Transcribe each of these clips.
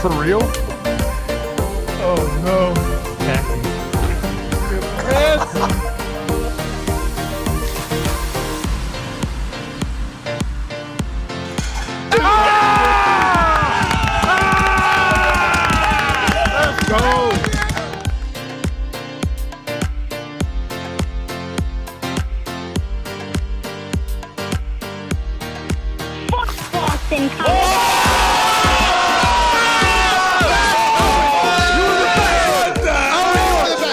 For real? Oh, no. Let's go. Boston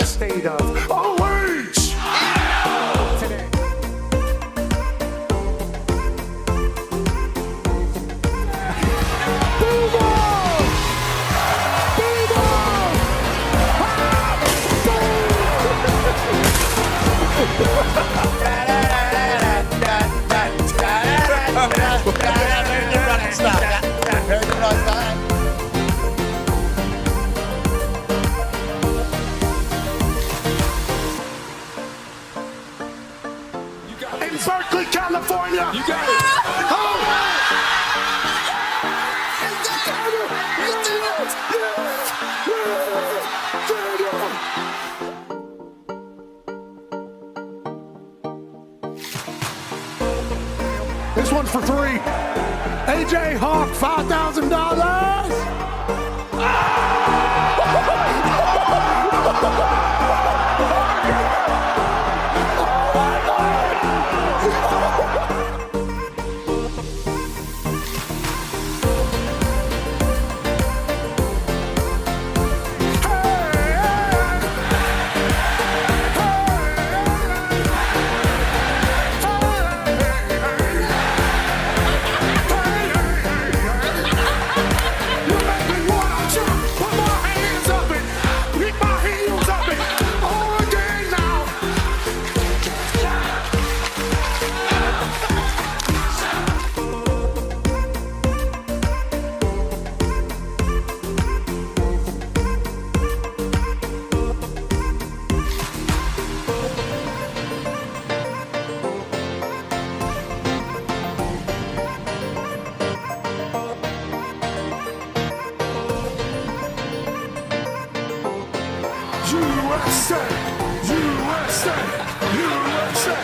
State of OH! Today. In Berkeley, California. You got it. This one's for three. AJ Hawk, $5,000. USA, USA, USA.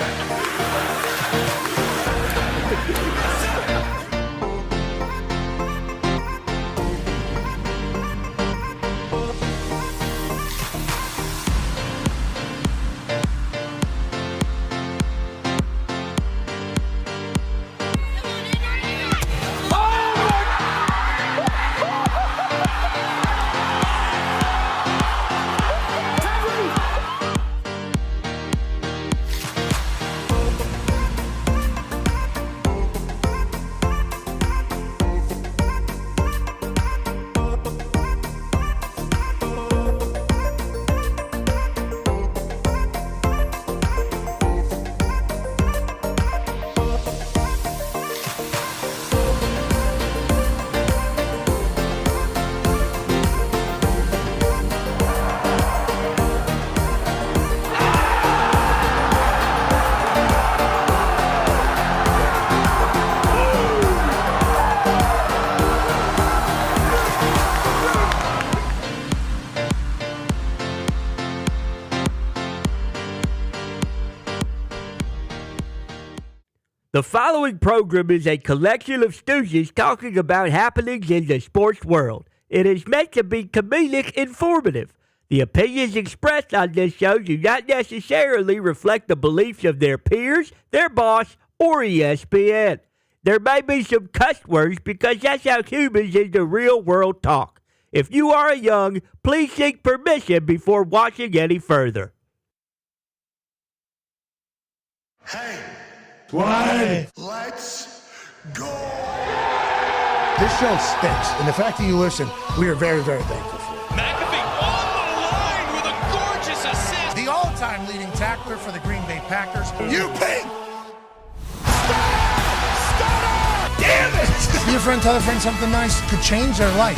The following program is a collection of stooges talking about happenings in the sports world. It is meant to be comedic informative. The opinions expressed on this show do not necessarily reflect the beliefs of their peers, their boss, or ESPN. There may be some cuss words because that's how humans in the real world talk. If you are young, please seek permission before watching any further. Hey, What? let's go. This show stinks, and the fact that you listen, we are very, very thankful for. McAfee on the line with a gorgeous assist. The all-time leading tackler for the Green Bay Packers. You pink. Damn it! Your friend tell a friend something nice could change their life.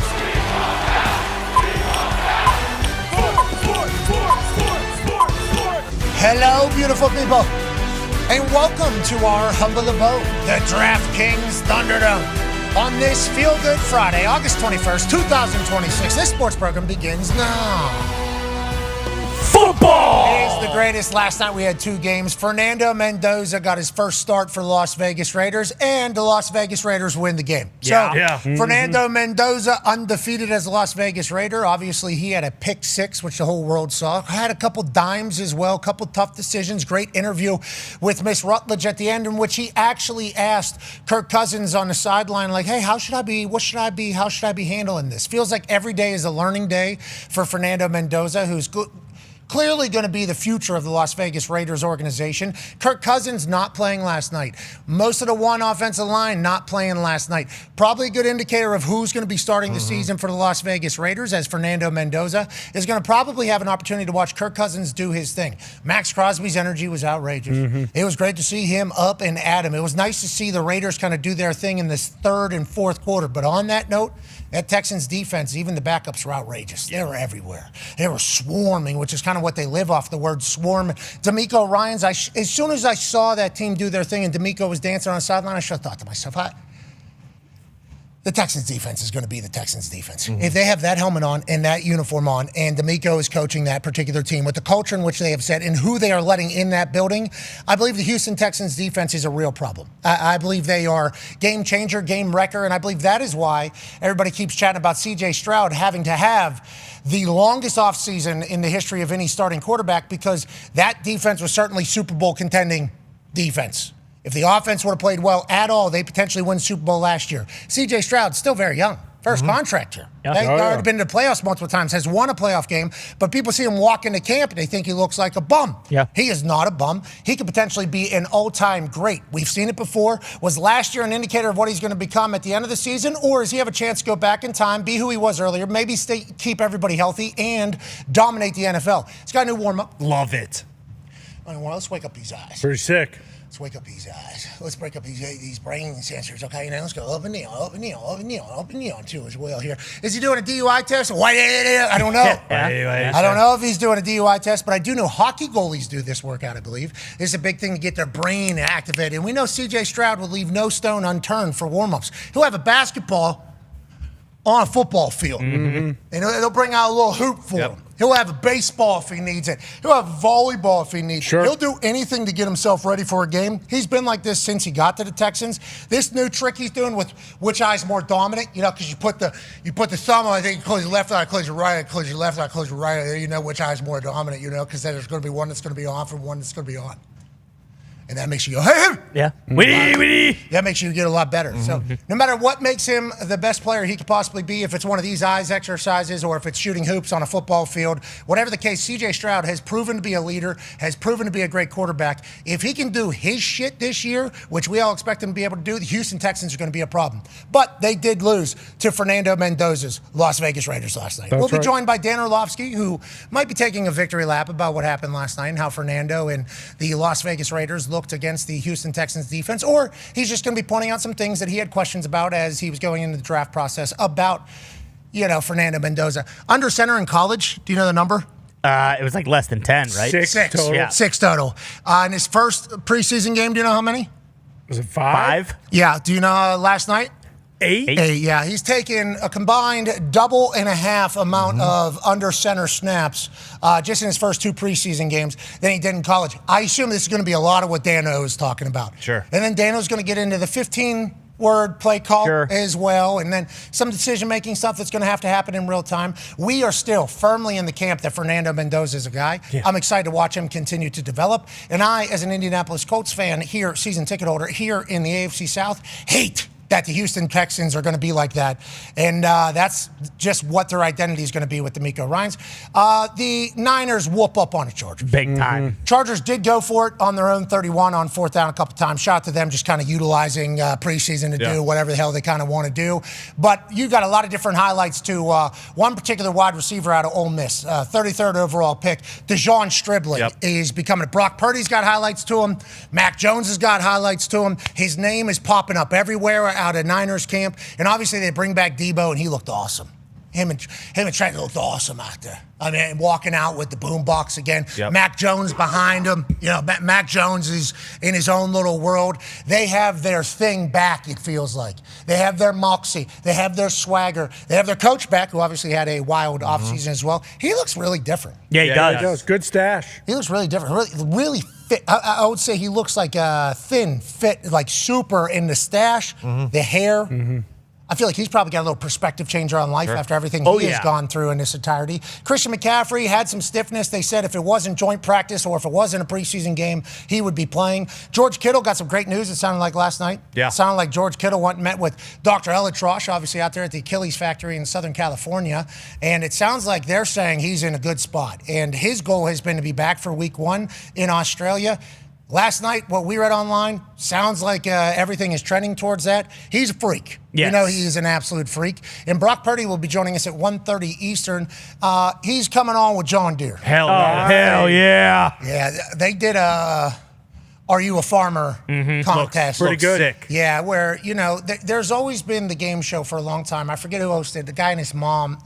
Hello, beautiful people, and welcome to our humble abode, the DraftKings Thunderdome. On this Feel Good Friday, August 21st, 2026, this sports program begins now. Football! It is the greatest. Last night we had 2 games. Fernando Mendoza got his first start for the Las Vegas Raiders, and the Las Vegas Raiders win the game. Fernando Mendoza, undefeated as a Las Vegas Raider. Obviously, he had a pick 6, which the whole world saw. Had a couple dimes as well, a couple tough decisions. Great interview with Miss Rutledge at the end, in which he actually asked Kirk Cousins on the sideline, like, hey, how should I be? What should I be? How should I be handling this? Feels like every day is a learning day for Fernando Mendoza, who's good. Clearly going to be the future of the Las Vegas Raiders organization. Kirk Cousins not playing last night. Most of the one offensive line not playing last night. Probably a good indicator of who's going to be starting the season for the Las Vegas Raiders, as Fernando Mendoza is going to probably have an opportunity to watch Kirk Cousins do his thing. Max Crosby's energy was outrageous. It was great to see him up and at him. It was nice to see the Raiders kind of do their thing in this third and fourth quarter. But on that note, that Texans defense, even the backups were outrageous. They were everywhere. They were swarming, which is kind of what they live off, the word swarm. D'Amico Ryans, as soon as I saw that team do their thing and D'Amico was dancing on the sideline, I should have thought to myself, the Texans defense is going to be the Texans defense. If they have that helmet on and that uniform on, and D'Amico is coaching that particular team with the culture in which they have set and who they are letting in that building, I believe the Houston Texans defense is a real problem. I believe they are game changer, game wrecker, and I believe that is why everybody keeps chatting about C.J. Stroud having to have the longest offseason in the history of any starting quarterback, because that defense was certainly Super Bowl contending defense. If the offense would have played well at all, they potentially win Super Bowl last year. C.J. Stroud's still very young. First contract here. They've already been to the playoffs multiple times, has won a playoff game, but people see him walk into camp and they think he looks like a bum. He is not a bum. He could potentially be an all-time great. We've seen it before. Was last year an indicator of what he's going to become at the end of the season, or does he have a chance to go back in time, be who he was earlier, maybe keep everybody healthy, and dominate the NFL? He's got a new warm-up. Love it. All right, well, let's wake up these eyes. Pretty sick. Let's wake up these eyes. Let's break up these brain sensors, okay? Now let's go up and down, too, as well here. Is he doing a DUI test? I don't know. I don't know if he's doing a DUI test, but I do know hockey goalies do this workout, I believe. This is a big thing to get their brain activated. And we know C.J. Stroud will leave no stone unturned for warm-ups. He'll have a basketball on a football field. And they'll bring out a little hoop for him. He'll have a baseball if he needs it. He'll have volleyball if he needs it. He'll do anything to get himself ready for a game. He's been like this since he got to the Texans. This new trick he's doing with which eye's more dominant, because you put the thumb on, I think you close your left eye, close your right eye, close your left eye, close your right eye. You know which eye's more dominant, because there's going to be one that's going to be off and one that's going to be on. And that makes you go, hey! That makes you get a lot better. So no matter what makes him the best player he could possibly be, if it's one of these eyes exercises or if it's shooting hoops on a football field, whatever the case, C.J. Stroud has proven to be a leader, has proven to be a great quarterback. If he can do his shit this year, which we all expect him to be able to do, the Houston Texans are going to be a problem. But they did lose to Fernando Mendoza's Las Vegas Raiders last night. We'll be joined by Dan Orlovsky, who might be taking a victory lap about what happened last night and how Fernando and the Las Vegas Raiders looked against the Houston Texans defense, or he's just going to be pointing out some things that he had questions about as he was going into the draft process about, Fernando Mendoza. Under center in college, do you know the number? It was like less than 10, right? Six total. Yeah. 6 total. In his first preseason game, do you know how many? Was it 5? Yeah. Do you know last night? 8? 8, yeah. He's taken a combined 2.5 amount of under center snaps just in his first 2 preseason games than he did in college. I assume this is going to be a lot of what Dano is talking about. Sure. And then Dano's going to get into the 15-word play call as well, and then some decision-making stuff that's going to have to happen in real time. We are still firmly in the camp that Fernando Mendoza is a guy. I'm excited to watch him continue to develop. And I, as an Indianapolis Colts fan here, season ticket holder here in the AFC South, hate that the Houston Texans are going to be like that. And that's just what their identity is going to be with D'Amico Ryans. The Niners whoop up on the Chargers. Big time. Chargers did go for it on their own 31 on 4th down a couple times. Shout out to them just kind of utilizing preseason to do whatever the hell they kind of want to do. But you got a lot of different highlights to one particular wide receiver out of Ole Miss, 33rd overall pick, DeJon Stribling is becoming a Brock Purdy's got highlights to him. Mac Jones has got highlights to him. His name is popping up everywhere out of Niners camp. And obviously they bring back Debo, and he looked awesome. Him and Trent looked awesome out there. I mean, walking out with the boombox again. Yep. Mac Jones behind him. You know, Mac Jones is in his own little world. They have their thing back, it feels like. They have their moxie. They have their swagger. They have their coach back, who obviously had a wild offseason as well. He looks really different. Yeah, he does. He does. Good stash. He looks really different. Really fit. I would say he looks like thin, fit, like super in the stash, the hair. I feel like he's probably got a little perspective changer on life after everything he has gone through in this entirety. Christian McCaffrey had some stiffness. They said if it wasn't joint practice or if it wasn't a preseason game, he would be playing. George Kittle got some great news, it sounded like last night. Yeah. It sounded like George Kittle went and met with Dr. Elitrosh, obviously out there at the Achilles factory in Southern California. And it sounds like they're saying he's in a good spot. And his goal has been to be back for week 1 in Australia. Last night, what we read online, sounds like everything is trending towards that. He's a freak. Yes. You know he is an absolute freak. And Brock Purdy will be joining us at 1:30 Eastern. He's coming on with John Deere. Hell yeah. Yeah, they did a Are You a Farmer contest. Pretty good. Sick. Yeah, where, you know, there's always been the game show for a long time. I forget who hosted it, the guy and his mom.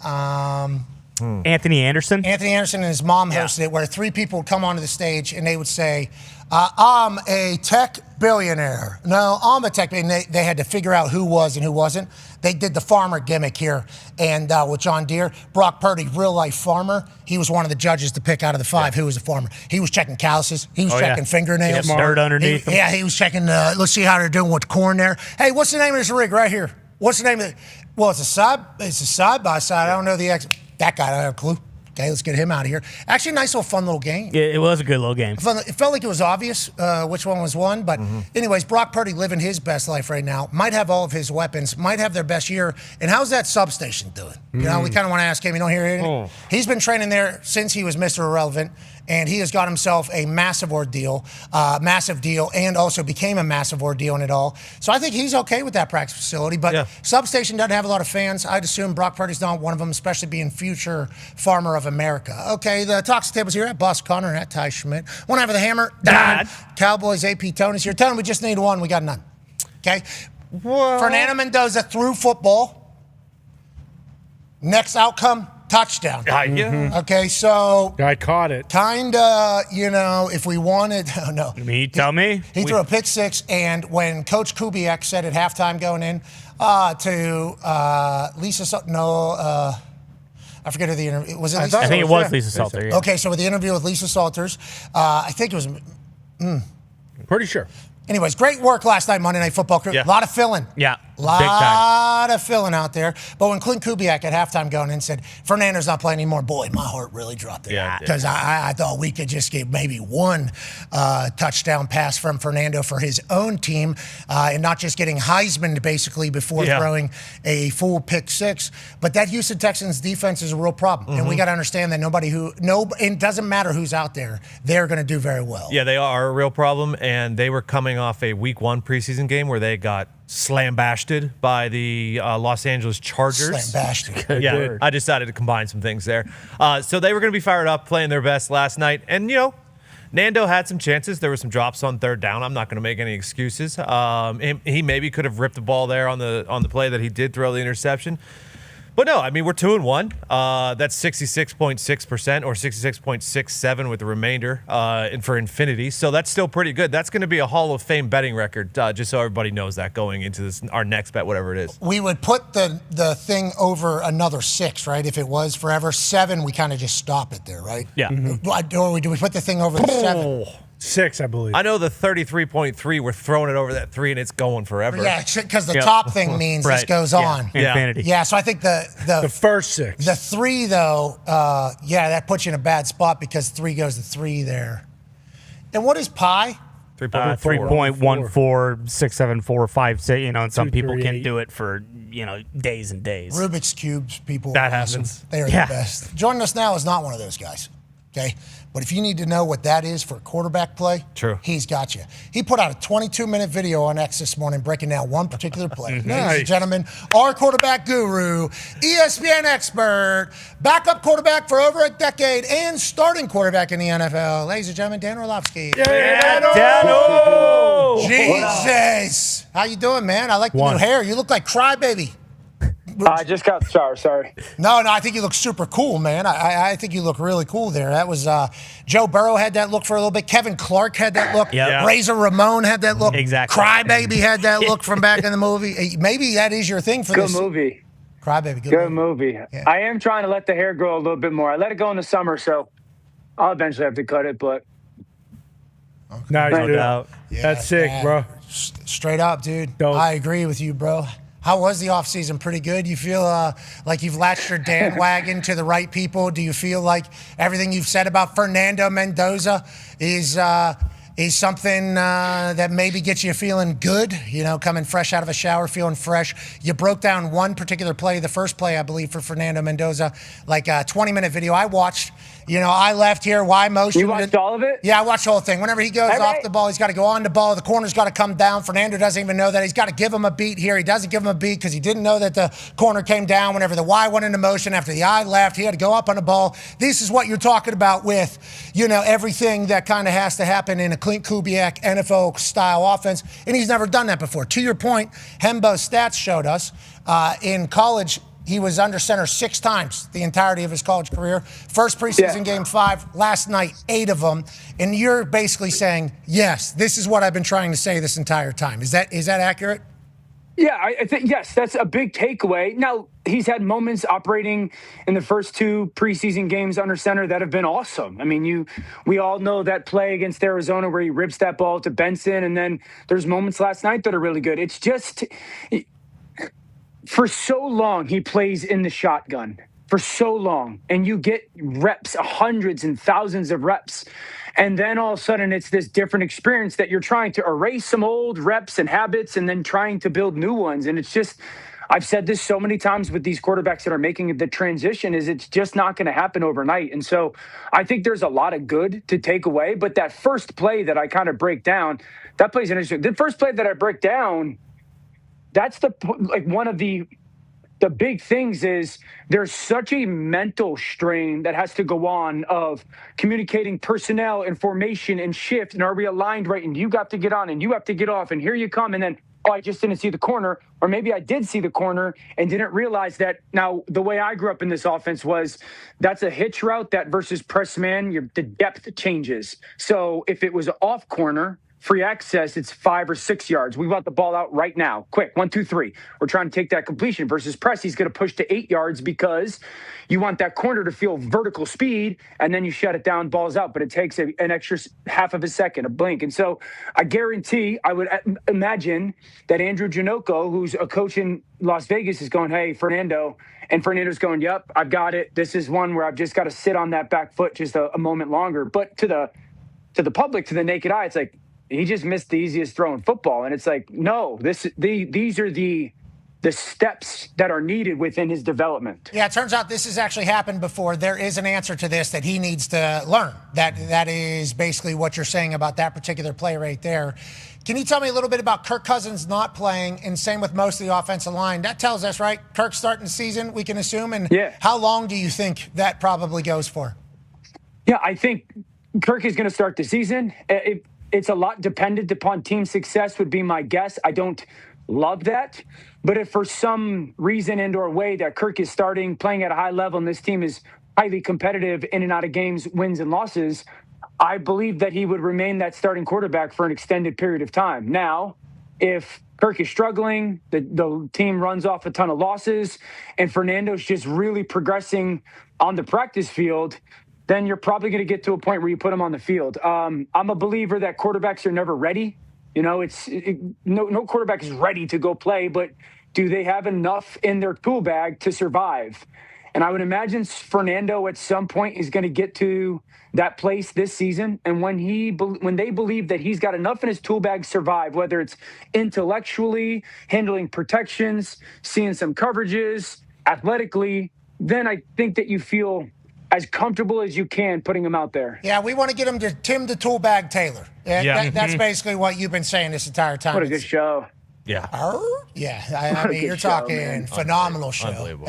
Anthony Anderson. Anthony Anderson and his mom hosted it, where 3 people would come onto the stage and they would say, I'm a tech billionaire. No, I'm a tech billionaire. They had to figure out who was and who wasn't. They did the farmer gimmick here. And with John Deere, Brock Purdy, real life farmer, he was one of the judges to pick out of the 5 who was a farmer. He was checking calluses. He was checking fingernails. Dirt underneath them. Yeah, he was checking, let's see how they're doing with corn there. Hey, what's the name of this rig right here? What's the name of it? Well, it's a side by side. I don't know the that guy, I don't have a clue. Okay, let's get him out of here. Actually, a nice little fun little game. Yeah, it was a good little game. It felt like it was obvious which one was won. But anyways, Brock Purdy living his best life right now. Might have all of his weapons. Might have their best year. And how's that substation doing? You know, we kind of want to ask him. You don't hear anything? He's been training there since he was Mr. Irrelevant. And he has got himself a massive ordeal, and also became a massive ordeal in it all. So I think he's okay with that practice facility. But substation doesn't have a lot of fans. I'd assume Brock Purdy's not one of them, especially being future farmer of America. Okay, the Talks Tables here at Boss Connor, at Ty Schmidt. One over the hammer, Dahn. Cowboys, AP Tony's here. Tell him we just need one. We got none. Okay? Fernando Mendoza threw football. Next outcome, touchdown. Okay, so I caught it. Kind of, you know, if we wanted, no. You tell me. He threw a pick 6, and when Coach Kubiak said at halftime going in to Lisa, I forget who the interview was. It Lisa? I think it was Lisa Salter. Yeah. Okay, so with the interview with Lisa Salters, I think it was. Pretty sure. Anyways, great work last night, Monday Night Football crew. A lot of filling. Yeah. Lot of filling out there. But when Clint Kubiak at halftime going in said, Fernando's not playing anymore, boy, my heart really dropped there. Yeah. Because I thought we could just get maybe one touchdown pass from Fernando for his own team and not just getting Heisman basically before throwing a full pick 6. But that Houston Texans defense is a real problem. And we got to understand that it doesn't matter who's out there, they're going to do very well. Yeah, they are a real problem. And they were coming off a week 1 preseason game where they got slambasted by the Los Angeles Chargers. Slambasted. Yeah, I decided to combine some things there. So they were going to be fired up, playing their best last night. And, you know, Nando had some chances. There were some drops on 3rd down. I'm not going to make any excuses. He maybe could have ripped the ball there on the play that he did throw the interception. But no, I mean, we're 2-1. That's 66.6% or 66.67 with the remainder for Infinity. So that's still pretty good. That's going to be a Hall of Fame betting record, just so everybody knows that going into this, our next bet, whatever it is. We would put the thing over another 6, right? If it was forever 7, we kind of just stop it there, right? Yeah. Or do we put the thing over the 7? 6, I believe. I know the 33.3, we're throwing it over that 3, and it's going forever. Yeah, because the top thing means this goes on. Infinity. Yeah, so I think the first 6. The 3, though, that puts you in a bad spot because 3 goes to 3 there. And what is pi? 3.146745. You know, and some people can 238. do it for, you know, days and days. Rubik's Cubes, people. That awesome. happens. They are the best. Joining us now is not one of those guys. Okay? But if you need to know what that is for quarterback play, he's got you. He put out a 22-minute video on X this morning breaking down one particular play. Ladies and gentlemen, our quarterback guru, ESPN expert, backup quarterback for over a decade, and starting quarterback in the NFL. Ladies and gentlemen, Dan Orlovsky. Dano! Jesus. How you doing, man? I like the new hair. You look like Crybaby. I just got the shower. Sorry. No, I think you look super cool, man. I think you look really cool there. That was Joe Burrow had that look for a little bit. Kevin Clark had that look. Yep. Razor Ramon had that look. Exactly. Crybaby had that look from back in the movie. Maybe that is your thing for Good this. movie. Crybaby. Good movie. Yeah. I am trying to let the hair grow a little bit more. I let it go in the summer, so I'll eventually have to cut it, but. Nice, No dude. doubt. Yeah, That's sick, yeah. bro. Straight up, dude. Dope. I agree with you, bro. How was the offseason? Pretty good? You feel like you've latched your Dan wagon to the right people? Do you feel like everything you've said about Fernando Mendoza is something that maybe gets you feeling good? You know, coming fresh out of a shower, feeling fresh. You broke down one particular play, the first play, I believe, for Fernando Mendoza, like a 20-minute video I watched. You know, I left here. Why motion? You watched all of it? Yeah, I watched the whole thing. Whenever he goes off the ball, he's got to go on the ball. The corner's got to come down. Fernando doesn't even know that. He's got to give him a beat here. He doesn't give him a beat because he didn't know that the corner came down. Whenever the Y went into motion, after the I left, he had to go up on the ball. This is what you're talking about with, you know, everything that kind of has to happen in a Clint Kubiak NFL-style offense, and he's never done that before. To your point, Hembo's stats showed us in college, he was under center 6 times the entirety of his college career. First preseason game 5, last night 8 of them. And you're basically saying, yes, this is what I've been trying to say this entire time. Is that accurate? Yeah, I think, yes, that's a big takeaway. Now, he's had moments operating in the first 2 preseason games under center that have been awesome. I mean, we all know that play against Arizona where he rips that ball to Benson, and then there's moments last night that are really good. It's just, for so long, he plays in the shotgun. For so long. And you get reps, hundreds and thousands of reps. And then all of a sudden, it's this different experience that you're trying to erase some old reps and habits and then trying to build new ones. And it's just, I've said this so many times with these quarterbacks that are making the transition, is it's just not going to happen overnight. And so I think there's a lot of good to take away. But that first play that I kind of break down, that plays interesting. The first play that I break down, that's one of the big things is there's such a mental strain that has to go on of communicating personnel and formation and shift. And are we aligned right? And you got to get on and you have to get off. And here you come. And then, oh, I just didn't see the corner. Or maybe I did see the corner and didn't realize that. Now, the way I grew up in this offense was that's a hitch route that versus press man, the depth changes. So if it was an off corner, free access, it's 5 or 6 yards. We want the ball out right now. Quick, 1, 2, 3. We're trying to take that completion versus press. He's going to push to 8 yards because you want that corner to feel vertical speed, and then you shut it down, ball's out. But it takes an extra half of a second, a blink. And so I guarantee, I would imagine that Andrew Janocko, who's a coach in Las Vegas, is going, hey, Fernando. And Fernando's going, yep, I've got it. This is one where I've just got to sit on that back foot just a moment longer. But to the public, to the naked eye, it's like, he just missed the easiest throw in football. And it's like, no, these are the steps that are needed within his development. Yeah, it turns out this has actually happened before. There is an answer to this that he needs to learn. That is basically what you're saying about that particular play right there. Can you tell me a little bit about Kirk Cousins not playing, and same with most of the offensive line? That tells us, right, Kirk's starting the season, we can assume. And how long do you think that probably goes for? Yeah, I think Kirk is going to start the season. It's a lot dependent upon team success would be my guess. I don't love that. But if for some reason and or way that Kirk is starting, playing at a high level, and this team is highly competitive in and out of games, wins and losses, I believe that he would remain that starting quarterback for an extended period of time. Now, if Kirk is struggling, the team runs off a ton of losses, and Fernando's just really progressing on the practice field, then you're probably going to get to a point where you put him on the field. I'm a believer that quarterbacks are never ready. You know, no quarterback is ready to go play, but do they have enough in their tool bag to survive? And I would imagine Fernando at some point is going to get to that place this season. And when they believe that he's got enough in his tool bag to survive, whether it's intellectually, handling protections, seeing some coverages, athletically, then I think that you feel as comfortable as you can putting him out there. Yeah, we want to get him to Tim the Toolbag Taylor. That's basically what you've been saying this entire time. What a good show. Yeah. Yeah, I mean, you're talking phenomenal show. Unbelievable.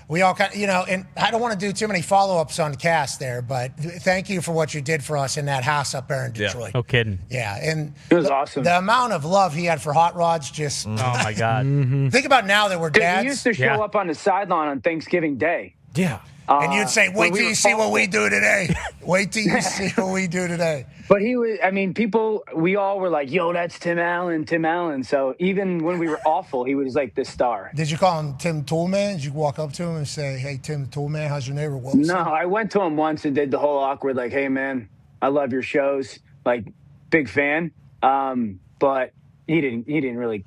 we all kind of, and I don't want to do too many follow-ups on the cast there, but thank you for what you did for us in that house up there in Detroit. No kidding. Yeah, and it was awesome. The amount of love he had for hot rods just. Oh my God. Think about now that we're dads. He used to show up on the sideline on Thanksgiving Day. Yeah. And you'd say, wait till you see what we do today. Wait till you see what we do today. But he was, we all were like, yo, that's Tim Allen. So even when we were awful, he was like the star. Did you call him Tim Toolman? Did you walk up to him and say, hey, Tim Toolman, how's your neighbor Wilson? No, I went to him once and did the whole awkward, like, hey, man, I love your shows. Like, big fan. But he didn't really,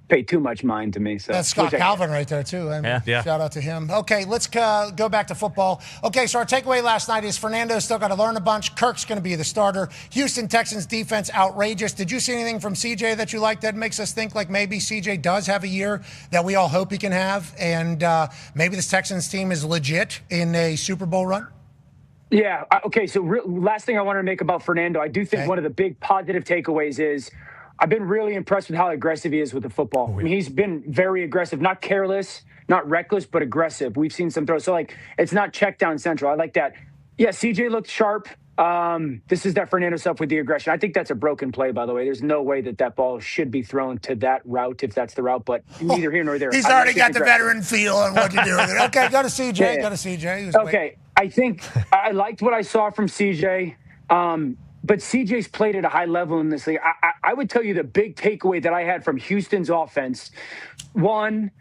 pay too much mind to me. So that's Scott Calvin right there, too. Yeah. Shout out to him. Okay, let's go back to football. Okay, so our takeaway last night is Fernando's still got to learn a bunch. Kirk's going to be the starter. Houston Texans defense, outrageous. Did you see anything from CJ that you liked that makes us think like maybe CJ does have a year that we all hope he can have, and maybe this Texans team is legit in a Super Bowl run? Yeah. Okay, so last thing I wanted to make about Fernando, I do think one of the big positive takeaways is I've been really impressed with how aggressive he is with the football. I mean, he's been very aggressive, not careless, not reckless, but aggressive. We've seen some throws. So, it's not check down central. I like that. Yeah, CJ looked sharp. This is that Fernando stuff with the aggression. I think that's a broken play, by the way. There's no way that ball should be thrown to that route if that's the route, but neither here nor there. He's already got the veteran feel on what to do with it. Okay, go to CJ. Yeah. Go to CJ. Okay, I think I liked what I saw from CJ. But CJ's played at a high level in this league. I would tell you the big takeaway that I had from Houston's offense, one,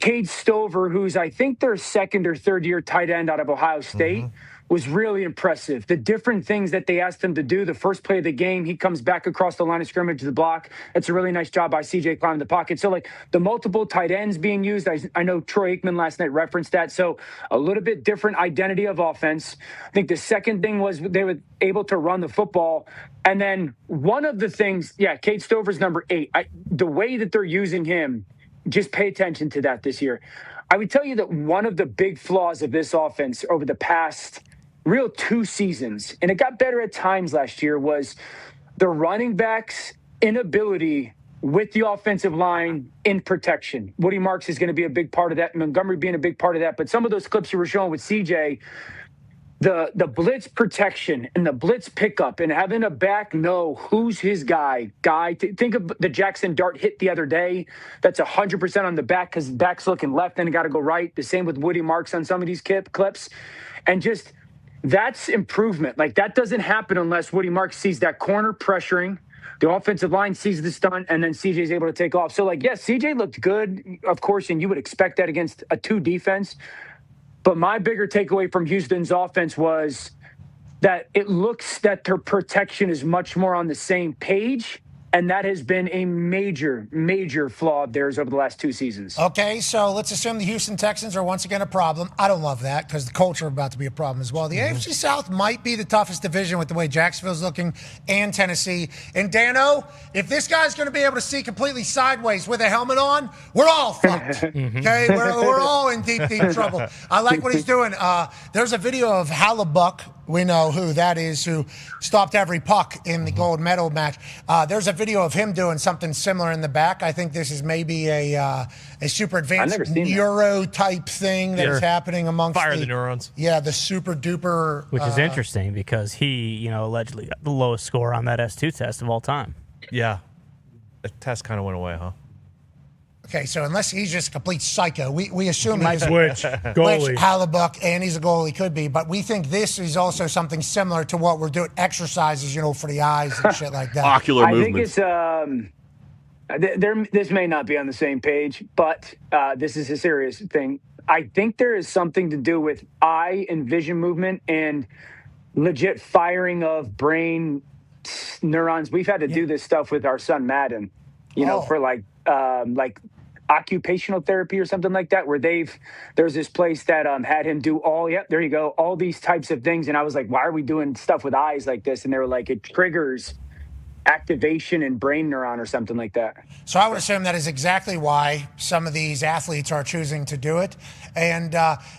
Cade Stover, who's I think their second or third year tight end out of Ohio State, was really impressive. The different things that they asked him to do, the first play of the game, he comes back across the line of scrimmage to the block. It's a really nice job by CJ climbing the pocket. So, the multiple tight ends being used, I know Troy Aikman last night referenced that. So, a little bit different identity of offense. I think the second thing was they were able to run the football. And then one of the things, Cade Stover's number 8. The way that they're using him, just pay attention to that this year. I would tell you that one of the big flaws of this offense over the past real 2 seasons, and it got better at times last year, was the running backs' inability with the offensive line in protection. Woody Marks is going to be a big part of that, Montgomery being a big part of that. But some of those clips you were showing with CJ, the blitz protection and the blitz pickup and having a back know who's his guy. Think of the Jackson Dart hit the other day. That's 100% on the back because the back's looking left and got to go right. The same with Woody Marks on some of these clips. And just that's improvement. That doesn't happen unless Woody Marks sees that corner pressuring, the offensive line sees the stunt, and then CJ's able to take off. So, CJ looked good, of course, and you would expect that against a 2 defense. But my bigger takeaway from Houston's offense was that it looks that their protection is much more on the same page. And that has been a major, major flaw of theirs over the last 2 seasons. Okay, so let's assume the Houston Texans are once again a problem. I don't love that because the culture is about to be a problem as well. The AFC South might be the toughest division with the way Jacksonville's looking and Tennessee. And Dano, if this guy's going to be able to see completely sideways with a helmet on, we're all fucked. Okay, we're all in deep, deep trouble. I like what he's doing. There's a video of Hallebuck. We know who that is, who stopped every puck in the gold medal match. There's a video of him doing something similar in the back. I think this is maybe a super advanced neuro type thing that is happening amongst the neurons. Yeah, the super duper. Which is interesting because he, allegedly got the lowest score on that S2 test of all time. Yeah. The test kind of went away, huh? Okay, so unless he's just a complete psycho, we assume he's Which goalie? Hallebuck, and he's a goalie, could be. But we think this is also something similar to what we're doing, exercises, for the eyes and shit like that. Ocular I movements. think it's this may not be on the same page, but this is a serious thing. I think there is something to do with eye and vision movement and legit firing of brain neurons. We've had to do this stuff with our son Madden, for like occupational therapy or something like that, where there's this place that had him do all these types of things. And I was like, why are we doing stuff with eyes like this? And they were like, it triggers activation in brain neuron or something like that. So I would assume that is exactly why some of these athletes are choosing to do it. And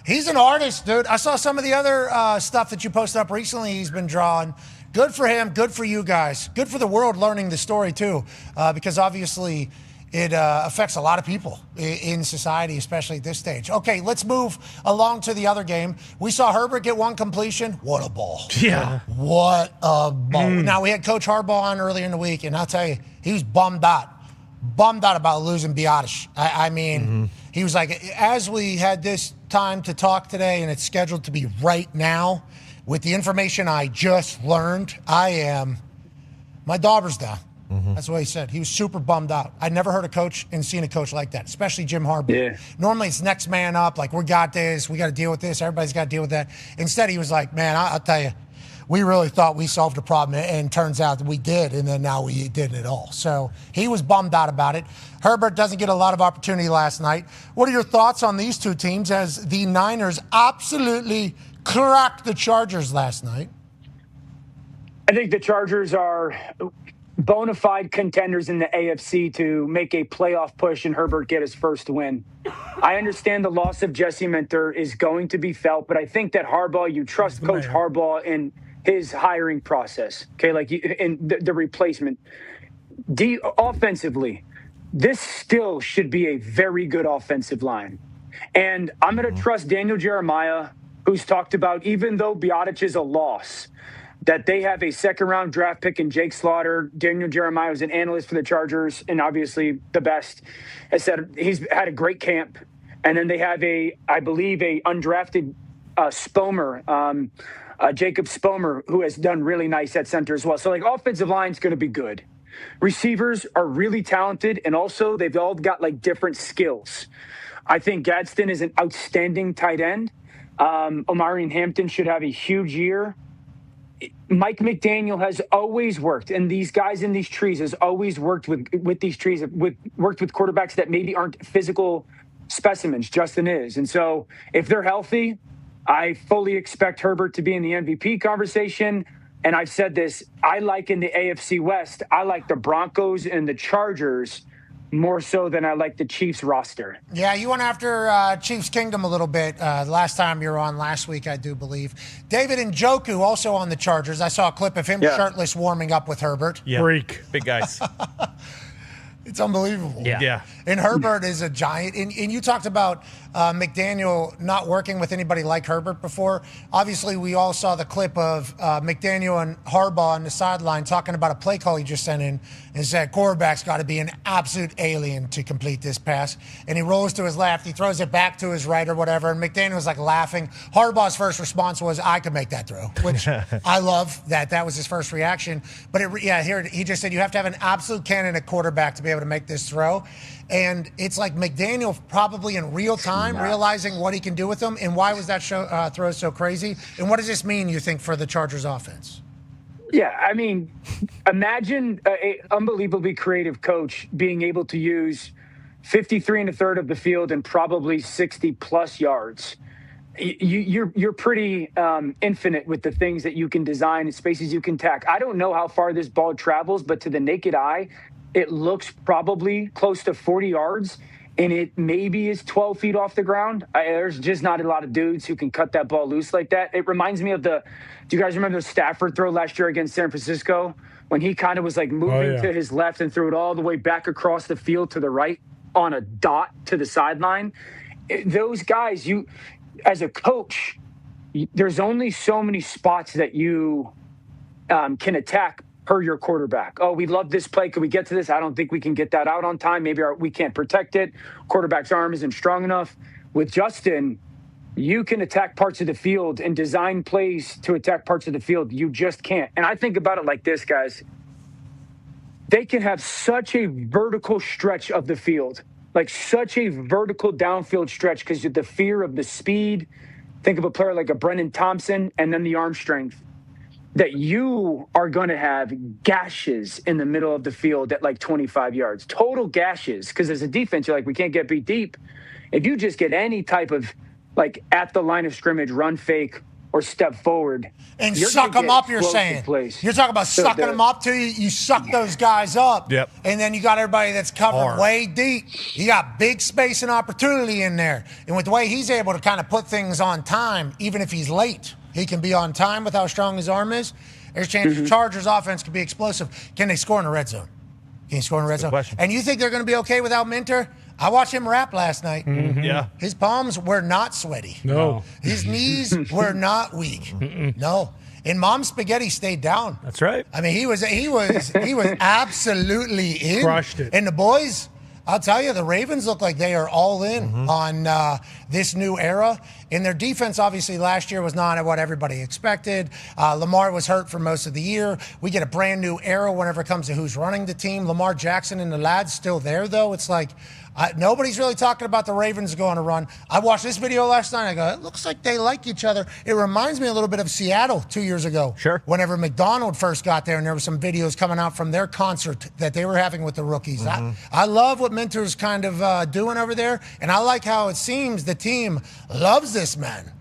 he's an artist, dude. I saw some of the other stuff that you posted up recently he's been drawing. Good for him. Good for you guys. Good for the world learning the story, too, because obviously it affects a lot of people in society, especially at this stage. Okay, let's move along to the other game. We saw Herbert get one completion. What a ball. Yeah. What a ball. Now, we had Coach Harbaugh on earlier in the week, and I'll tell you, he was bummed out about losing Biotish. I mean, he was like, as we had this time to talk today, and it's scheduled to be right now, with the information I just learned, my daughter's down. That's what he said. He was super bummed out. I'd never heard a coach and seen a coach like that, especially Jim Harbaugh. Yeah. Normally it's next man up, like we got this, we got to deal with this, everybody's got to deal with that. Instead, he was like, man, I'll tell you, we really thought we solved a problem, and turns out that we did, and then now we didn't at all. So he was bummed out about it. Herbert doesn't get a lot of opportunity last night. What are your thoughts on these two teams as the Niners absolutely cracked the Chargers last night? I think the Chargers are bona fide contenders in the AFC to make a playoff push and Herbert get his first win. I understand the loss of Jesse Minter is going to be felt, but I think that Harbaugh, you trust Coach Harbaugh in his hiring process, okay, like in the replacement. Offensively, this still should be a very good offensive line. And I'm going to trust Daniel Jeremiah, who's talked about, even though Biotish is a loss, that they have a second-round draft pick in Jake Slaughter. Daniel Jeremiah was an analyst for the Chargers and obviously the best. I said he's had a great camp. And then they have I believe, a undrafted Spomer, Jacob Spomer, who has done really nice at center as well. So, like, offensive line's going to be good. Receivers are really talented, and also they've all got, like, different skills. I think Gadsden is an outstanding tight end. Omarion Hampton should have a huge year. Mike McDaniel has always worked, and these guys in these trees has always worked with these trees, worked with quarterbacks that maybe aren't physical specimens. Justin is. And so if they're healthy, I fully expect Herbert to be in the MVP conversation. And I've said this, I like in the AFC West, I like the Broncos and the Chargers more so than I like the Chiefs roster. Yeah, you went after Chiefs Kingdom a little bit last time you were on last week, I do believe. David Njoku also on the Chargers. I saw a clip of him shirtless warming up with Herbert. Yeah. Freak. Big guys. It's unbelievable. Yeah. And Herbert is a giant. And you talked about McDaniel not working with anybody like Herbert before. Obviously, we all saw the clip of McDaniel and Harbaugh on the sideline talking about a play call he just sent in and said, quarterback's got to be an absolute alien to complete this pass. And he rolls to his left. He throws it back to his right or whatever. And McDaniel was like laughing. Harbaugh's first response was, I could make that throw, which I love that. That was his first reaction. But here he just said you have to have an absolute cannon at quarterback to be able to make this throw. And it's like McDaniel probably in real time realizing what he can do with them. And why was that throw so crazy? And what does this mean, you think, for the Chargers offense? Yeah, I mean, imagine an unbelievably creative coach being able to use 53 1/3 of the field and probably 60-plus yards. You're pretty infinite with the things that you can design and spaces you can tack. I don't know how far this ball travels, but to the naked eye, it looks probably close to 40 yards, and it maybe is 12 feet off the ground. There's just not a lot of dudes who can cut that ball loose like that. It reminds me of do you guys remember the Stafford throw last year against San Francisco when he kind of was like moving to his left and threw it all the way back across the field to the right on a dot to the sideline? Those guys, as a coach, there's only so many spots that you can attack per your quarterback. Oh, we love this play. Can we get to this? I don't think we can get that out on time. Maybe we can't protect it. Quarterback's arm isn't strong enough. With Justin, you can attack parts of the field and design plays to attack parts of the field. You just can't. And I think about it like this, guys. They can have such a vertical stretch of the field, like such a vertical downfield stretch because of the fear of the speed. Think of a player like a Brennan Thompson and then the arm strength, that you are going to have gashes in the middle of the field at like 25 yards. Total gashes, because as a defense, you're like, we can't get beat deep. If you just get any type of, like, at the line of scrimmage, run fake or step forward. And suck them up, you're saying. You're talking about sucking them up, too. You suck those guys up. Yep. And then you got everybody that's covered way deep. You got big space and opportunity in there. And with the way he's able to kind of put things on time, even if he's late, he can be on time with how strong his arm is. There's a chance the Chargers offense could be explosive. Can they score in the red zone? Can he score in the red zone? question. And you think they're going to be okay without Minter? I watched him rap last night. Yeah. His palms were not sweaty. No. His knees were not weak. No. And Mom Spaghetti stayed down. That's right. I mean, he was absolutely in. Crushed it. And the boys, I'll tell you, the Ravens look like they are all in on this new era. And their defense, obviously, last year was not what everybody expected. Lamar was hurt for most of the year. We get a brand new era whenever it comes to who's running the team. Lamar Jackson and the lads still there, though. It's like nobody's really talking about the Ravens going to run. I watched this video last night. I go, it looks like they like each other. It reminds me a little bit of Seattle 2 years ago. Sure. Whenever McDonald first got there, and there were some videos coming out from their concert that they were having with the rookies. I love what Minter's kind of doing over there, and I like how it seems the team loves this man.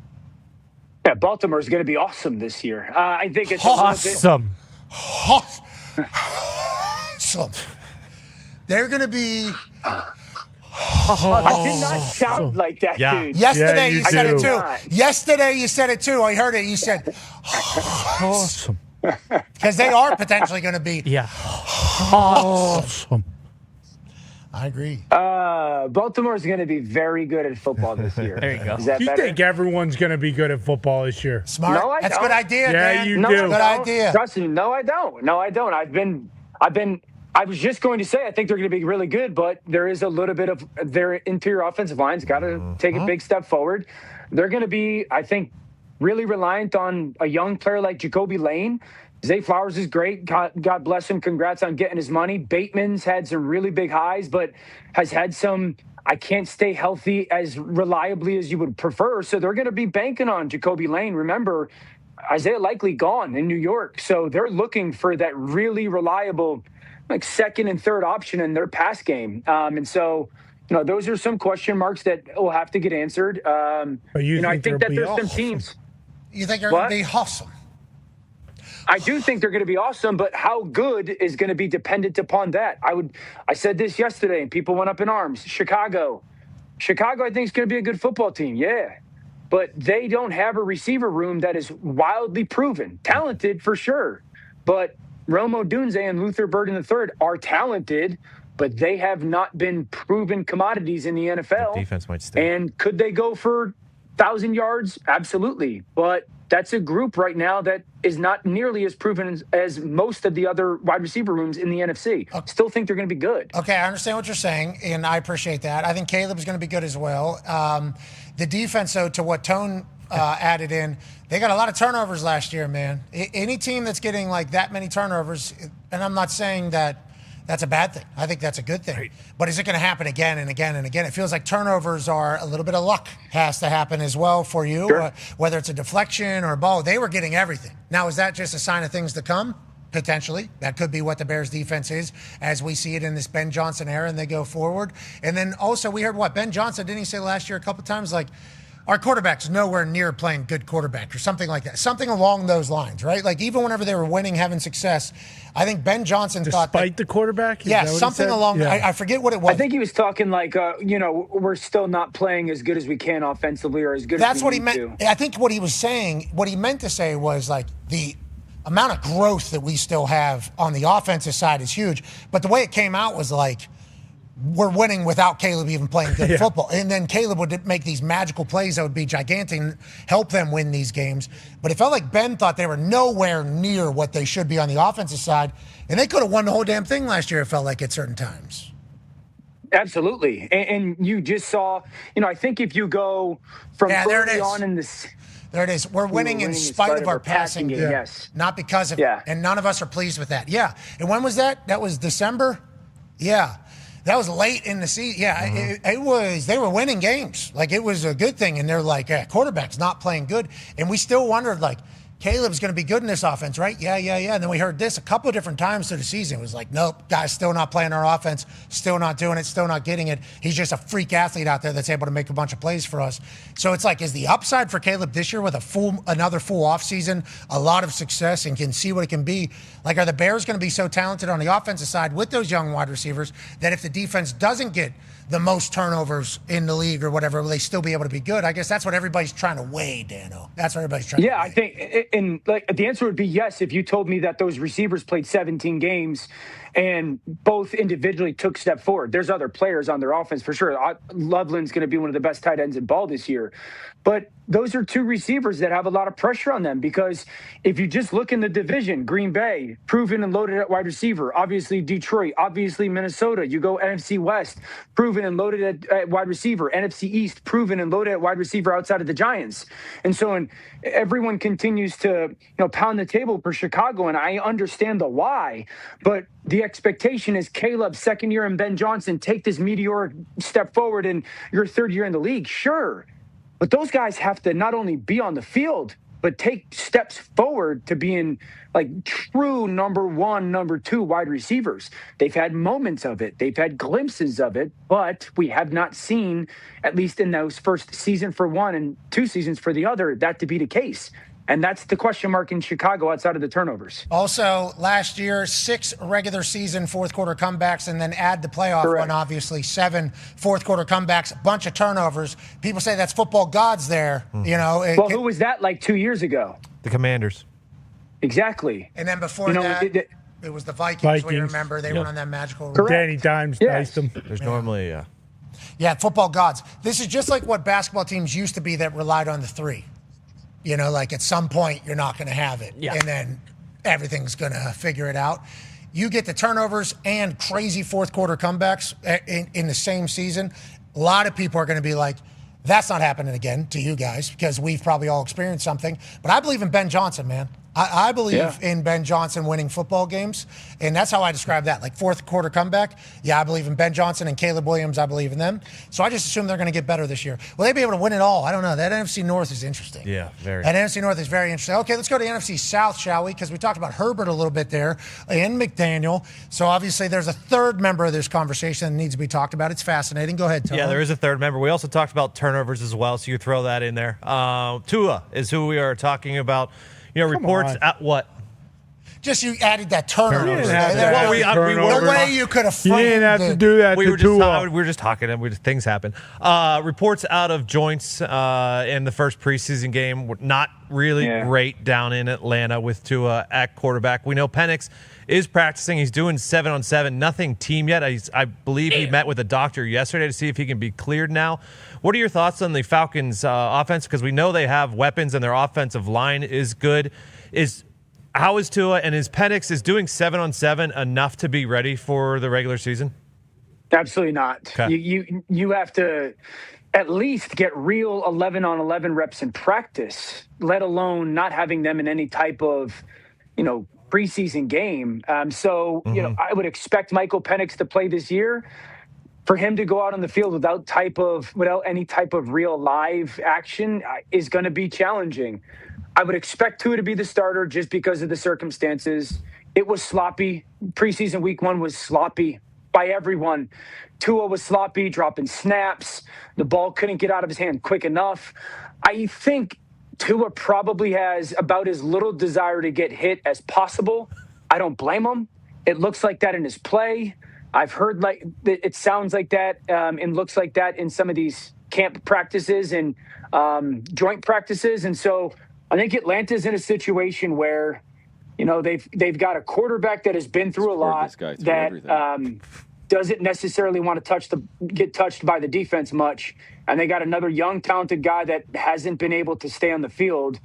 Yeah, Baltimore is going to be awesome this year. I think it's Awesome. Awesome. They're going to be... I did not sound like that, dude. Yesterday you you said it do. too. Yesterday you said it too. I heard it. You said Awesome. because they are potentially going to be. Yeah. Awesome. I agree. Baltimore is going to be very good at football this year. There you go. Is that You better? think everyone's going to be good at football this year? Smart. No, I That's a don't. good idea. Yeah, Dan. you No, do. I Good don't. idea. Trust me. No, I don't. No, I don't. I was just going to say I think they're going to be really good, but there is a little bit of their interior offensive line's got to take a big step forward. They're going to be, I think, really reliant on a young player like Jacoby Lane. Zay Flowers is great. God bless him. Congrats on getting his money. Bateman's had some really big highs, but has had some, I can't stay healthy as reliably as you would prefer. So they're going to be banking on Jacoby Lane. Remember, Isaiah Likely gone in New York. So they're looking for that really reliable, like second and third option in their pass game. And so, those are some question marks that will have to get answered. But I think that there's some awesome. teams. You think they're going to be awesome? I do think they're going to be awesome, but how good is going to be dependent upon that. I said this yesterday, and people went up in arms. Chicago, I think is going to be a good football team. Yeah. But they don't have a receiver room that is wildly proven. Talented for sure. But Rome Odunze and Luther Burden III are talented, but they have not been proven commodities in the NFL. The defense might stay. And could they go for 1,000 yards? Absolutely. But that's a group right now that is not nearly as proven as most of the other wide receiver rooms in the NFC. Still think they're going to be good. Okay, I understand what you're saying, and I appreciate that. I think Caleb's going to be good as well. The defense, though, to what Tone added in, they got a lot of turnovers last year, man. Any team that's getting like that many turnovers, and I'm not saying that that's a bad thing. I think that's a good thing. Right. But is it going to happen again and again and again? It feels like turnovers are a little bit of luck has to happen as well for you, sure. Whether it's a deflection or a ball. They were getting everything. Now, is that just a sign of things to come? Potentially. That could be what the Bears defense is as we see it in this Ben Johnson era and they go forward. And then also we heard Ben Johnson, didn't he say last year a couple times, like, our quarterback's nowhere near playing good quarterback or something like that. Something along those lines, right? Like even whenever they were winning, having success, I think Ben Johnson thought despite the quarterback? Yeah, something along I forget what it was. I think he was talking like, we're still not playing as good as we can offensively or as good That's as we what he need meant. to. I think what he was saying, what he meant to say was like the amount of growth that we still have on the offensive side is huge. But the way it came out was like, we're winning without Caleb even playing good football. And then Caleb would make these magical plays that would be gigantic and help them win these games. But it felt like Ben thought they were nowhere near what they should be on the offensive side. And they could have won the whole damn thing last year, it felt like, at certain times. Absolutely. And you just saw, I think if you go from early on in this. There it is. We're winning in spite of our passing game. Yes. Not because of it. And none of us are pleased with that. Yeah. And when was that? That was December? Yeah. That was late in the season. Yeah, it was. They were winning games. Like, it was a good thing. And they're like, quarterback's not playing good. And we still wondered, like, Caleb's going to be good in this offense, right? Yeah. And then we heard this a couple of different times through the season. It was like, nope, guy's still not playing our offense, still not doing it, still not getting it. He's just a freak athlete out there that's able to make a bunch of plays for us. So it's like, is the upside for Caleb this year with another full offseason, a lot of success, and can see what it can be? Like, are the Bears going to be so talented on the offensive side with those young wide receivers that if the defense doesn't get the most turnovers in the league or whatever, will they still be able to be good? I guess that's what everybody's trying to weigh, Dano. That's what everybody's trying to weigh. I think And like the answer would be yes if you told me that those receivers played 17 games and both individually took step forward. There's other players on their offense for sure. Loveland's going to be one of the best tight ends in ball this year. But those are two receivers that have a lot of pressure on them, because if you just look in the division, Green Bay, proven and loaded at wide receiver, obviously Detroit, obviously Minnesota. You go NFC West, proven and loaded at wide receiver, NFC East, proven and loaded at wide receiver outside of the Giants. And so everyone continues to pound the table for Chicago, and I understand the why, but the expectation is Caleb, second year, and Ben Johnson take this meteoric step forward in your third year in the league. Sure. But those guys have to not only be on the field, but take steps forward to being like true number one, number two wide receivers. They've had moments of it. They've had glimpses of it, but we have not seen, at least in those first season for one and 2 seasons for the other, that to be the case. And that's the question mark in Chicago outside of the turnovers. Also, last year, 6 regular season fourth quarter comebacks, and then add the playoff one, obviously, 7 fourth quarter comebacks, a bunch of turnovers. People say that's football gods there. Well, who was that like 2 years ago? The Commanders. Exactly. And then before that, it was the Vikings. We remember they went on that magical run. Danny Dimes diced them. There's normally, Yeah, football gods. This is just like what basketball teams used to be that relied on the three. Like at some point you're not going to have it. Yeah. And then everything's going to figure it out. You get the turnovers and crazy fourth quarter comebacks in the same season. A lot of people are going to be like, that's not happening again to you guys, because we've probably all experienced something. But I believe in Ben Johnson, man. I believe in Ben Johnson winning football games, and that's how I describe that. Like fourth quarter comeback, I believe in Ben Johnson and Caleb Williams. I believe in them. So I just assume they're going to get better this year. Will they be able to win it all? I don't know. That NFC North is interesting. Yeah, very. That NFC North is very interesting. Okay, let's go to NFC South, shall we? Because we talked about Herbert a little bit there and McDaniel. So obviously there's a third member of this conversation that needs to be talked about. It's fascinating. Go ahead, Tom. Yeah, there is a third member. We also talked about turnovers as well, so you throw that in there. Tua is who we are talking about. Reports at what? Just you added that turnover. The way you could have framed You didn't have to do that we to were just Tua. we were just talking, and things happen. Reports out of joints in the first preseason game were not really great down in Atlanta with Tua at quarterback. We know Penix is practicing. He's doing 7-on-7. Nothing team yet. I believe he met with a doctor yesterday to see if he can be cleared now. What are your thoughts on the Falcons' offense? Because we know they have weapons and their offensive line is good. How is Tua and his Penix is doing 7-on-7 enough to be ready for the regular season? Absolutely not. Okay. You have to at least get real 11-on-11 reps in practice, let alone not having them in any type of, preseason game. I would expect Michael Penix to play this year. For him to go out on the field without any type of real live action is going to be challenging. I would expect Tua to be the starter just because of the circumstances. It was sloppy. Preseason week 1 was sloppy by everyone. Tua was sloppy, dropping snaps. The ball couldn't get out of his hand quick enough. I think Tua probably has about as little desire to get hit as possible. I don't blame him. It looks like that in his play. I've heard it sounds like that and looks like that in some of these camp practices and joint practices. And so I think Atlanta's in a situation where, they've got a quarterback that has been through a lot that doesn't necessarily want to get touched by the defense much. And they got another young, talented guy that hasn't been able to stay on the field.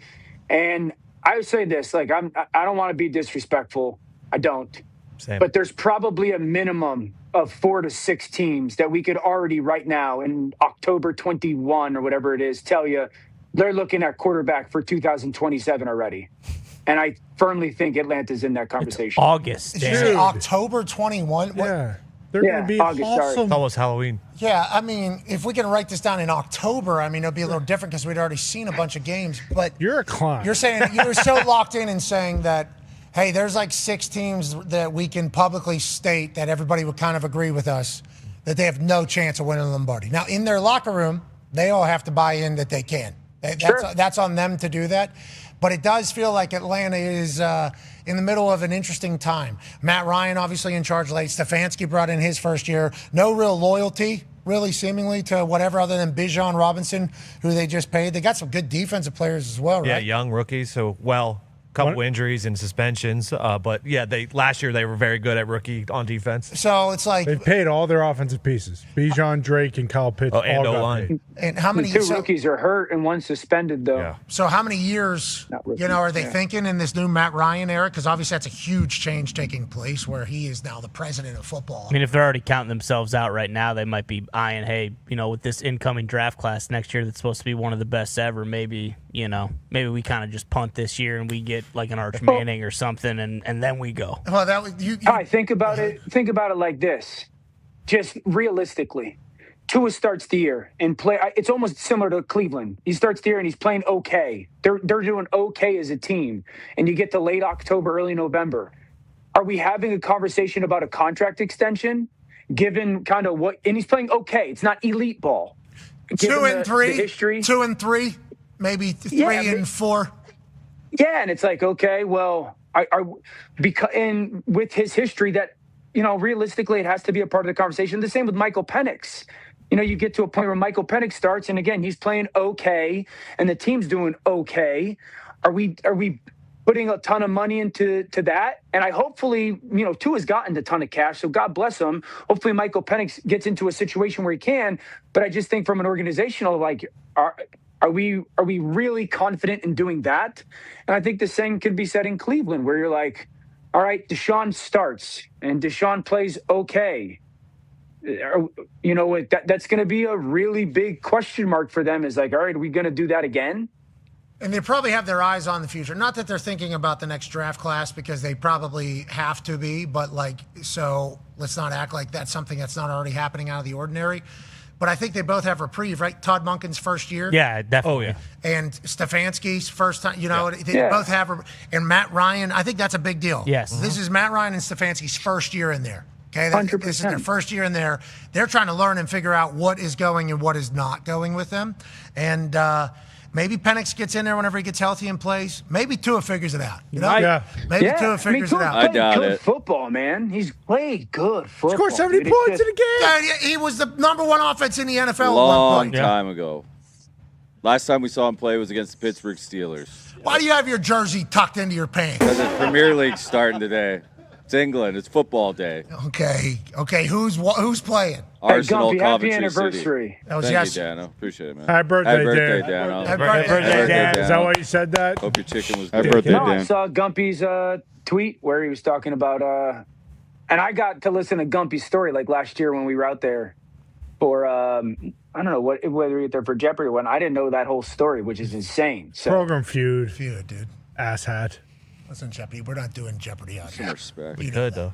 And I would say this, I don't want to be disrespectful. I don't. Same. But there's probably a minimum of 4 to 6 teams that we could already right now in October 21 or whatever it is tell you they're looking at quarterback for 2027 already. And I firmly think Atlanta's in that conversation. It's August. Did you say October 21? Yeah. They're going to be August, awesome. It's almost Halloween. Yeah, I mean, if we can write this down in October, it'll be a little different because we'd already seen a bunch of games. But You're a clown. You're saying you're so locked in saying that, hey, there's 6 teams that we can publicly state that everybody would kind of agree with us that they have no chance of winning Lombardi. Now, in their locker room, they all have to buy in that they can. That's on them to do that. But it does feel like Atlanta is in the middle of an interesting time. Matt Ryan obviously in charge late. Stefanski brought in his first year. No real loyalty, really, seemingly, to whatever other than Bijan Robinson, who they just paid. They got some good defensive players as well, right? Yeah, young rookies. So, couple injuries and suspensions. But yeah, last year they were very good at rookie on defense. So it's like they've paid all their offensive pieces. Bijan, Drake, and Kyle Pitts. And all O-line. got paid. And how many? Two rookies are hurt and one suspended, though. Yeah. So how many years, are they thinking in this new Matt Ryan era? Because obviously that's a huge change taking place where he is now the president of football. I mean, if they're already counting themselves out right now, they might be eyeing, hey, with this incoming draft class next year that's supposed to be one of the best ever, maybe we kind of just punt this year and we get like an Arch Manning or something, and then we go. Well, that was you. All right, think about it. Think about it like this. Just realistically, Tua starts the year and play. It's almost similar to Cleveland. He starts the year and he's playing okay. They're doing okay as a team, and you get to late October, early November. Are we having a conversation about a contract extension? Given kind of what, and he's playing okay. It's not elite ball. Given 2 and 3 the history. 2 and 3, maybe 3 and 4. Yeah, and it's like, okay, well, and with his history, that realistically, it has to be a part of the conversation. The same with Michael Penix. You get to a point where Michael Penix starts, and again, he's playing okay, and the team's doing okay. Are we putting a ton of money into that? And hopefully, Tua's gotten a ton of cash, so God bless him. Hopefully, Michael Penix gets into a situation where he can. But I just think from an organizational, Are we really confident in doing that? And I think the same could be said in Cleveland, where you're like, all right, Deshaun starts and Deshaun plays okay. That's going to be a really big question mark for them. Is like, all right, are we going to do that again? And they probably have their eyes on the future. Not that they're thinking about the next draft class, because they probably have to be, but so let's not act like that's something that's not already happening out of the ordinary. But I think they both have reprieve, right? Todd Monken's first year. Yeah, definitely. Oh, yeah. And Stefanski's first time, they both have. And Matt Ryan, I think that's a big deal. Yes. This is Matt Ryan and Stefanski's first year in there. Okay, 100%. This is their first year in there. They're trying to learn and figure out what is going and what is not going with them. And maybe Penix gets in there whenever he gets healthy and plays. Maybe Tua figures it out. Yeah. Maybe Tua figures it out. I doubt it. Football, man. He's played good football. Scored 70 points in a game. Yeah, he was the number one offense in the NFL at one Long point. time ago. Last time we saw him play was against the Pittsburgh Steelers. Why do you have your jersey tucked into your pants? Because the Premier League's starting today. It's England. It's football day. Okay. Who's playing? Arsenal, Gumpy, happy Coventry anniversary. City. That was Thank you, Dano. Appreciate it, man. Happy birthday, Dan. Dan. Happy Happy birthday, Dan. Is that why you said that? Hope your chicken was Happy good. birthday, No, Dan. I saw Gumpy's tweet where he was talking about, and I got to listen to Gumpy's story like last year when we were out there for, I don't know whether we were there for Jeopardy or what. I didn't know that whole story, which is insane. So. Program feud, dude. asshat. Listen, Jeopardy, we're not doing Jeopardy out here. Some respect. We could, though.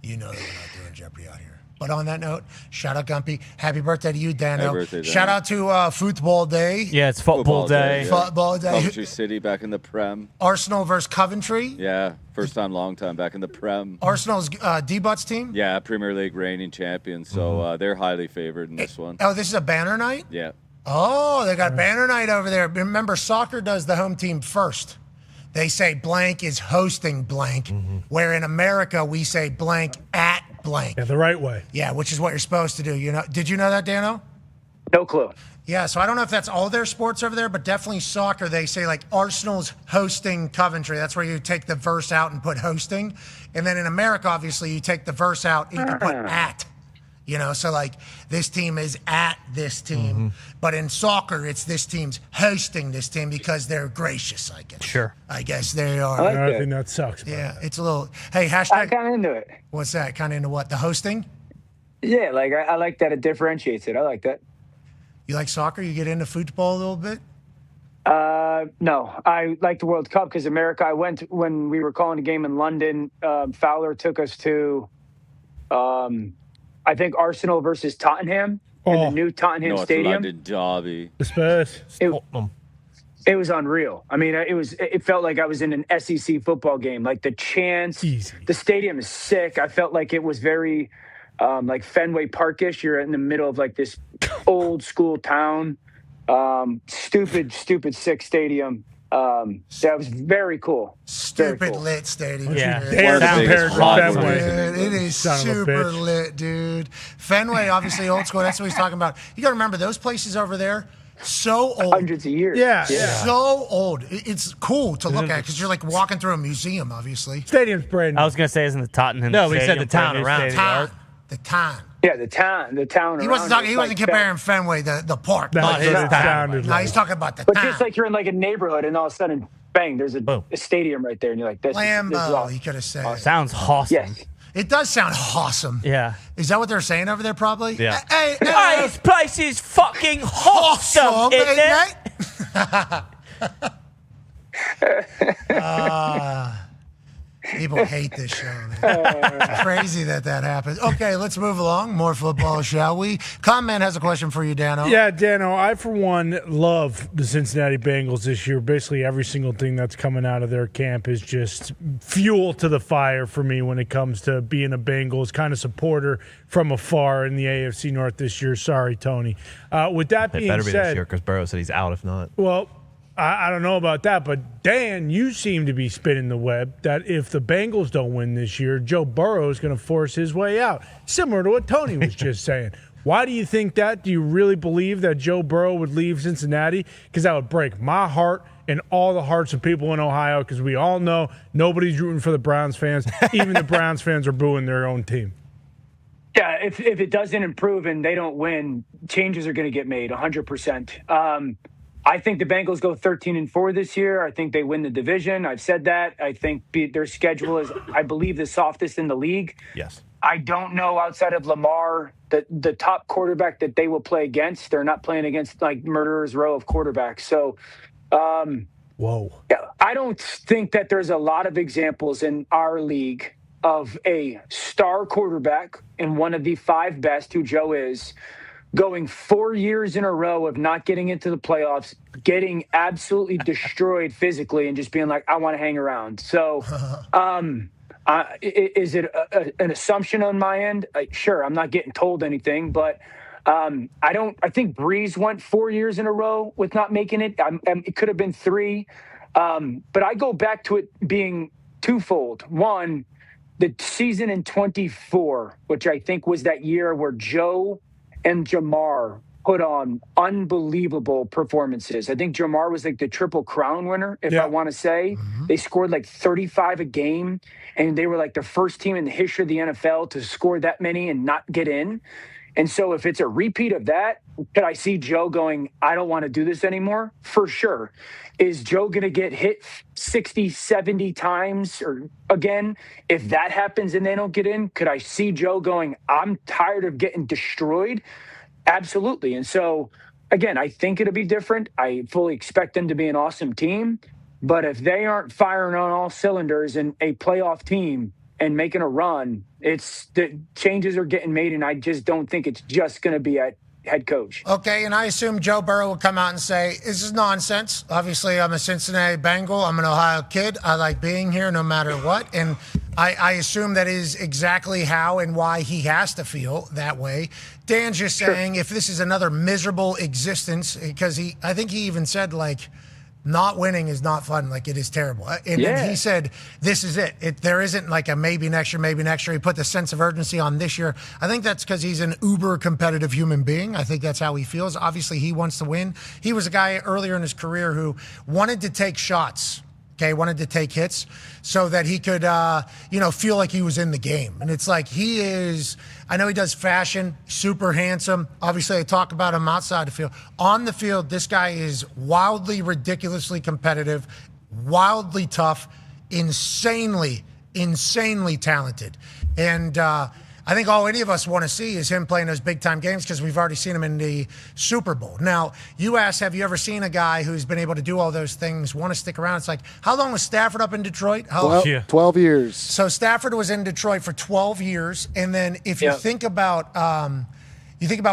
You know that we're not doing Jeopardy out here. But on that note, shout out Gumpy. Happy birthday to you, Dano. Happy birthday, Dano. Shout out to Football Day. Yeah, it's football day. Yeah. Football Day. Coventry City back in the Prem. Arsenal versus Coventry. Yeah, first time, long time back in the Prem. Arsenal's D-Butts team. Yeah, Premier League reigning champions. So they're highly favored in this one. Oh, this is a banner night? Yeah. Oh, they got banner night over there. Remember, soccer does the home team first. They say blank is hosting blank, where in America we say blank at blank. Yeah, the right way. Yeah, which is what you're supposed to do. Did you know that, Dano? No clue. Yeah, so I don't know if that's all their sports over there, but definitely soccer. They say like Arsenal's hosting Coventry. That's where you take the verse out and put hosting. And then in America, obviously, you take the verse out and you put at. So like this team is at this team. But in soccer, it's this team's hosting this team because they're gracious, I guess. Sure. I guess they are. I like I that. think that sucks. Yeah, it's a little. Hey, I'm hashtag. kind of into it. What's that? Kind of into what? The hosting? Yeah, like I like that it differentiates it. I like that. You like soccer? You get into football a little bit? No, I like the World Cup because America. I went when we were calling a game in London. Fowler took us to, I think Arsenal versus Tottenham in the new Tottenham North Stadium. London Derby. The Spurs. It was unreal. I mean, it felt like I was in an SEC football game. Like the chants, Easy. the stadium is sick. I felt like it was very like Fenway Parkish. You're in the middle of like this old school town. Stupid, sick stadium. That was very cool. Stupid lit stadium. Yeah, dude. they're compared to Fenway. Dude, it is Son of a super bitch. lit, dude. Fenway, obviously old school. That's what he's talking about. You got to remember those places over there. So old. Hundreds of years. Yeah. So old. It's cool to look at because you're like walking through a museum, obviously. Stadium's brand new. I was gonna say, isn't the Tottenham? No, we said Stadium the town brand new around. stadium? The town. Yeah, the town. He wasn't talking. He wasn't comparing Fenway, the park. That's No, what it sounded no, like. he's talking about the But town. just like you're in like a neighborhood, and all of a sudden, bang! There's a stadium right there, and you're like, "This is Lambeau, awesome." he could have said. Sounds awesome. Yes. It does sound awesome. Yeah. Is that what they're saying over there? Probably. Yeah. Hey, This place is fucking awesome, isn't it? People hate this show, man. It's crazy that happens. Okay, let's move along. More football, shall we? Conman has a question for you, Dano. Yeah, Dano, I, for one, love the Cincinnati Bengals this year. Basically, every single thing that's coming out of their camp is just fuel to the fire for me when it comes to being a Bengals kind of supporter from afar in the AFC North this year. Sorry, Tony. With that It being better be this said, year because Burrow said he's out if not. well, I don't know about that, but Dan, you seem to be spinning the web that if the Bengals don't win this year, Joe Burrow is going to force his way out, similar to what Tony was just saying. Why do you think that? Do you really believe that Joe Burrow would leave Cincinnati? Because that would break my heart and all the hearts of people in Ohio, because we all know nobody's rooting for the Browns fans. Even the Browns fans are booing their own team. Yeah, if it doesn't improve and they don't win, changes are going to get made 100%. I think the Bengals go 13-4 this year. I think they win the division. I've said that. I think their schedule is, I believe, the softest in the league. Yes. I don't know outside of Lamar, the top quarterback that they will play against. They're not playing against like murderer's row of quarterbacks. So, Whoa. I don't think that there's a lot of examples in our league of a star quarterback and one of the 5 best, who Joe is, going 4 years in a row of not getting into the playoffs, getting absolutely destroyed physically, and just being like, I want to hang around. So is it an assumption on my end? Sure, I'm not getting told anything, but I think Breeze went 4 years in a row with not making it. It could have been 3. But I go back to it being twofold. One, the season in 24, which I think was that year where Joe and Jamar put on unbelievable performances. I think Jamar was like the Triple Crown winner, if I want to say. Mm-hmm. They scored like 35 a game, and they were like the first team in the history of the NFL to score that many and not get in. And so if it's a repeat of that, could I see Joe going, I don't want to do this anymore? For sure. Is Joe going to get hit 60, 70 times or again? If that happens and they don't get in, could I see Joe going, I'm tired of getting destroyed? Absolutely. And so, again, I think it'll be different. I fully expect them to be an awesome team. But if they aren't firing on all cylinders and a playoff team and making a run, it's the changes are getting made, and I just don't think it's just going to be at head coach. Okay, and I assume Joe Burrow will come out and say, this is nonsense. Obviously, I'm a Cincinnati Bengal. I'm an Ohio kid. I like being here no matter what. And I assume that is exactly how and why he has to feel that way. Dan's just saying if this is another miserable existence, because I think he even said, like, not winning is not fun. Like, it is terrible. And he said, this is it. There isn't like a maybe next year. He put the sense of urgency on this year. I think that's because he's an uber competitive human being. I think that's how he feels. Obviously, he wants to win. He was a guy earlier in his career who wanted to take shots. Okay, wanted to take hits so that he could, feel like he was in the game. And it's like he is, I know he does fashion, super handsome. Obviously, I talk about him outside the field. On the field, this guy is wildly, ridiculously competitive, wildly tough, insanely talented. And I think all any of us want to see is him playing those big-time games because we've already seen him in the Super Bowl. Now, you asked, have you ever seen a guy who's been able to do all those things, want to stick around? It's like, how long was Stafford up in Detroit? 12 years. So Stafford was in Detroit for 12 years. And then if you think about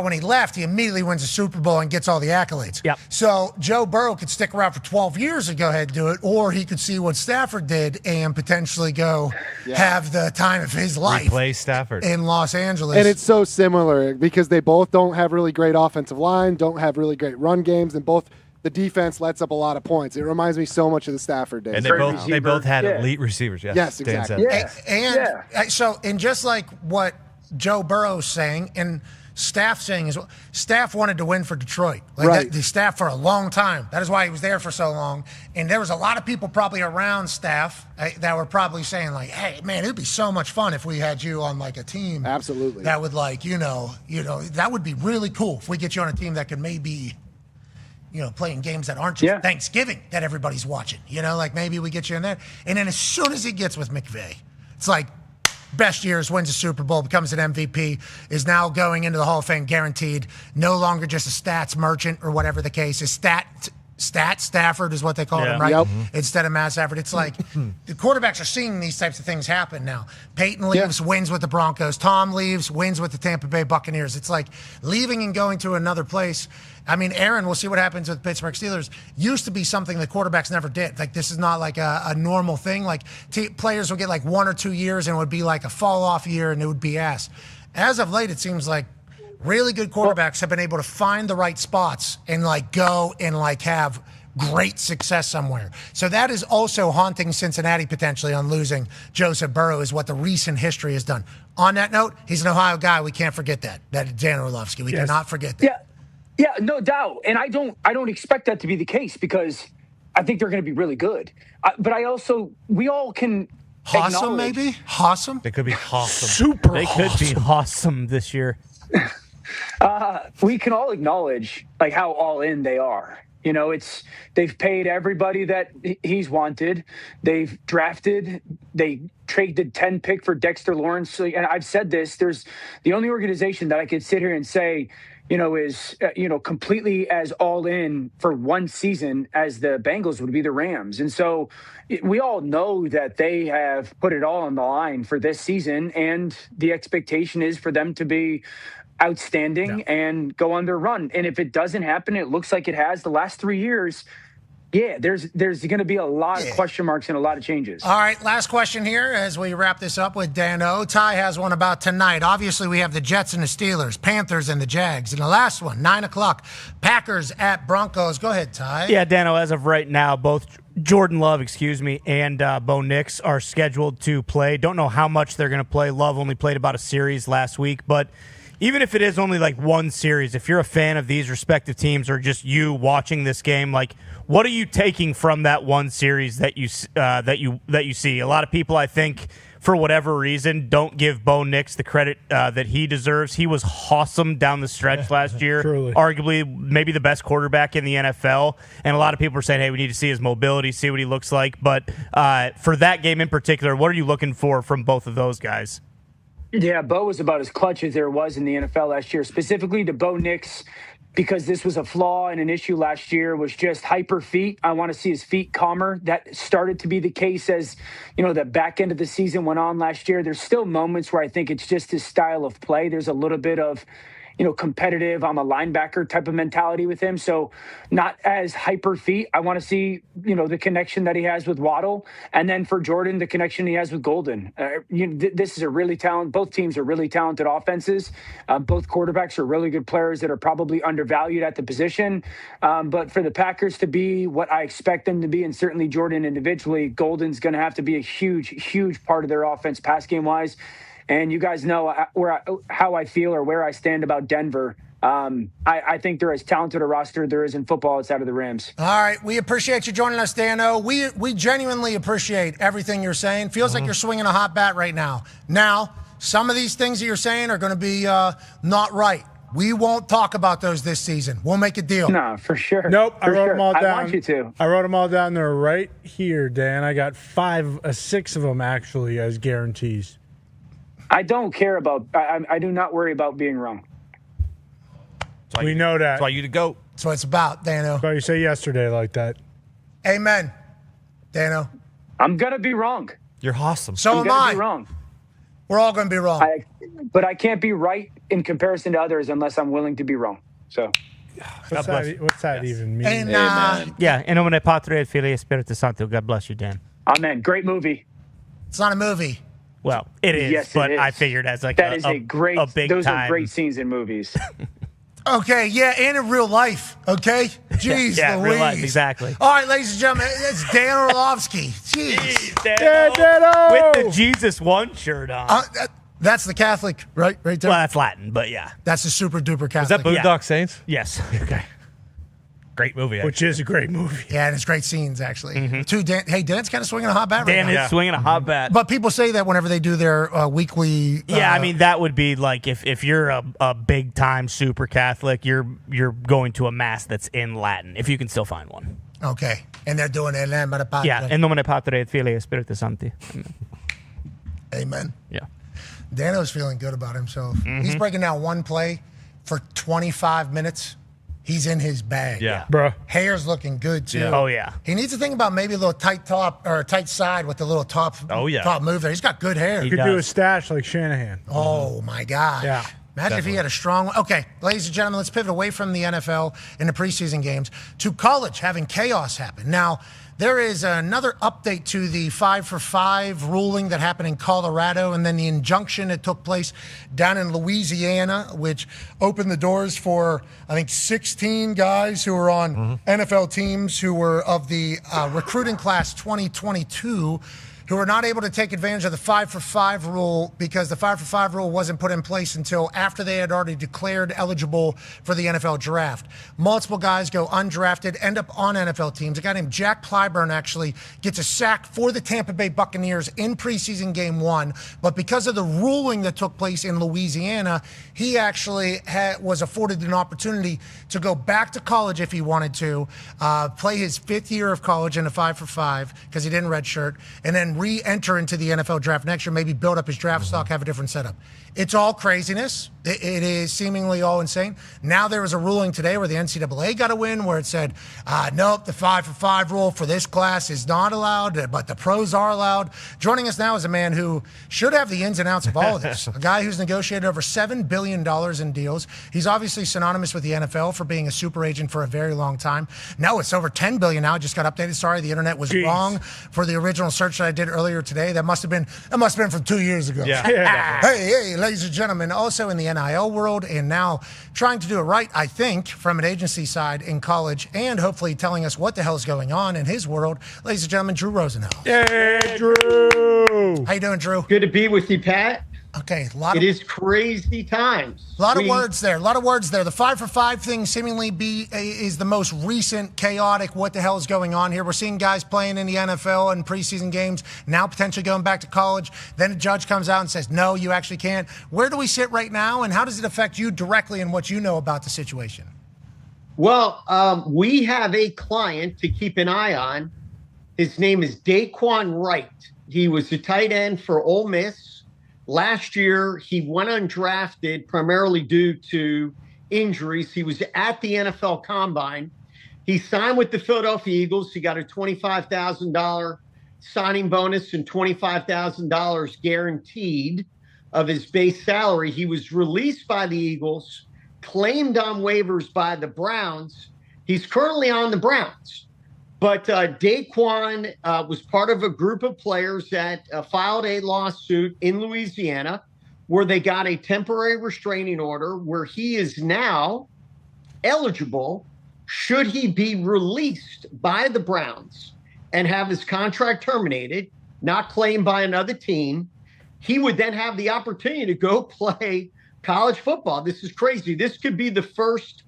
when he left, he immediately wins the Super Bowl and gets all the accolades. Yep. So Joe Burrow could stick around for 12 years and go ahead and do it, or he could see what Stafford did and potentially go have the time of his life. Replace Stafford in Los Angeles. And it's so similar because they both don't have really great offensive line, don't have really great run games, and both the defense lets up a lot of points. It reminds me so much of the Stafford days. And they both had elite receivers. Yes, exactly. And so, and just like what Joe Burrow's saying, and Staff saying as well, Staff wanted to win for Detroit. The Staff for a long time. That is why he was there for so long. And there was a lot of people probably around Staff that were probably saying like, hey, man, it'd be so much fun if we had you on like a team. Absolutely. That would like, that would be really cool if we get you on a team that could maybe, playing games that aren't just Thanksgiving that everybody's watching. Like maybe we get you in there. And then as soon as he gets with McVay, it's like, best years, wins a Super Bowl, becomes an MVP, is now going into the Hall of Fame guaranteed, no longer just a stats merchant or whatever the case is. Stat Stafford is what they call him, right? Yep. Instead of Matt Stafford. It's like the quarterbacks are seeing these types of things happen now. Peyton leaves, wins with the Broncos. Tom leaves, wins with the Tampa Bay Buccaneers. It's like leaving and going to another place. I mean, Aaron, we'll see what happens with Pittsburgh Steelers. Used to be something the quarterbacks never did. Like, this is not like a normal thing. Like, players would get like 1 or 2 years and it would be like a fall-off year and it would be ass. As of late, it seems like really good quarterbacks have been able to find the right spots and like go and like have great success somewhere. So that is also haunting Cincinnati potentially on losing Joseph Burrow, is what the recent history has done. On that note, he's an Ohio guy. We can't forget that. That Dan Orlovsky. We cannot forget that. Yeah, no doubt. And I don't expect that to be the case because I think they're going to be really good. But we all can Awesome, maybe? Awesome? They could be awesome. Super They could be awesome this year. We can all acknowledge like how all in they are. They've paid everybody that he's wanted. They've drafted. They traded 10 pick for Dexter Lawrence. And I've said this. There's the only organization that I could sit here and say, is completely as all in for one season as the Bengals would be the Rams. And so we all know that they have put it all on the line for this season. And the expectation is for them to be outstanding and go on their run. And if it doesn't happen, it looks like it has the last 3 years. Yeah, there's going to be a lot of question marks and a lot of changes. All right, last question here as we wrap this up with Dano. Ty has one about tonight. Obviously, we have the Jets and the Steelers, Panthers and the Jags. And the last one, 9 o'clock, Packers at Broncos. Go ahead, Ty. Yeah, Dano, as of right now, both Jordan Love, and Bo Nix are scheduled to play. Don't know how much they're going to play. Love only played about a series last week, but even if it is only like one series, if you're a fan of these respective teams or just you watching this game, like, what are you taking from that one series that you see? A lot of people, I think, for whatever reason, don't give Bo Nix the credit that he deserves. He was awesome down the stretch last year, truly. Arguably maybe the best quarterback in the NFL. And a lot of people are saying, hey, we need to see his mobility, see what he looks like. But for that game in particular, what are you looking for from both of those guys? Yeah, Bo was about as clutch as there was in the NFL last year, specifically to Bo Nix, because this was a flaw and an issue last year, was just hyper feet. I want to see his feet calmer. That started to be the case as, the back end of the season went on last year. There's still moments where I think it's just his style of play. There's a little bit of, competitive, I'm a linebacker type of mentality with him. So not as hyper feet. I want to see, the connection that he has with Waddle. And then for Jordan, the connection he has with Golden. This is a really talented, both teams are really talented offenses. Both quarterbacks are really good players that are probably undervalued at the position. But for the Packers to be what I expect them to be, and certainly Jordan individually, Golden's going to have to be a huge, huge part of their offense pass game wise. And you guys know how I feel or where I stand about Denver. I think they're as talented a roster there is in football outside of the Rams. All right. We appreciate you joining us, Dano. We genuinely appreciate everything you're saying. Feels like you're swinging a hot bat right now. Now, some of these things that you're saying are going to be not right. We won't talk about those this season. We'll make a deal. No, for sure. Nope, I wrote them all down. I want you to. I wrote them all down. They're right here, Dan. I got 6 of them actually as guarantees. I don't care about. I do not worry about being wrong. We know that. That's why you to go. That's what it's about, Dano. That's why you say yesterday like that. Amen, Dano. I'm gonna be wrong. You're awesome. So am I. Be wrong. We're all gonna be wrong. But I can't be right in comparison to others unless I'm willing to be wrong. So. What's that even mean? And, yeah, in nomine Patria et Filii et Spiritus Sancto. God bless you, Dan. Amen. Great movie. It's not a movie. Well, it is, yes, but it is. I figured as like that is a great. A big those time. are great scenes in movies. Okay, yeah, and in real life, okay? Jeez, yeah, Louise. real life, exactly. All right, ladies and gentlemen, it's Dan Orlovsky. Jeez. Dano. With the Jesus One shirt on. That's the Catholic, right there? Well, that's Latin, but yeah. That's the super duper Catholic. Is that Boondock Saints? Yes. Okay. Great movie, actually. Which is a great movie. Yeah, and it's great scenes, actually. Mm-hmm. Dan's kind of swinging a hot bat right Dan now. is swinging a hot bat. But people say that whenever they do their weekly. Yeah, I mean, that would be like if you're a big time super Catholic, you're going to a mass that's in Latin, if you can still find one. Okay. And they're doing it. Yeah, in nomine Patri et Filii et Spiritus Sancti. Amen. Yeah. Dano's feeling good about himself. Mm-hmm. He's breaking down one play for 25 minutes. He's in his bag. Yeah. Bruh. Hair's looking good, too. Yeah. Oh, yeah. He needs to think about maybe a little tight top or a tight side with the little top, top move there. He's got good hair. He could do a stash like Shanahan. Oh, my God. Yeah. Imagine if he had a strong one. Okay, ladies and gentlemen, let's pivot away from the NFL and the preseason games to college having chaos happen. Now, there is another update to the 5-for-5 ruling that happened in Colorado and then the injunction that took place down in Louisiana, which opened the doors for, I think, 16 guys who were on NFL teams who were of the recruiting class 2022 who were not able to take advantage of the 5-for-5 rule because the 5-for-5 rule wasn't put in place until after they had already declared eligible for the NFL draft. Multiple guys go undrafted, end up on NFL teams. A guy named Jack Clyburn actually gets a sack for the Tampa Bay Buccaneers in preseason game 1, but because of the ruling that took place in Louisiana, he actually was afforded an opportunity to go back to college if he wanted to, play his 5th year of college in a 5-for-5 because he didn't redshirt, and then re-enter into the NFL draft next year, maybe build up his draft stock, have a different setup. It's all craziness. It is seemingly all insane. Now there was a ruling today where the NCAA got a win where it said, nope, the 5-for-5 rule for this class is not allowed, but the pros are allowed. Joining us now is a man who should have the ins and outs of all of this. A guy who's negotiated over $7 billion in deals. He's obviously synonymous with the NFL for being a super agent for a very long time. No, it's over $10 billion now. It just got updated. Sorry, the internet was wrong for the original search that I did earlier today. That must have been from 2 years ago. Yeah. Hey, ladies and gentlemen, also in the NIL world and now trying to do it right, I think, from an agency side in college and hopefully telling us what the hell is going on in his world. Ladies and gentlemen, Drew Rosenhaus. Hey, Drew. How you doing, Drew? Good to be with you, Pat. Okay, it is crazy times. A lot of words there. The 5-for-5 thing seemingly is the most recent chaotic what the hell is going on here. We're seeing guys playing in the NFL and preseason games, now potentially going back to college. Then a judge comes out and says, no, you actually can't. Where do we sit right now, and how does it affect you directly in what you know about the situation? Well, we have a client to keep an eye on. His name is Daquan Wright. He was a tight end for Ole Miss. Last year, he went undrafted primarily due to injuries. He was at the NFL Combine. He signed with the Philadelphia Eagles. He got a $25,000 signing bonus and $25,000 guaranteed of his base salary. He was released by the Eagles, claimed on waivers by the Browns. He's currently on the Browns. But Daquan was part of a group of players that filed a lawsuit in Louisiana where they got a temporary restraining order where he is now eligible should he be released by the Browns and have his contract terminated, not claimed by another team. He would then have the opportunity to go play college football. This is crazy. This could be the first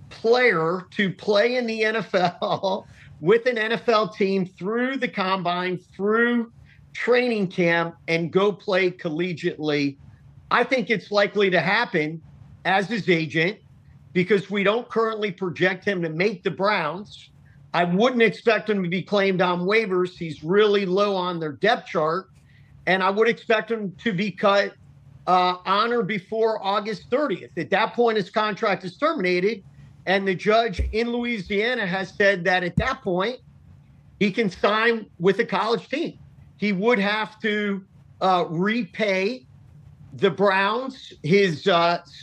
player to play in the NFL with an NFL team through the combine, through training camp, and go play collegiately. I think it's likely to happen as his agent because we don't currently project him to make the Browns. I wouldn't expect him to be claimed on waivers. He's really low on their depth chart. And I would expect him to be cut on or before August 30th. At that point, his contract is terminated. And the judge in Louisiana has said that at that point, he can sign with a college team. He would have to repay the Browns his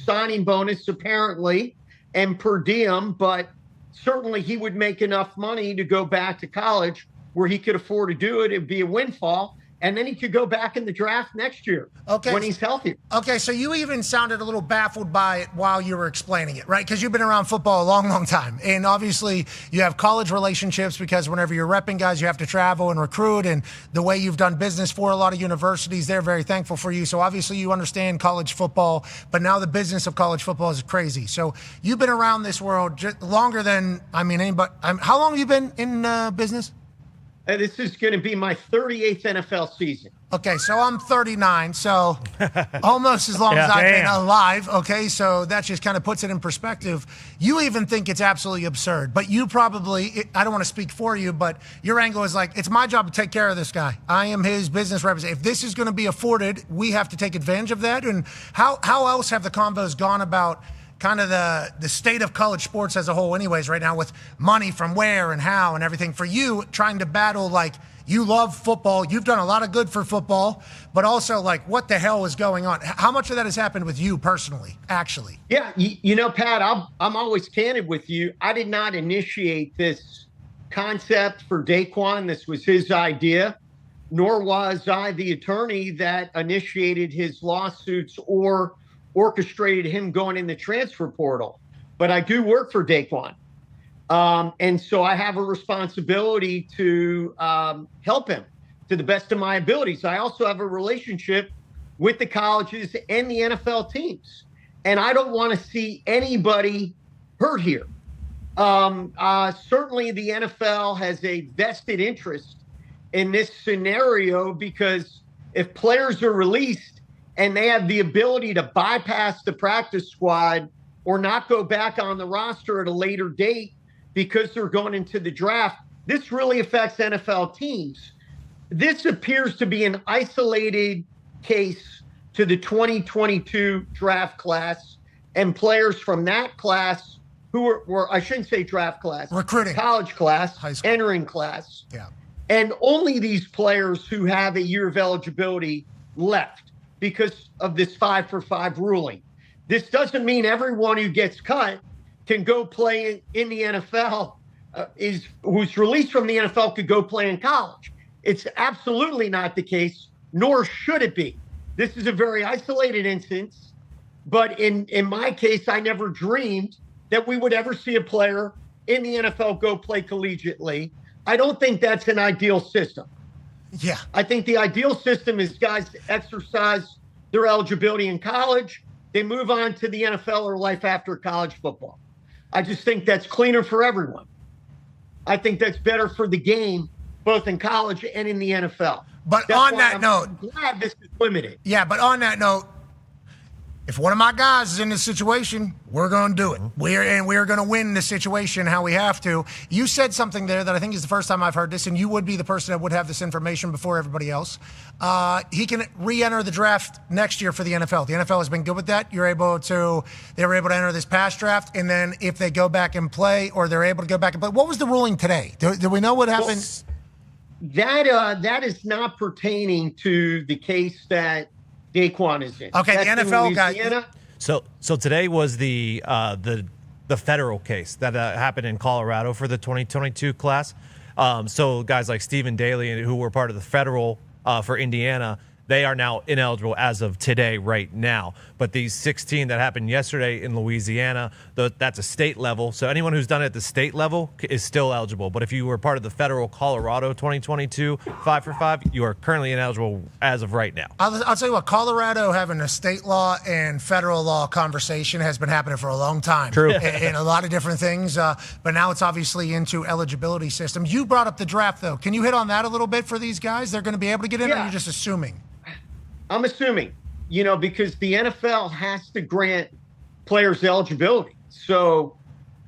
signing bonus, apparently, and per diem, but certainly he would make enough money to go back to college where he could afford to do it. It'd be a windfall. and then he could go back in the draft next year when he's healthy. Okay, so you even sounded a little baffled by it while you were explaining it, right? Because you've been around football a long, long time. And obviously you have college relationships because whenever you're repping guys, you have to travel and recruit. And the way you've done business for a lot of universities, they're very thankful for you. So obviously you understand college football, but now the business of college football is crazy. So you've been around this world just longer than, anybody. How long have you been in business? This is going to be my 38th NFL season. Okay, so I'm 39, so almost as long as I've been alive. Okay, so that just kind of puts it in perspective. You even think it's absolutely absurd, but you probably, I don't want to speak for you, but your angle is like, it's my job to take care of this guy. I am his business representative. If this is going to be afforded, we have to take advantage of that. And how else have the convos gone about kind of the state of college sports as a whole anyways right now, with money from where and how and everything? For you, trying to battle, like, you love football, you've done a lot of good for football, but also, like, what the hell is going on? How much of that has happened with you personally, actually? Yeah, you know, Pat, I'm always candid with you. I did not initiate this concept for Daquan. This was his idea, nor was I the attorney that initiated his lawsuits or orchestrated him going in the transfer portal. But I do work for Daquan. And so I have a responsibility to help him to the best of my abilities. I also have a relationship with the colleges and the NFL teams. And I don't want to see anybody hurt here. Certainly the NFL has a vested interest in this scenario, because if players are released and they have the ability to bypass the practice squad or not go back on the roster at a later date because they're going into the draft, this really affects NFL teams. This appears to be an isolated case to the 2022 draft class and players from that class who were I shouldn't say draft class, recruiting, college class, high school, entering class. Yeah. And only these players who have a year of eligibility left because of this 5-for-5 ruling. This doesn't mean everyone who gets cut can go play in the NFL, who's released from the NFL could go play in college. It's absolutely not the case, nor should it be. This is a very isolated instance, but in my case, I never dreamed that we would ever see a player in the NFL go play collegiately. I don't think that's an ideal system. Yeah. I think the ideal system is guys exercise their eligibility in college, they move on to the NFL or life after college football. I just think that's cleaner for everyone. I think that's better for the game, both in college and in the NFL. But that's on that note, I'm glad this is limited. Yeah, but on that note, if one of my guys is in this situation, we're going to do it. We're going to win this situation how we have to. You said something there that I think is the first time I've heard this, and you would be the person that would have this information before everybody else. He can re-enter the draft next year for the NFL. The NFL has been good with that. They were able to enter this past draft, and then if they go back and play, or they're able to go back and play. What was the ruling today? Do we know what happened? Well, that is not pertaining to the case that Daquan is in. Okay, that's the NFL guy. So today was the federal case that happened in Colorado for the 2022 class. So guys like Stephen Daly, who were part of the federal for Indiana, they are now ineligible as of today, right now. But these 16 that happened yesterday in Louisiana, that's a state level. So anyone who's done it at the state level is still eligible. But if you were part of the federal Colorado 2022 5-for-5, you are currently ineligible as of right now. I'll tell you what, Colorado having a state law and federal law conversation has been happening for a long time. True. In a lot of different things. But now it's obviously into eligibility system. You brought up the draft, though. Can you hit on that a little bit for these guys? They're going to be able to get in, or are you just assuming? I'm assuming, because the NFL has to grant players eligibility. So,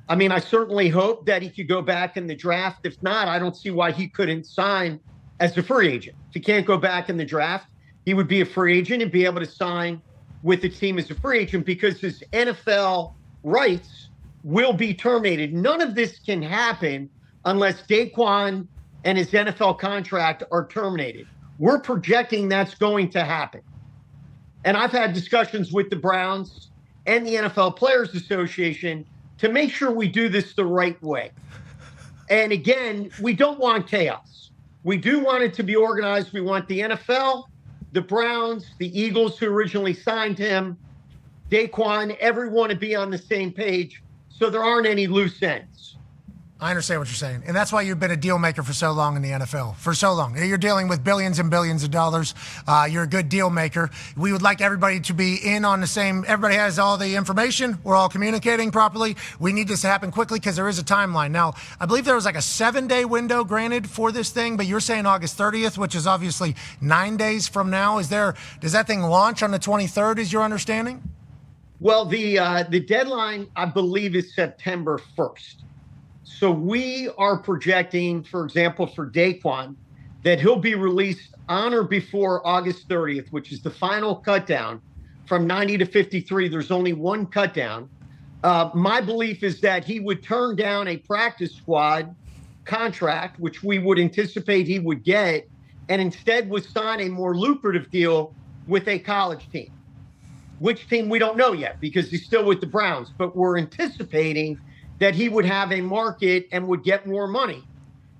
I certainly hope that he could go back in the draft. If not, I don't see why he couldn't sign as a free agent. If he can't go back in the draft, he would be a free agent and be able to sign with the team as a free agent, because his NFL rights will be terminated. None of this can happen unless Daquan and his NFL contract are terminated. We're projecting that's going to happen. And I've had discussions with the Browns and the NFL Players Association to make sure we do this the right way. And again, we don't want chaos. We do want it to be organized. We want the NFL, the Browns, the Eagles who originally signed him, Daquan, everyone to be on the same page so there aren't any loose ends. I understand what you're saying. And that's why you've been a deal maker for so long in the NFL. For so long. You're dealing with billions and billions of dollars. You're a good deal maker. We would like everybody to be in on the same. Everybody has all the information. We're all communicating properly. We need this to happen quickly because there is a timeline. Now, I believe there was like a 7-day window granted for this thing, but you're saying August 30th, which is obviously 9 days from now. Does that thing launch on the 23rd, is your understanding? Well, the deadline, I believe, is September 1st. So we are projecting, for example, for Daquan, that he'll be released on or before August 30th, which is the final cut down from 90 to 53. There's only one cut down. My belief is that he would turn down a practice squad contract, which we would anticipate he would get, and instead would sign a more lucrative deal with a college team. Which team, we don't know yet because he's still with the Browns, but we're anticipating that he would have a market and would get more money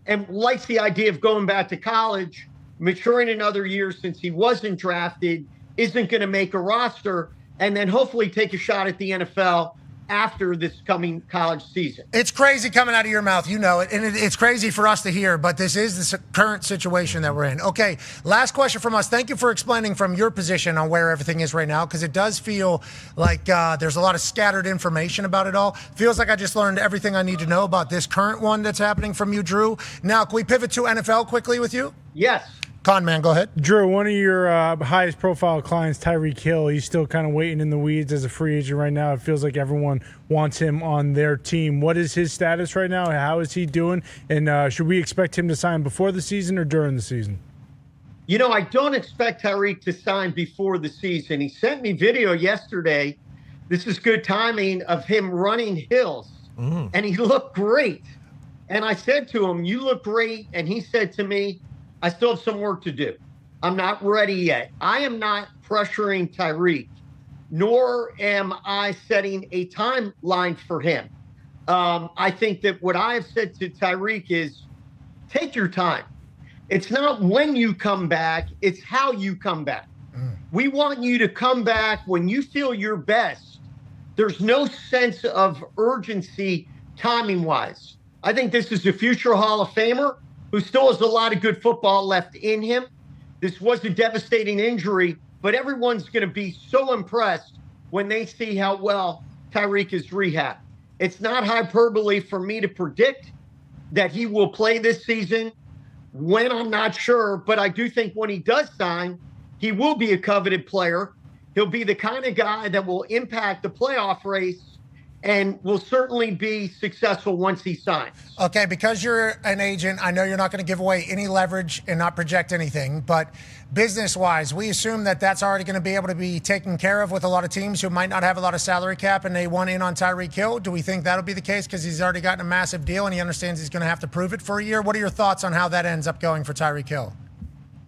and likes the idea of going back to college, maturing another year since he wasn't drafted, isn't going to make a roster, and then hopefully take a shot at the NFL after this coming college season. It's crazy coming out of your mouth. You know it. And it's crazy for us to hear, but this is the current situation that we're in. Okay, last question from us. Thank you for explaining from your position on where everything is right now, because it does feel like there's a lot of scattered information about it all. Feels like I just learned everything I need to know about this current one that's happening from you, Drew. Now, can we pivot to NFL quickly with you? Yes. Con man, go ahead. Drew, one of your highest profile clients, Tyreek Hill, he's still kind of waiting in the weeds as a free agent right now. It feels like everyone wants him on their team. What is his status right now? How is he doing? And should we expect him to sign before the season or during the season? You know, I don't expect Tyreek to sign before the season. He sent me video yesterday. This is good timing of him running hills. And he looked great. And I said to him, "You look great." And he said to me, "I still have some work to do. I'm not ready yet." I am not pressuring Tyreek, nor am I setting a timeline for him. I think that what I have said to Tyreek is take your time. It's not when you come back, it's how you come back. We want you to come back when you feel your best. There's no sense of urgency timing-wise. I think this is a future Hall of Famer who still has a lot of good football left in him. This was a devastating injury, but everyone's going to be so impressed when they see how well Tyreek is rehabbed. It's not hyperbole for me to predict that he will play this season. When, I'm not sure, but I do think when he does sign, he will be a coveted player. He'll be the kind of guy that will impact the playoff race and will certainly be successful once he signs. Okay, because you're an agent, I know you're not going to give away any leverage and not project anything, but business-wise, we assume that that's already going to be able to be taken care of with a lot of teams who might not have a lot of salary cap and they want in on Tyreek Hill. Do we think that'll be the case because he's already gotten a massive deal and he understands he's going to have to prove it for a year? What are your thoughts on how that ends up going for Tyreek Hill?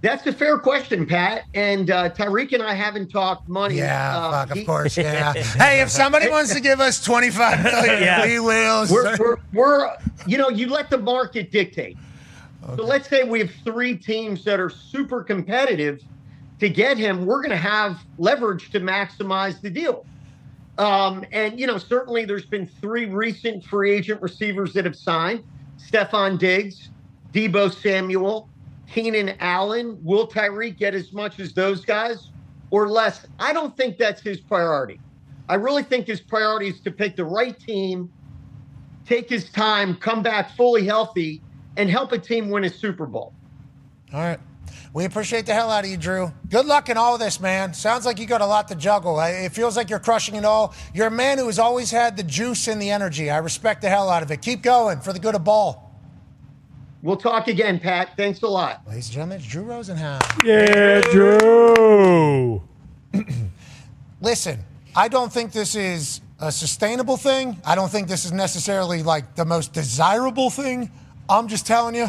That's a fair question, Pat. And Tyreek and I haven't talked money. Yeah, of course, yeah. Hey, if somebody wants to give us $25 million, we will. We're you let the market dictate. Okay. So let's say we have 3 teams that are super competitive to get him. We're going to have leverage to maximize the deal. And certainly there's been 3 recent free agent receivers that have signed: Stephon Diggs, Deebo Samuel, Keenan Allen. Will Tyreek get as much as those guys or less? I don't think that's his priority. I really think his priority is to pick the right team, take his time, come back fully healthy, and help a team win a Super Bowl. All right. We appreciate the hell out of you, Drew. Good luck in all this, man. Sounds like you got a lot to juggle. It feels like you're crushing it all. You're a man who has always had the juice and the energy. I respect the hell out of it. Keep going for the good of ball. We'll talk again, Pat. Thanks a lot. Ladies and gentlemen, it's Drew Rosenhaus. Yeah, Drew. Listen, I don't think this is a sustainable thing. I don't think this is necessarily like the most desirable thing. I'm just telling you,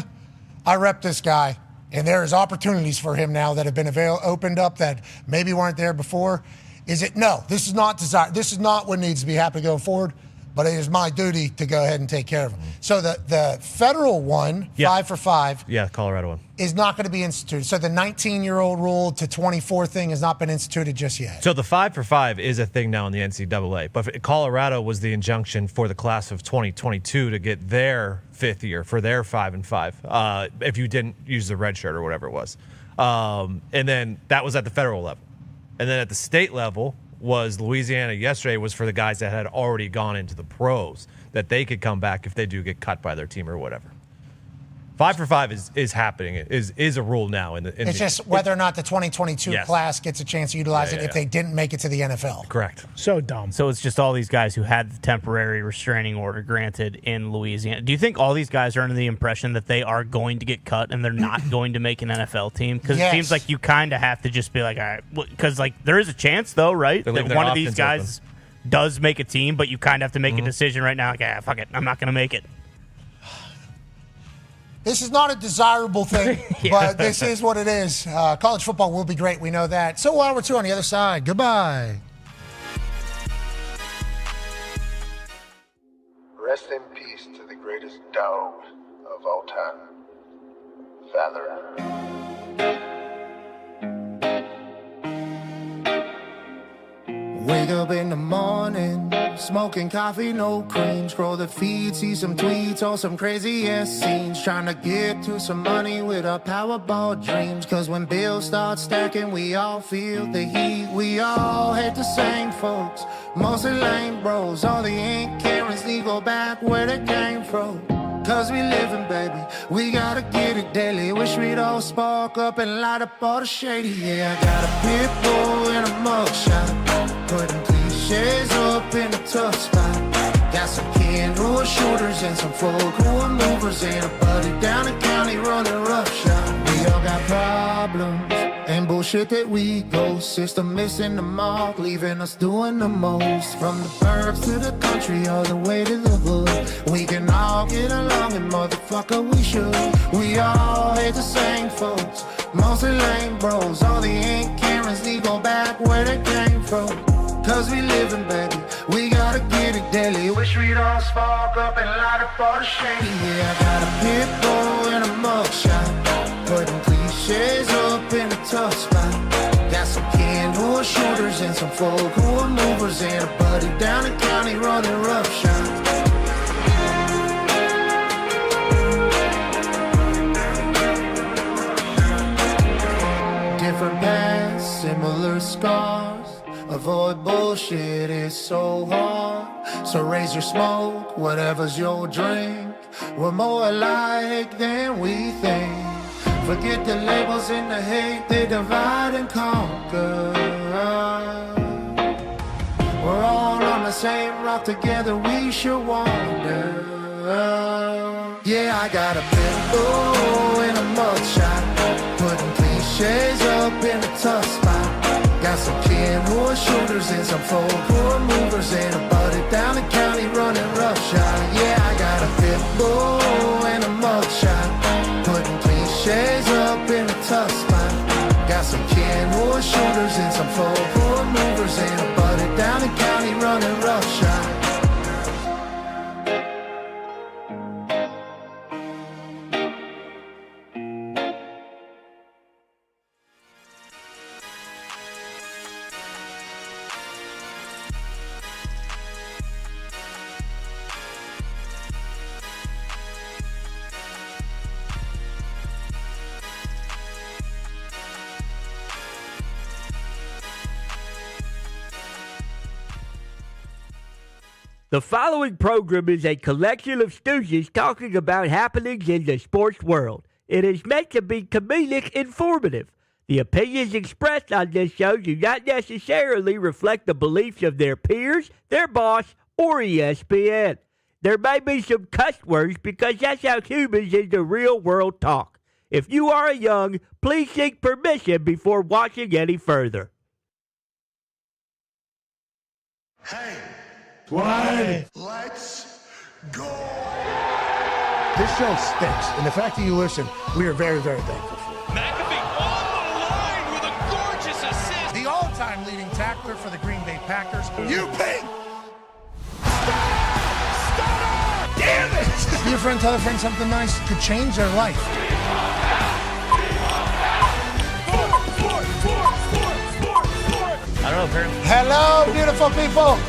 I rep this guy, and there is opportunities for him now that have been opened up that maybe weren't there before. Is it? No, this is not desire. This is not what needs to be happening going forward. but it is my duty to go ahead and take care of them. So the federal one, 5 for 5, Colorado one, is not going to be instituted. So the 19-year-old rule to 24 thing has not been instituted just yet. So the 5 for 5 is a thing now in the NCAA, but Colorado was the injunction for the class of 2022 to get their 5th year for their 5 and 5 if you didn't use the red shirt or whatever it was. And then that was at the federal level. And then at the state level was Louisiana yesterday was for the guys that had already gone into the pros, that they could come back if they do get cut by their team or whatever. 5 for 5 is happening. It is a rule now. It's just whether or not the 2022 class gets a chance to utilize it if they didn't make it to the NFL. Correct. So dumb. So it's just all these guys who had the temporary restraining order granted in Louisiana. Do you think all these guys are under the impression that they are going to get cut and they're not going to make an NFL team? Because it seems like you kind of have to just be like, all right, because like there is a chance though, right, that one of these guys does make a team, but you kind of have to make a decision right now. Like, fuck it, I'm not going to make it. This is not a desirable thing, but this is what it is. College football will be great. We know that. So hour 2 on the other side. Goodbye. Rest in peace to the greatest dog of all time, Valor. Wake up in the morning, smoking coffee, no cream. Scroll the feed, see some tweets or some crazy ass scenes. Trying to get to some money with our Powerball dreams. Cause when bills start stacking, we all feel the heat. We all hate the same folks, mostly lame bros. All the ink Karens need go back where they came from. Cause we living, baby, we gotta get it daily. Wish we'd all spark up and light up all the shady. Yeah, I got a pit bull and a mugshot, putting cliches up in a tough spot. Got some can-roll shooters and some folk who are movers, and a buddy down the county running roughshod. We all got problems and bullshit that we go. System missing the mark, leaving us doing the most. From the burbs to the country, all the way to the hood. We can all get along and motherfucker we should. We all hate the same folks, mostly lame bros. All the ink Karens need go back where they came from. Cause we living, baby, we gotta get it daily. Wish we'd all spark up and light up all the shady. Yeah, I got a pit bull and a mugshot, putting cliches up in a tough spot. Got some can-roll shooters and some folk who are movers, and a buddy down the county running roughshod. Different paths, similar scars. Avoid bullshit, it's so hard. So raise your smoke, whatever's your drink. We're more alike than we think. Forget the labels and the hate, they divide and conquer. We're all on the same rock together, we should wander. Yeah, I got a pit bull and a mugshot, putting cliches up in a tough spot. Got some can-roll shooters and some folk who are movers, and a buddy down the county running roughshod. Yeah, I got a pit bull and a mugshot, putting cliches up in a tough spot. Got some can-roll shooters and some folk who are movers, and a buddy down the county running roughshod. The following program is a collection of stooges talking about happenings in the sports world. It is meant to be comedic informative. The opinions expressed on this show do not necessarily reflect the beliefs of their peers, their boss, or ESPN. There may be some cuss words because that's how humans in the real world talk. If you are young, please seek permission before watching any further. Hey. Why? Let's go. This show stinks, and the fact that you listen, we are very, very thankful for it. McAfee on the line with a gorgeous assist. The all-time leading tackler for the Green Bay Packers. You pink. damn it! Be a friend, tell a friend something nice could change their life. I don't know, apparently. Hello, beautiful people.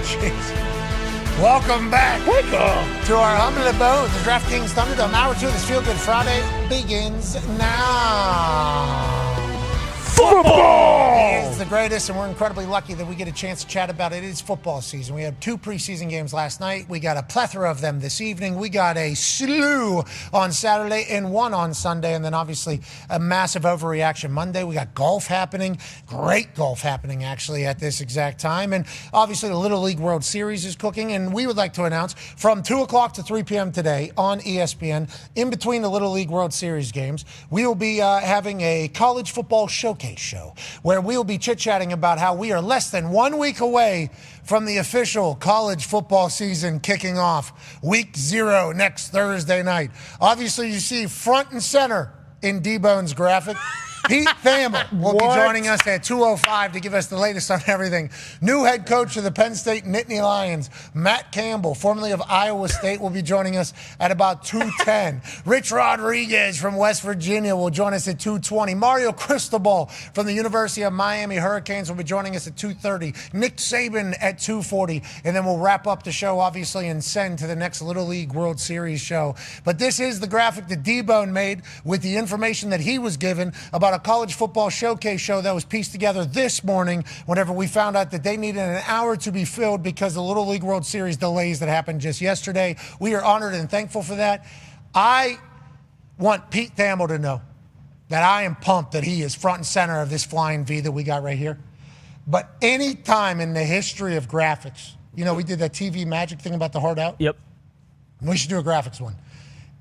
Jeez. Welcome back. Welcome to our humble abode, the DraftKings Thunderdome. Hour 2 of this Feel Good Friday begins now. Football! It's the greatest, and we're incredibly lucky that we get a chance to chat about it. It is football season. We had 2 preseason games last night. We got a plethora of them this evening. We got a slew on Saturday and 1 on Sunday, and then obviously a massive overreaction Monday. We got golf happening, great golf happening actually at this exact time, and obviously the Little League World Series is cooking, and we would like to announce from 2 o'clock to 3 p.m. today on ESPN, in between the Little League World Series games, we will be having a college football showcase show where we will be chit-chatting about how we are less than 1 week away from the official college football season kicking off. Week 0 next Thursday night. Obviously, you see front and center in D-Bone's graphic, Pete Thamel will be joining us at 2:05 to give us the latest on everything. New head coach of the Penn State Nittany Lions, Matt Campbell, formerly of Iowa State, will be joining us at about 2:10. Rich Rodriguez from West Virginia will join us at 2:20. Mario Cristobal from the University of Miami Hurricanes will be joining us at 2:30. Nick Saban at 2:40. And then we'll wrap up the show, obviously, and send to the next Little League World Series show. But this is the graphic that D-Bone made with the information that he was given about a college football showcase show that was pieced together this morning whenever we found out that they needed an hour to be filled because the Little League World Series delays that happened just yesterday. We are honored and thankful for that. I want Pete Thamel to know that I am pumped that he is front and center of this flying V that we got right here. But any time in the history of graphics, you know, we did that TV magic thing about the heart out? Yep. We should do a graphics one.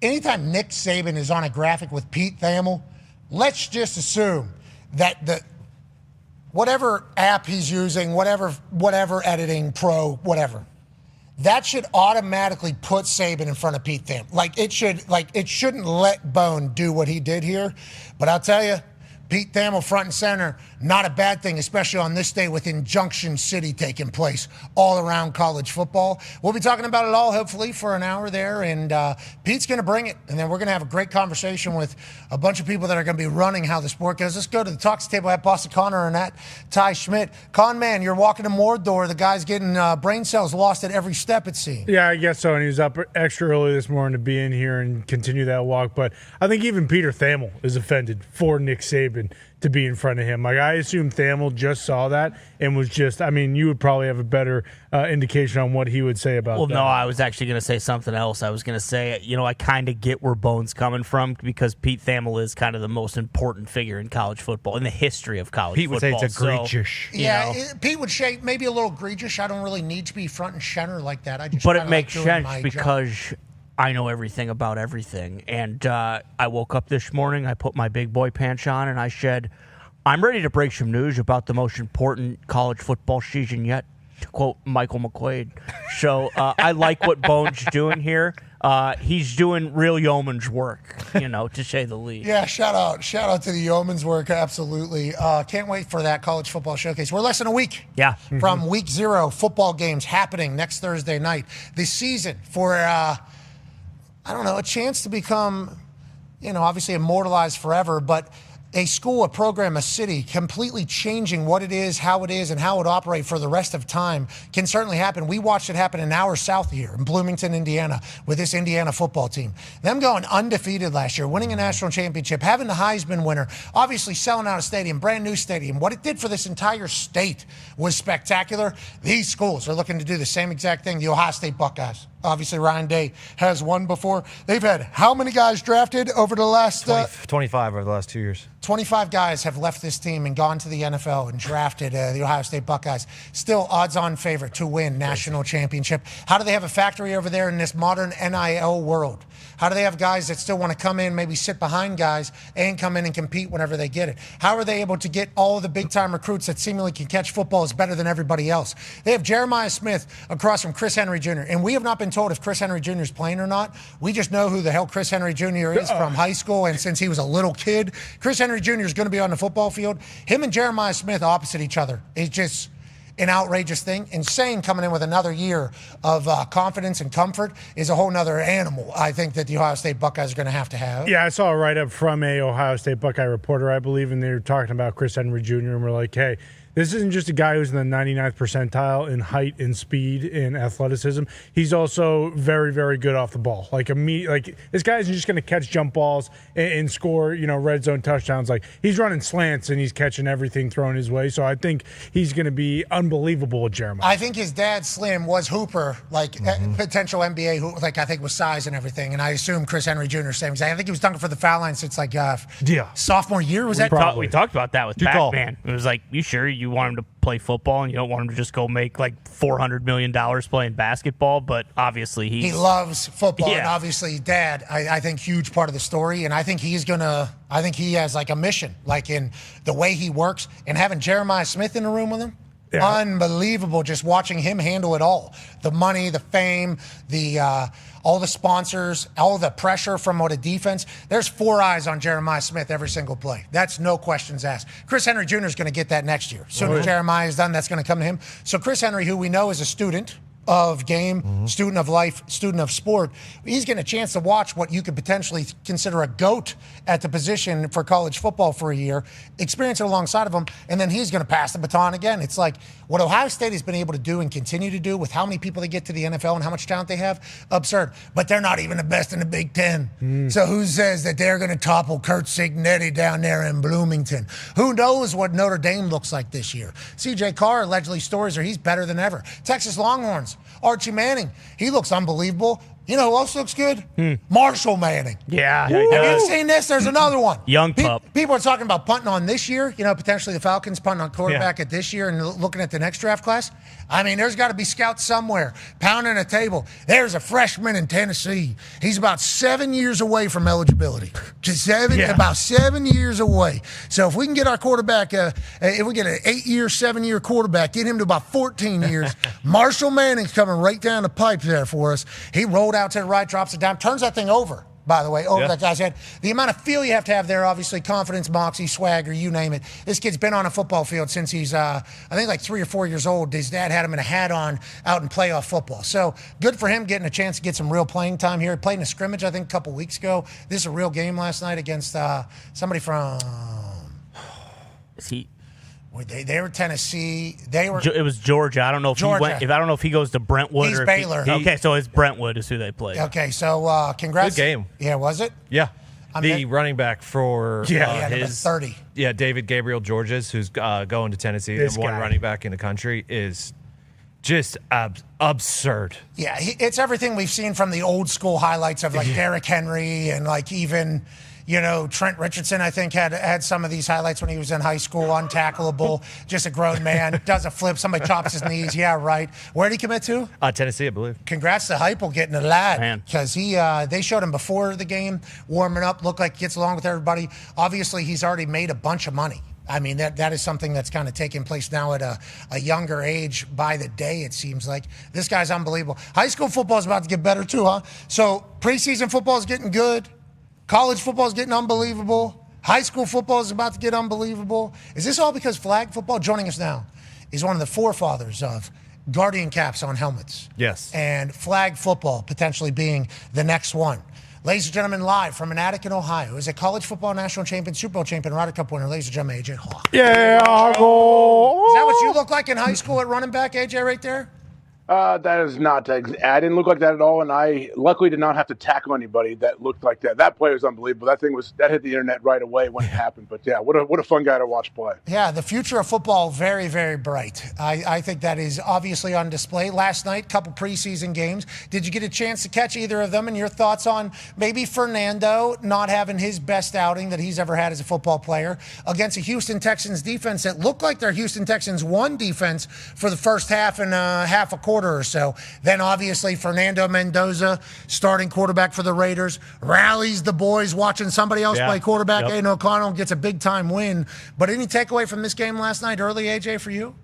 Anytime Nick Saban is on a graphic with Pete Thamel, let's just assume that the whatever app he's using, whatever editing pro, whatever, that should automatically put Saban in front of Pete Thamel. It shouldn't let Bone do what he did here. But I'll tell you, Pete Thamel front and center, not a bad thing, especially on this day with Injunction City taking place all around college football. We'll be talking about it all, hopefully, for an hour there, and Pete's going to bring it, and then we're going to have a great conversation with a bunch of people that are going to be running how the sport goes. Let's go to the Talks table at Boston Connor and at Ty Schmidt. Con man, you're walking to Mordor. The guy's getting brain cells lost at every step, it seems. Yeah, I guess so, and he was up extra early this morning to be in here and continue that walk, but I think even Peter Thamel is offended for Nick Saban to be in front of him. Like, I assume Thamel just saw that and was just, I mean, you would probably have a better indication on what he would say about that. Well, no, I was actually going to say something else. I was going to say, you know, I kind of get where Bone's coming from because Pete Thamel is kind of the most important figure in college football, in the history of college football. Pete would say it's egregious. Pete would say maybe a little egregious. I don't really need to be front and center like that. But it makes sense because I know everything about everything. And I woke up this morning, I put my big boy pants on, and I said, I'm ready to break some news about the most important college football season yet, to quote Michael McQuaid. So I like what Bone's doing here. He's doing real yeoman's work, you know, to say the least. Yeah, shout out to the yeoman's work, absolutely. Can't wait for that college football showcase. We're less than a week from week 0, football games happening next Thursday night. The season for a chance to become, you know, obviously immortalized forever, but a school, a program, a city completely changing what it is, how it would operate for the rest of time can certainly happen. We watched it happen an hour south here in Bloomington, Indiana, with this Indiana football team. Them going undefeated last year, winning a national championship, having the Heisman winner, obviously selling out a stadium, brand new stadium. What it did for this entire state was spectacular. These schools are looking to do the same exact thing. The Ohio State Buckeyes. Obviously, Ryan Day has won before. They've had how many guys drafted over the last 25 over the last 2 years. 25 guys have left this team and gone to the NFL and drafted the Ohio State Buckeyes. Still odds-on favorite to win national championship. How do they have a factory over there in this modern NIL world? How do they have guys that still want to come in, maybe sit behind guys, and come in and compete whenever they get it? How are they able to get all of the big-time recruits that seemingly can catch footballs better than everybody else? They have Jeremiah Smith across from Chris Henry Jr., and we have not been told if Chris Henry Jr. is playing or not. We just know who the hell Chris Henry Jr. is from high school, and since he was a little kid. Chris Henry Jr. is going to be on the football field. Him and Jeremiah Smith opposite each other. an outrageous thing. Insane coming in with another year of confidence and comfort is a whole nother animal, I think, that the Ohio State Buckeyes are going to have. Yeah, I saw a write-up from a Ohio State Buckeye reporter, I believe, and they were talking about Chris Henry Jr. and we're like, hey, this isn't just a guy who's in the 99th percentile in height and speed and athleticism. He's also very, very good off the ball. Like this guy isn't just going to catch jump balls and score, red zone touchdowns. Like he's running slants and he's catching everything thrown his way. So I think he's going to be unbelievable with Jeremiah. I think his dad, Slim, was Hooper, potential NBA, who I think was size and everything. And I assume Chris Henry Jr. same. I think he was dunking for the foul line since sophomore year. Was that? We talked about that with Pac-Man. It was like, you sure you want him to play football and you don't want him to just go make like $400 million playing basketball? But obviously he loves football, and obviously Dad, I think, huge part of the story. And I think he has like a mission, like in the way he works, and having Jeremiah Smith in the room with him. Yeah. Unbelievable, just watching him handle it all. The money, the fame, all the sponsors, all the pressure from a defense. There's 4 eyes on Jeremiah Smith every single play. That's no questions asked. Chris Henry Jr. is going to get that next year. Soon as Jeremiah is done, that's going to come to him. So Chris Henry, who we know is a student of game, student of life, student of sport, he's getting a chance to watch what you could potentially consider a GOAT at the position for college football for a year, experience it alongside of him, and then he's going to pass the baton again. It's like what Ohio State has been able to do and continue to do with how many people they get to the NFL and how much talent they have, absurd. But they're not even the best in the Big Ten. So who says that they're going to topple Kurt Cignetti down there in Bloomington? Who knows what Notre Dame looks like this year? C.J. Carr, allegedly stories are he's better than ever. Texas Longhorns, Archie Manning, he looks unbelievable. You know who else looks good? Marshall Manning. Yeah. Have you seen this? There's another one. Young pup. People are talking about punting on this year, potentially the Falcons punting on quarterback at this year and looking at the next draft class. I mean, there's got to be scouts somewhere pounding a table. There's a freshman in Tennessee. He's about 7 years away from eligibility. About 7 years away. So if we can get our quarterback, if we get an 8-year, 7-year quarterback, get him to about 14 years, Marshall Manning's coming right down the pipe there for us. He rolled out to the right, drops it down, turns that thing over, by the way, over that guy's head. The amount of feel you have to have there, obviously, confidence, moxie, swagger, you name it. This kid's been on a football field since he's, I think, like 3 or 4 years old. His dad had him in a hat on out in playoff football. So good for him getting a chance to get some real playing time here. He played in a scrimmage, I think, a couple weeks ago. This is a real game last night against somebody from... They were Tennessee. It was Georgia. I don't know if Georgia. he went. I don't know if he goes to Brentwood. He's or Baylor. Okay, so it's Brentwood is who they played. Okay, so congrats. Good game. Yeah, was it? Yeah. The running back for his 30. Yeah, David Gabriel Georges, who's going to Tennessee, the one running back in the country, is just absurd. Yeah, it's everything we've seen from the old school highlights of like Derrick Henry and like even. Trent Richardson, I think, had some of these highlights when he was in high school, untackleable, just a grown man, does a flip, somebody chops his knees. Yeah, right. Where did he commit to? Tennessee, I believe. Congrats to Heupel getting a lad, because they showed him before the game, warming up, looked like he gets along with everybody. Obviously, he's already made a bunch of money. I mean, that is something that's kind of taking place now at a younger age by the day, it seems like. This guy's unbelievable. High school football is about to get better too, huh? So preseason football is getting good. College football is getting unbelievable. High school football is about to get unbelievable. Is this all because flag football, joining us now, is one of the forefathers of guardian caps on helmets? Yes. And flag football potentially being the next one. Ladies and gentlemen, live from an attic in Ohio is a college football national champion, Super Bowl champion, Ryder Cup winner, ladies and gentlemen, AJ Hawk. Yeah, I'll go. Is that what you look like in high school at running back, AJ, right there? That is not. I didn't look like that at all, and I luckily did not have to tackle anybody that looked like that. That play was unbelievable. That hit the internet right away when it happened. But yeah, what a fun guy to watch play. Yeah, the future of football very, very bright. I think that is obviously on display. Last night, couple preseason games. Did you get a chance to catch either of them? And your thoughts on maybe Fernando not having his best outing that he's ever had as a football player against a Houston Texans defense that looked like their Houston Texans won defense for the first half and half a quarter or so. Then obviously Fernando Mendoza, starting quarterback for the Raiders, rallies the boys watching somebody else play quarterback. Aiden O'Connell gets a big time win. But any takeaway from this game last night early, AJ, for you?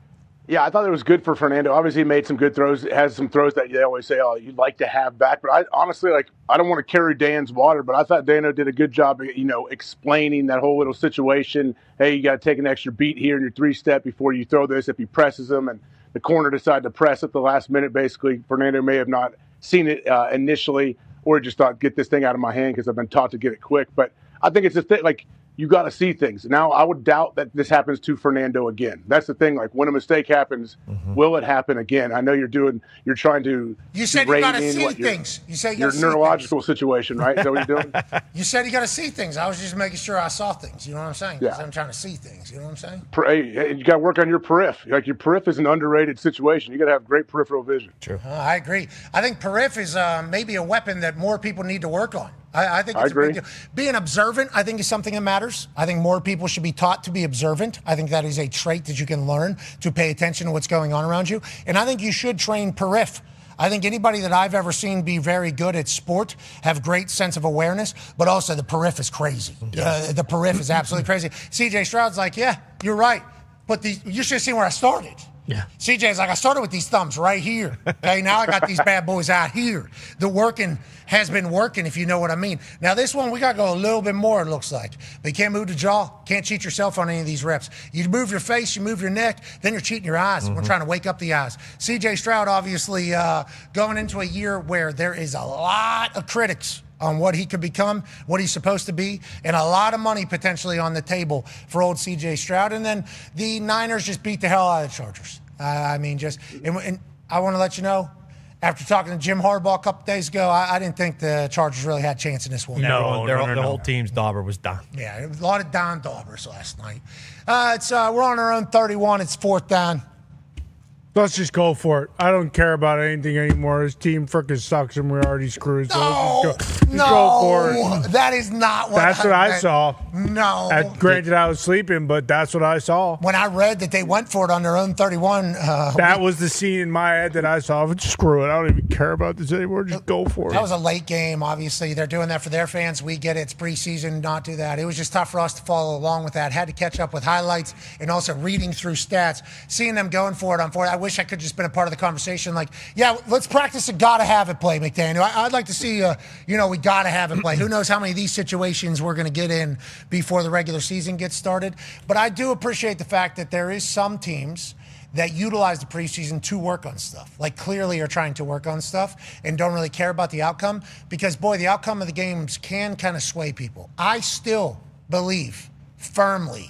Yeah, I thought it was good for Fernando. Obviously, he made some good throws. Has some throws that they always say, oh, you'd like to have back. But I honestly, I don't want to carry Dan's water, but I thought Dano did a good job of, explaining that whole little situation. Hey, you got to take an extra beat here in your 3-step before you throw this if he presses him. And the corner decided to press at the last minute. Basically, Fernando may have not seen it initially, or just thought, get this thing out of my hand because I've been taught to get it quick. But I think it's a thing, like, you got to see things. Now, I would doubt that this happens to Fernando again. That's the thing. Like, when a mistake happens, will it happen again? I know you're trying to. You said you got to see things. You said your neurological situation, right? Is that what you're doing? You said you got to see things. I was just making sure I saw things. You know what I'm saying? Yeah. I'm trying to see things. You know what I'm saying? Hey, you got to work on your periph. Like, your periph is an underrated situation. You got to have great peripheral vision. True. I agree. I think periph is maybe a weapon that more people need to work on. I think it's a big deal. Being observant, I think, is something that matters. I think more people should be taught to be observant. I think that is a trait that you can learn to pay attention to what's going on around you. And I think you should train periph. I think anybody that I've ever seen be very good at sport have great sense of awareness, but also the periph is crazy. The periph is absolutely crazy. CJ Stroud's like, yeah, you're right. But you should have seen where I started. Yeah. CJ's like, I started with these thumbs right here. Okay, now I got these bad boys out here. The working has been working, if you know what I mean. Now, this one, we got to go a little bit more, it looks like. But you can't move the jaw. Can't cheat yourself on any of these reps. You move your face, you move your neck, then you're cheating your eyes. We're trying to wake up the eyes. CJ Stroud, obviously, going into a year where there is a lot of critics on what he could become, what he's supposed to be, and a lot of money potentially on the table for old C.J. Stroud. And then the Niners just beat the hell out of the Chargers. And I want to let you know, after talking to Jim Harbaugh a couple days ago, I didn't think the Chargers really had a chance in this one. No, the whole team's dauber was Dahn. Yeah, a lot of Dahn daubers last night. We're on our own 31. It's 4th down. Let's just go for it. I don't care about anything anymore. This team frickin' sucks and we're already screwed. So let's go for it. That is not what That's what I saw. No. Granted, I was sleeping, but that's what I saw. When I read that they went for it on their own 31. That was the scene in my head that I saw. But screw it. I don't even care about this anymore. Just go for it. That was a late game, obviously. They're doing that for their fans. We get it. It's preseason, not do that. It was just tough for us to follow along with that. Had to catch up with highlights and also reading through stats. Seeing them going for it on 4th. I wish I could just been a part of the conversation. Like, yeah, let's practice a gotta have it play, McDaniel. I'd like to see, we gotta have it play. Who knows how many of these situations we're going to get in before the regular season gets started. But I do appreciate the fact that there is some teams that utilize the preseason to work on stuff. Like, clearly are trying to work on stuff and don't really care about the outcome because, boy, the outcome of the games can kind of sway people. I still believe firmly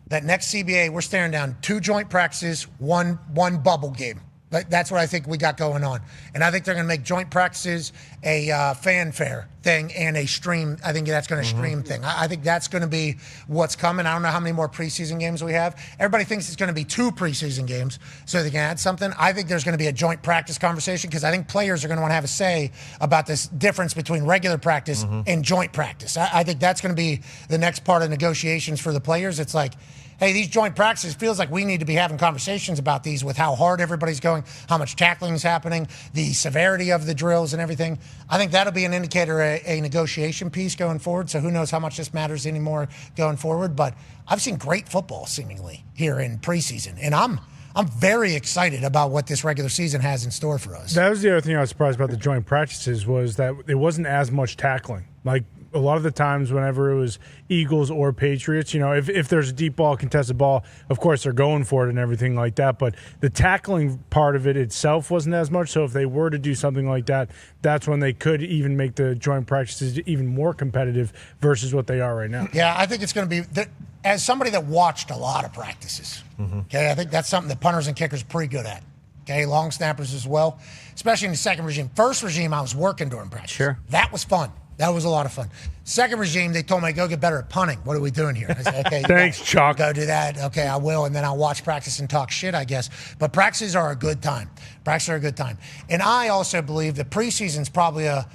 that next CBA, we're staring down 2 joint practices, one bubble game. That's what I think we got going on. And I think they're going to make joint practices a fanfare thing and a stream. I think that's going to stream thing. I think that's going to be what's coming. I don't know how many more preseason games we have. Everybody thinks it's going to be 2 preseason games so they can add something. I think there's going to be a joint practice conversation because I think players are going to want to have a say about this difference between regular practice and joint practice. I think that's going to be the next part of negotiations for the players. It's like, hey, these joint practices feels like we need to be having conversations about these with how hard everybody's going, how much tackling is happening, the severity of the drills and everything. I think that'll be an indicator, a negotiation piece going forward. So who knows how much this matters anymore going forward. But I've seen great football seemingly here in preseason. And I'm very excited about what this regular season has in store for us. That was the other thing I was surprised about the joint practices was that it wasn't as much tackling. Like, a lot of the times whenever it was Eagles or Patriots, if there's a deep ball, contested ball, of course they're going for it and everything like that. But the tackling part of it itself wasn't as much. So if they were to do something like that, that's when they could even make the joint practices even more competitive versus what they are right now. Yeah, I think it's going to be, as somebody that watched a lot of practices, okay, I think that's something that punters and kickers are pretty good at. Okay, long snappers as well, especially in the second regime. First regime, I was working during practice. Sure. That was fun. That was a lot of fun. Second regime, they told me to go get better at punting. What are we doing here? I said, okay, thanks, Chuck. Go do that. Okay, I will. And then I'll watch practice and talk shit, I guess. But practices are a good time. Practices are a good time. And I also believe that preseason's probably a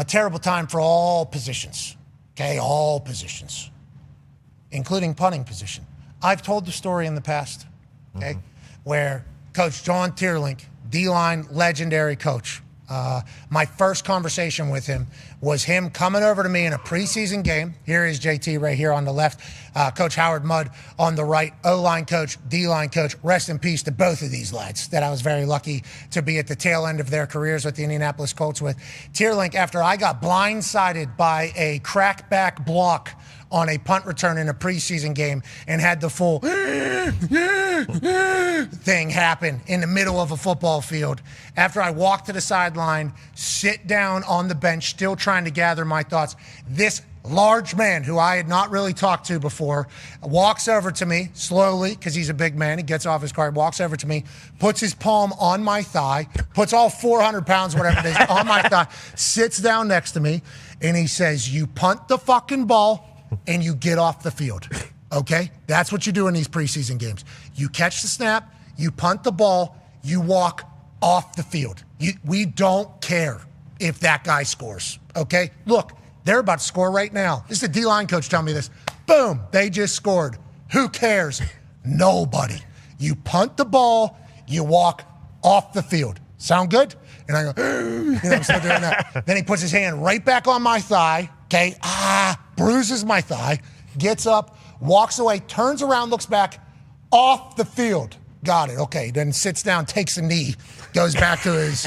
terrible time for all positions. Okay, all positions, including punting position. I've told the story in the past, okay, where Coach John Tierlink, D-line legendary coach, my first conversation with him was him coming over to me in a preseason game. Here is JT right here on the left, Coach Howard Mudd on the right, O-line coach, D-line coach. Rest in peace to both of these lads that I was very lucky to be at the tail end of their careers with the Indianapolis Colts with. Tierlink, after I got blindsided by a crackback block on a punt return in a preseason game and had the full thing happen in the middle of a football field. After I walk to the sideline, sit down on the bench, still trying to gather my thoughts, this large man who I had not really talked to before walks over to me slowly, because he's a big man. He gets off his car, walks over to me, puts his palm on my thigh, puts all 400 pounds, whatever it is, on my thigh, sits down next to me, and he says, "You punt the fucking ball and you get off the field." Okay? That's what you do in these preseason games. You catch the snap, you punt the ball, you walk off the field. We don't care if that guy scores. Okay? Look, they're about to score right now. This is the D-line coach telling me this. Boom, they just scored. Who cares? Nobody. You punt the ball, you walk off the field. Sound good? And I go, I'm still doing that. Then he puts his hand right back on my thigh, okay? Bruises my thigh, gets up, walks away, turns around, looks back, off the field. Got it, okay. Then sits down, takes a knee, goes back to his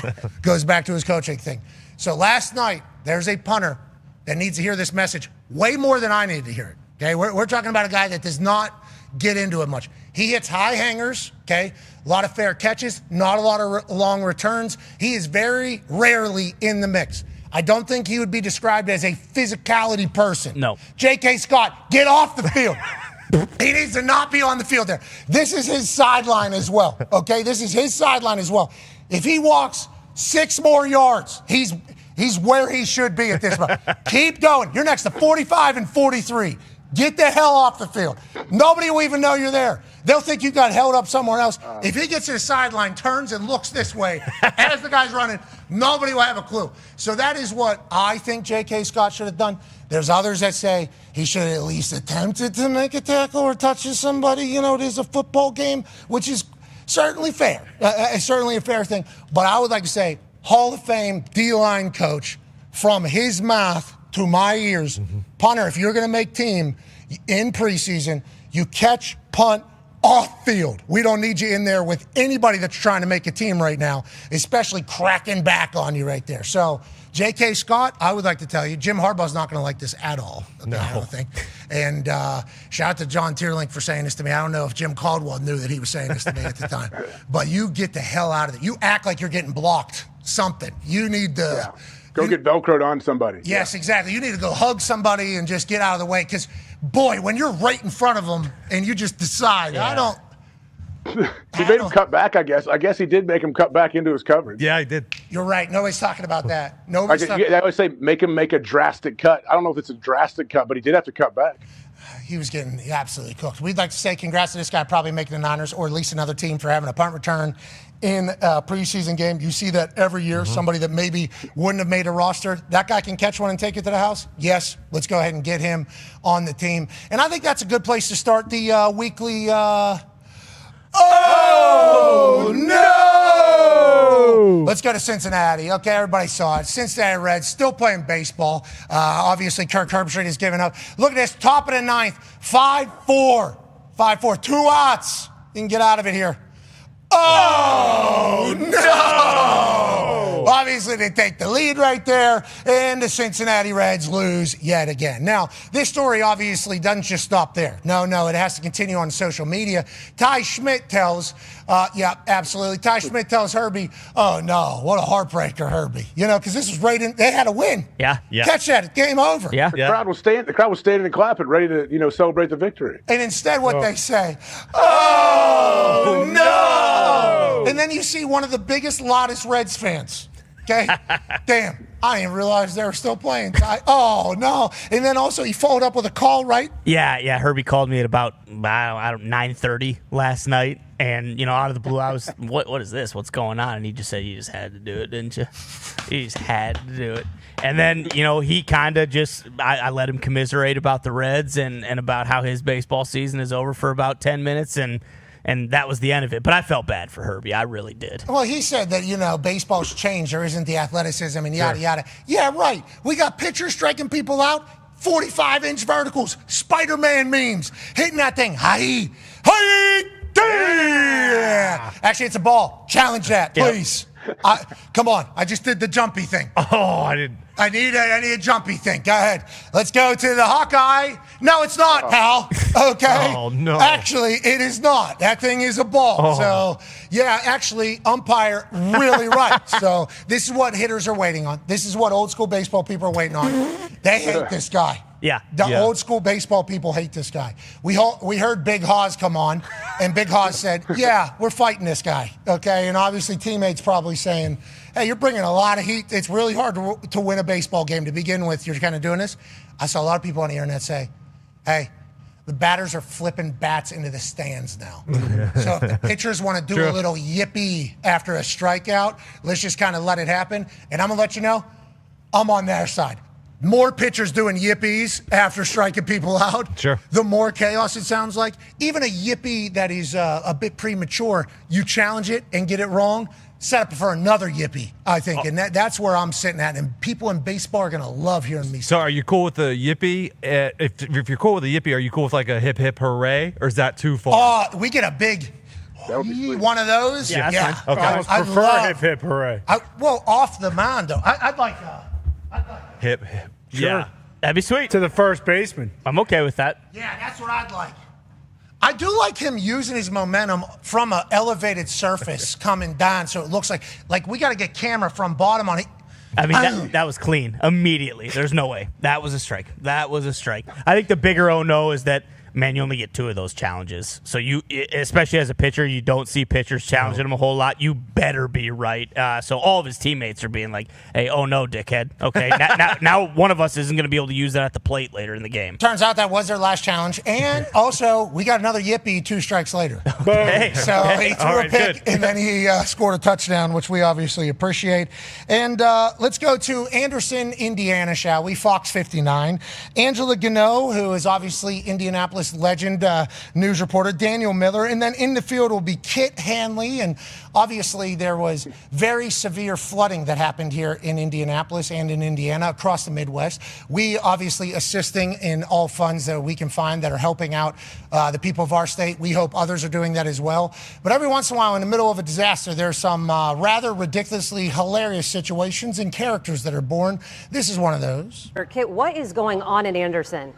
coaching thing. So last night, there's a punter that needs to hear this message way more than I need to hear it. Okay, we're talking about a guy that does not get into it much. He hits high hangers, okay, a lot of fair catches, not a lot of long returns. He is very rarely in the mix. I don't think he would be described as a physicality person. No. J.K. Scott, get off the field. He needs to not be on the field there. This is his sideline as well, okay? This is his sideline as well. If he walks 6 more yards, he's where he should be at this point. Keep going. You're next to 45 and 43. Get the hell off the field. Nobody will even know you're there. They'll think you got held up somewhere else. If he gets to the sideline, turns and looks this way as the guy's running, nobody will have a clue. So that is what I think J.K. Scott should have done. There's others that say he should have at least attempted to make a tackle or touches somebody. You know, it is a football game, which is certainly fair. Certainly a fair thing. But I would like to say, Hall of Fame D-line coach, from his mouth to my ears, punter, if you're going to make team in preseason, you catch, punt, off field. We don't need you in there with anybody that's trying to make a team right now, especially cracking back on you right there. So, J.K. Scott, I would like to tell you, Jim Harbaugh's not going to like this at all. No. I don't think. And shout out to John Tierlink for saying this to me. I don't know if Jim Caldwell knew that he was saying this to me at the time. But you get the hell out of it. You act like you're getting blocked. Something. You need to... Yeah. Go get Velcroed on somebody. Yes, exactly. You need to go hug somebody and just get out of the way. Because, boy, when you're right in front of them and you just decide, I don't... He made him cut back, I guess. I guess he did make him cut back into his coverage. Yeah, he did. You're right. Nobody's talking about that. I would say make him make a drastic cut. I don't know if it's a drastic cut, but he did have to cut back. He was getting absolutely cooked. We'd like to say congrats to this guy probably making the Niners or at least another team for having a punt return in a preseason game. You see that every year. Somebody that maybe wouldn't have made a roster. That guy can catch one and take it to the house? Yes. Let's go ahead and get him on the team. And I think that's a good place to start the weekly... Oh, no! Let's go to Cincinnati. Okay, everybody saw it. Cincinnati Reds still playing baseball. Obviously, Kirk Herbstreit has given up. Look at this, top of the ninth, 5-4. 5-4, 2 outs. You can get out of it here. Oh, no! Obviously, they take the lead right there, and the Cincinnati Reds lose yet again. Now, this story obviously doesn't just stop there. No, it has to continue on social media. Ty Schmidt tells, absolutely. Ty Schmidt tells Herbie, oh, no, what a heartbreaker, Herbie. You know, because this was right in, they had a win. Yeah. Catch that, game over. The crowd was standing and clapping, ready to, celebrate the victory. And instead, what they say, oh, no! And then you see one of the biggest, loudest Reds fans. Okay? Damn. I didn't realize they were still playing. Oh, no. And then also he followed up with a call, right? Yeah. Herbie called me at about 9:30 last night. And, out of the blue, I was, what is this? What's going on? And he just said, you just had to do it, didn't you? You just had to do it. And then, he kind of just, I let him commiserate about the Reds and about how his baseball season is over for about 10 minutes. And that was the end of it. But I felt bad for Herbie. I really did. Well, he said that, baseball's changed. There isn't the athleticism and yada, yada. Yeah, right. We got pitchers striking people out, 45-inch verticals, Spider-Man memes, hitting that thing. Hi. Yeah. Actually, it's a ball. Challenge that, please. Come on. I just did the jumpy thing. Oh, I didn't. I need a jumpy thing. Go ahead. Let's go to the Hawkeye. No, it's not, pal. Okay. Oh, no. Actually, it is not. That thing is a ball. Oh. So, yeah, actually, umpire really right. So this is what hitters are waiting on. This is what old school baseball people are waiting on. They hate this guy. Yeah. The old school baseball people hate this guy. We heard Big Haas come on, and Big Haas said, yeah, we're fighting this guy. Okay. And obviously, teammates probably saying, hey, you're bringing a lot of heat. It's really hard to win a baseball game to begin with. You're kind of doing this. I saw a lot of people on the internet say, hey, the batters are flipping bats into the stands now. So if the pitchers want to do a little yippee after a strikeout, let's just kind of let it happen. And I'm going to let you know, I'm on their side. More pitchers doing yippies after striking people out, the more chaos it sounds like. Even a yippee that is a bit premature, you challenge it and get it wrong, set up for another yippee, I think. And that's where I'm sitting at. And people in baseball are going to love hearing me say. So are you cool with the yippee? If you're cool with the yippee, are you cool with like a hip hip hooray? Or is that too far? We get a big one of those. Yeah, yeah. Okay. I almost prefer hip hip hooray. Well, off the mound, though. I'd like hip hip. Sure. Yeah. That'd be sweet. To the first baseman. I'm okay with that. Yeah, that's what I'd like. I do like him using his momentum from an elevated surface coming down, so it looks like we got to get camera from bottom on it. I mean, that was clean immediately. There's no way. That was a strike. That was a strike. I think the bigger oh-no is that, man, you only get 2 of those challenges. So you, especially as a pitcher, you don't see pitchers challenging him a whole lot. You better be right. So all of his teammates are being like, hey, oh no, dickhead. Okay, now one of us isn't going to be able to use that at the plate later in the game. Turns out that was their last challenge. And also, we got another yippee 2 strikes later. Okay. So he threw a pick, and then he scored a touchdown, which we obviously appreciate. And let's go to Anderson, Indiana, shall we? Fox 59. Angela Gano, who is obviously Indianapolis legend news reporter, Daniel Miller, and then in the field will be Kit Hanley. And obviously there was very severe flooding that happened here in Indianapolis and in Indiana across the Midwest. We obviously assisting in all funds that we can find that are helping out the people of our state. We hope others are doing that as well. But every once in a while, in the middle of a disaster, there's some rather ridiculously hilarious situations and characters that are born. This is one of those. Kit, what is going on in Anderson?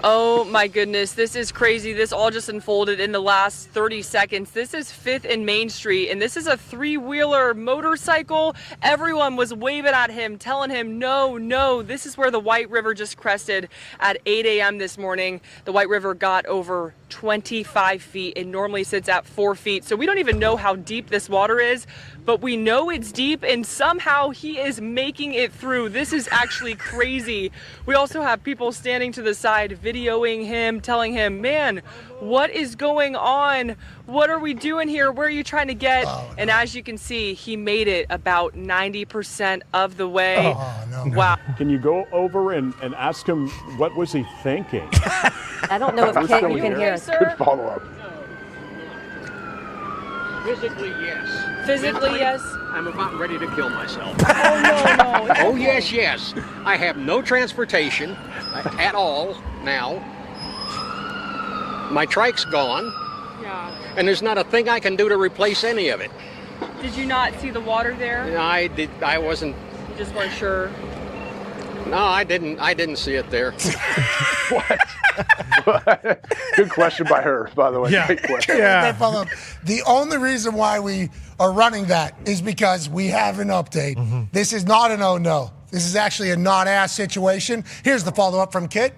Oh my goodness, this is crazy. This all just unfolded in the last 30 seconds. This is 5th and Main Street, and this is a 3-wheeler motorcycle. Everyone was waving at him, telling him, no. This is where the White River just crested at 8 a.m. this morning. The White River got over 25 feet. It normally sits at 4 feet. So we don't even know how deep this water is, but we know it's deep, and somehow he is making it through. This is actually crazy. We also have people standing to the side videoing him, telling him, man, what is going on? What are we doing here? Where are you trying to get? Oh, no. And as you can see, he made it about 90% of the way. Oh, no. Wow. Can you go over and ask him what was he thinking? I don't know if Kit, you can hear us. Good follow-up. Physically, yes. Physically, yes. I'm about ready to kill myself. Oh, no. Oh, yes. I have no transportation at all now. My trike's gone. Yeah. And there's not a thing I can do to replace any of it. Did you not see the water there? I wasn't. You just weren't sure? No, I didn't see it there. What? Good question by her, by the way. Yeah. Great question. Yeah. The only reason why we are running that is because we have an update. Mm-hmm. This is not an oh-no. This is actually a not-ass situation. Here's the follow-up from Kit.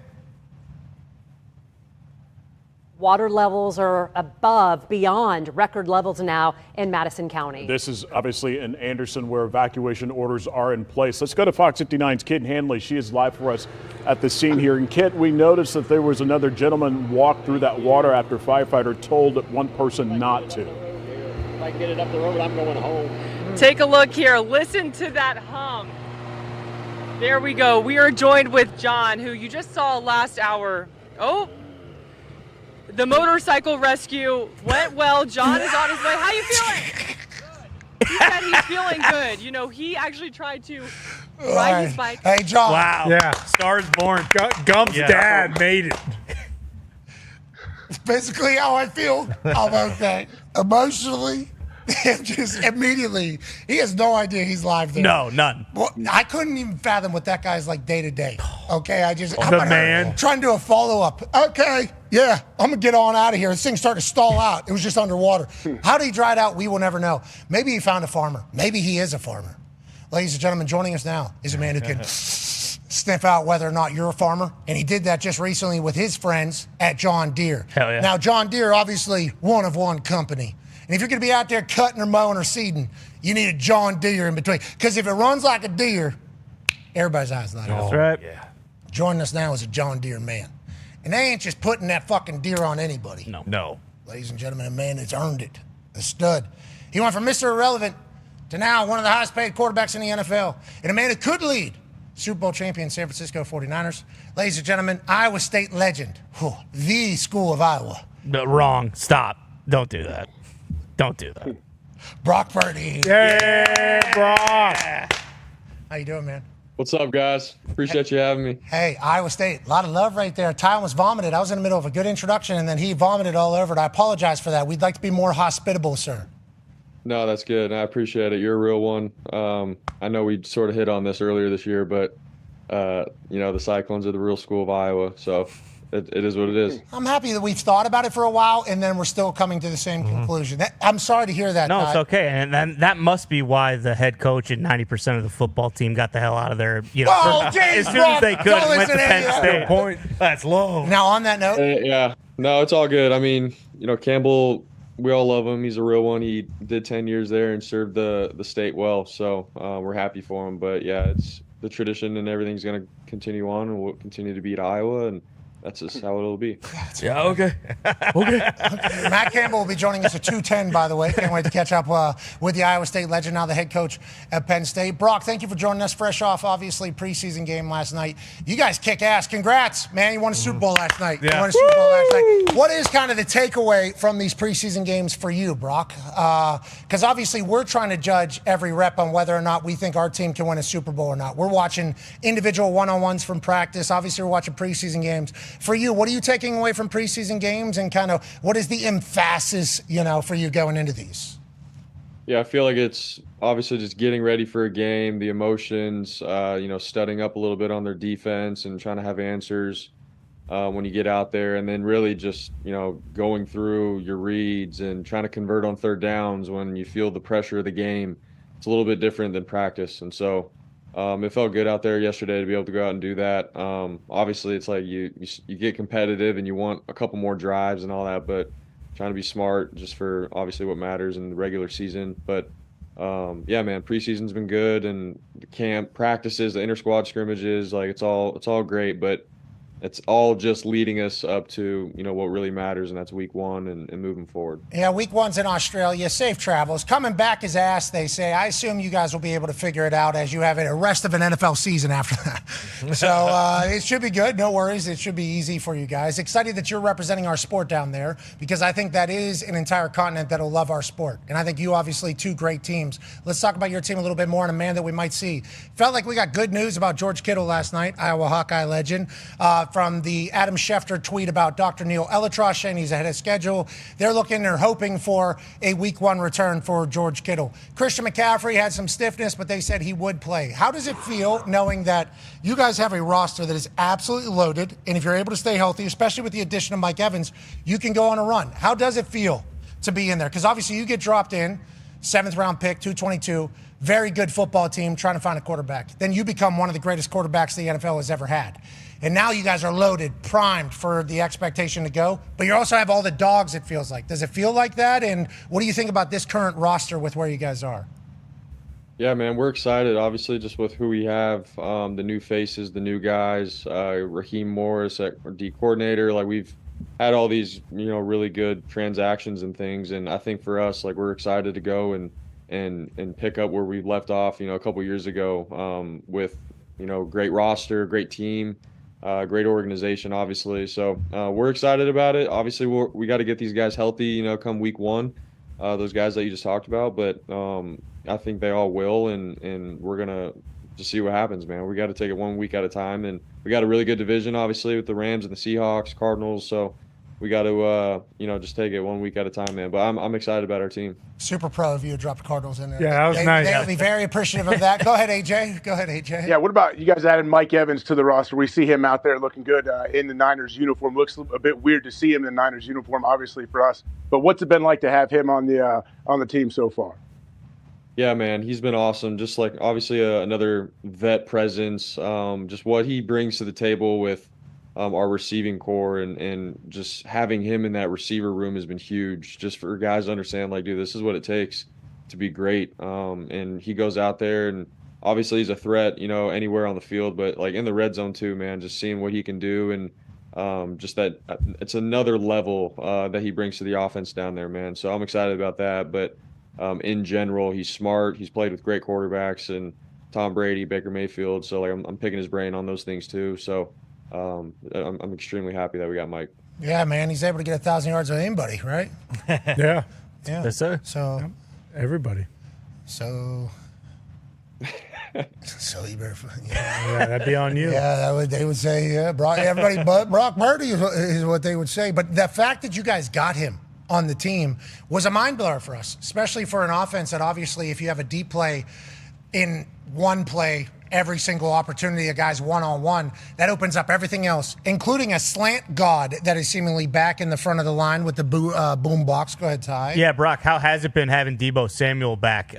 Water levels are beyond record levels now in Madison County. This is obviously in Anderson where evacuation orders are in place. Let's go to Fox 59's Kit Hanley. She is live for us at the scene here. And Kit, we noticed that there was another gentleman walk through that water after a firefighter told one person not to. If I get it up the road, I'm going home. Take a look here. Listen to that hum. There we go. We are joined with John, who you just saw last hour. Oh, the motorcycle rescue went well. John is on his way. How you feeling? Good. He said he's feeling good. You know, he actually tried to ride his bike. Hey, John. Wow. Yeah. Stars born. Gump's dad made it. It's basically how I feel. I'm okay. Emotionally, Just immediately, he has no idea he's live there. No, none. Well, I couldn't even fathom what that guy's like day to day. Okay, I'm man. trying to do a follow up. Okay, yeah, I'm gonna get on out of here. This thing started to stall out. It was just underwater. How did he dry it out? We will never know. Maybe he found a farmer. Maybe he is a farmer. Ladies and gentlemen, joining us now is a man who can sniff out whether or not you're a farmer, and he did that just recently with his friends at John Deere. Hell yeah. Now, John Deere, obviously one of one company. And if you're going to be out there cutting or mowing or seeding, you need a John Deere in between. Because if it runs like a deer, everybody's eyes light up. That's right. Yeah. Joining us now is a John Deere man. And they ain't just putting that fucking deer on anybody. No. Ladies and gentlemen, a man that's earned it. A stud. He went from Mr. Irrelevant to now one of the highest paid quarterbacks in the NFL. And a man who could lead Super Bowl champion San Francisco 49ers. Ladies and gentlemen, Iowa State legend. The school of Iowa. No, wrong. Stop. Don't do that. Don't do that. Brock Purdy. Yeah, Brock. How you doing, man? What's up, guys? Appreciate you having me. Hey, Iowa State, a lot of love right there. Ty almost vomited. I was in the middle of a good introduction, and then he vomited all over it. I apologize for that. We'd like to be more hospitable, sir. No, that's good. I appreciate it. You're a real one. I know we sort of hit on this earlier this year, but, the Cyclones are the real school of Iowa, so it is what it is. I'm happy that we've thought about it for a while, and then we're still coming to the same conclusion. I'm sorry to hear that. No, Ty. it's okay. And then that must be why the head coach and 90% of the football team got the hell out of there, Oh, as soon as they could, went to Penn State. Point. That's low. Now, on that note. Yeah. No, it's all good. I mean, Campbell, we all love him. He's a real one. He did 10 years there and served the state well, so we're happy for him. But, yeah, it's the tradition and everything's going to continue on, and we'll continue to beat Iowa, and that's just how it'll be. Yeah, okay. Matt Campbell will be joining us at 2:10, by the way. Can't wait to catch up with the Iowa State legend, now the head coach at Penn State. Brock, thank you for joining us fresh off, obviously, preseason game last night. You guys kick ass. Congrats, man. You won a Super Bowl last night. Yeah. You won a Super Bowl last night. What is kind of the takeaway from these preseason games for you, Brock? Because obviously we're trying to judge every rep on whether or not we think our team can win a Super Bowl or not. We're watching individual one-on-ones from practice. Obviously, we're watching preseason games. For you, what are you taking away from preseason games, and kind of what is the emphasis, for you going into these? Yeah, I feel like it's obviously just getting ready for a game, the emotions, studying up a little bit on their defense and trying to have answers when you get out there, and then really just, going through your reads and trying to convert on third downs when you feel the pressure of the game. It's a little bit different than practice, and so it felt good out there yesterday to be able to go out and do that. Obviously, it's like you get competitive and you want a couple more drives and all that, but trying to be smart just for obviously what matters in the regular season. But yeah, man, preseason's been good, and the camp practices, the inter squad scrimmages, like it's all great, but it's all just leading us up to, what really matters, and that's week one and moving forward. Yeah, week one's in Australia. Safe travels. Coming back is ass, they say. I assume you guys will be able to figure it out as you have the rest of an NFL season after that. So it should be good. No worries. It should be easy for you guys. Excited that you're representing our sport down there, because I think that is an entire continent that will love our sport. And I think you obviously two great teams. Let's talk about your team a little bit more, and a man that we might see. Felt like we got good news about George Kittle last night, Iowa Hawkeye legend. From the Adam Schefter tweet about Dr. Neil Elitrosh saying he's ahead of schedule. They're hoping for a week one return for George Kittle. Christian McCaffrey had some stiffness, but they said he would play. How does it feel knowing that you guys have a roster that is absolutely loaded, and if you're able to stay healthy, especially with the addition of Mike Evans, you can go on a run? How does it feel to be in there? Because obviously you get dropped in, 7th round pick, 222, very good football team trying to find a quarterback. Then you become one of the greatest quarterbacks the NFL has ever had. And now you guys are loaded, primed for the expectation to go. But you also have all the dogs, it feels like. Does it feel like that? And what do you think about this current roster with where you guys are? Yeah, man, we're excited, obviously, just with who we have, the new faces, the new guys, Raheem Morris, our D coordinator. Like, we've had all these, really good transactions and things. And I think for us, like, we're excited to go and pick up where we left off, a couple years ago with, great roster, great team. Great organization, obviously. So we're excited about it. Obviously, we got to get these guys healthy, come week one, those guys that you just talked about. But I think they all will, and we're going to just see what happens, man. We got to take it 1 week at a time. And we got a really good division, obviously, with the Rams and the Seahawks, Cardinals. So we got to just take it 1 week at a time, man. But I'm excited about our team. Super pro of you to drop the Cardinals in there. Yeah, that was nice. They'll be very appreciative of that. Go ahead, AJ. Yeah, what about you guys added Mike Evans to the roster? We see him out there looking good in the Niners uniform. Looks a bit weird to see him in the Niners uniform, obviously, for us. But what's it been like to have him on the team so far? Yeah, man, he's been awesome. Just like obviously another vet presence, just what he brings to the table with our receiving core and just having him in that receiver room has been huge just for guys to understand, like, dude, this is what it takes to be great. And he goes out there and obviously he's a threat, anywhere on the field, but like in the red zone too, man, just seeing what he can do. And just that it's another level that he brings to the offense down there, man. So I'm excited about that. But in general, he's smart. He's played with great quarterbacks and Tom Brady, Baker Mayfield. So like I'm picking his brain on those things too. So I'm extremely happy that we got Mike. Yeah, man, he's able to get 1,000 yards with anybody, right? Yeah. Yeah. Yes, sir. So everybody. So you better. Yeah, that'd be on you. Yeah, they would say, Brock, everybody but Brock Purdy is what they would say. But the fact that you guys got him on the team was a mind blower for us, especially for an offense that obviously, if you have a deep play in one play, every single opportunity, a guy's one-on-one, that opens up everything else, including a slant god that is seemingly back in the front of the line with the boom box. Go ahead, Ty. Yeah, Brock, how has it been having Deebo Samuel back?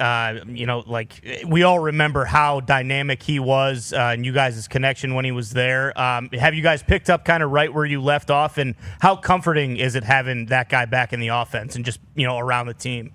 We all remember how dynamic he was and you guys' connection when he was there. Have you guys picked up kind of right where you left off, and how comforting is it having that guy back in the offense and just, around the team?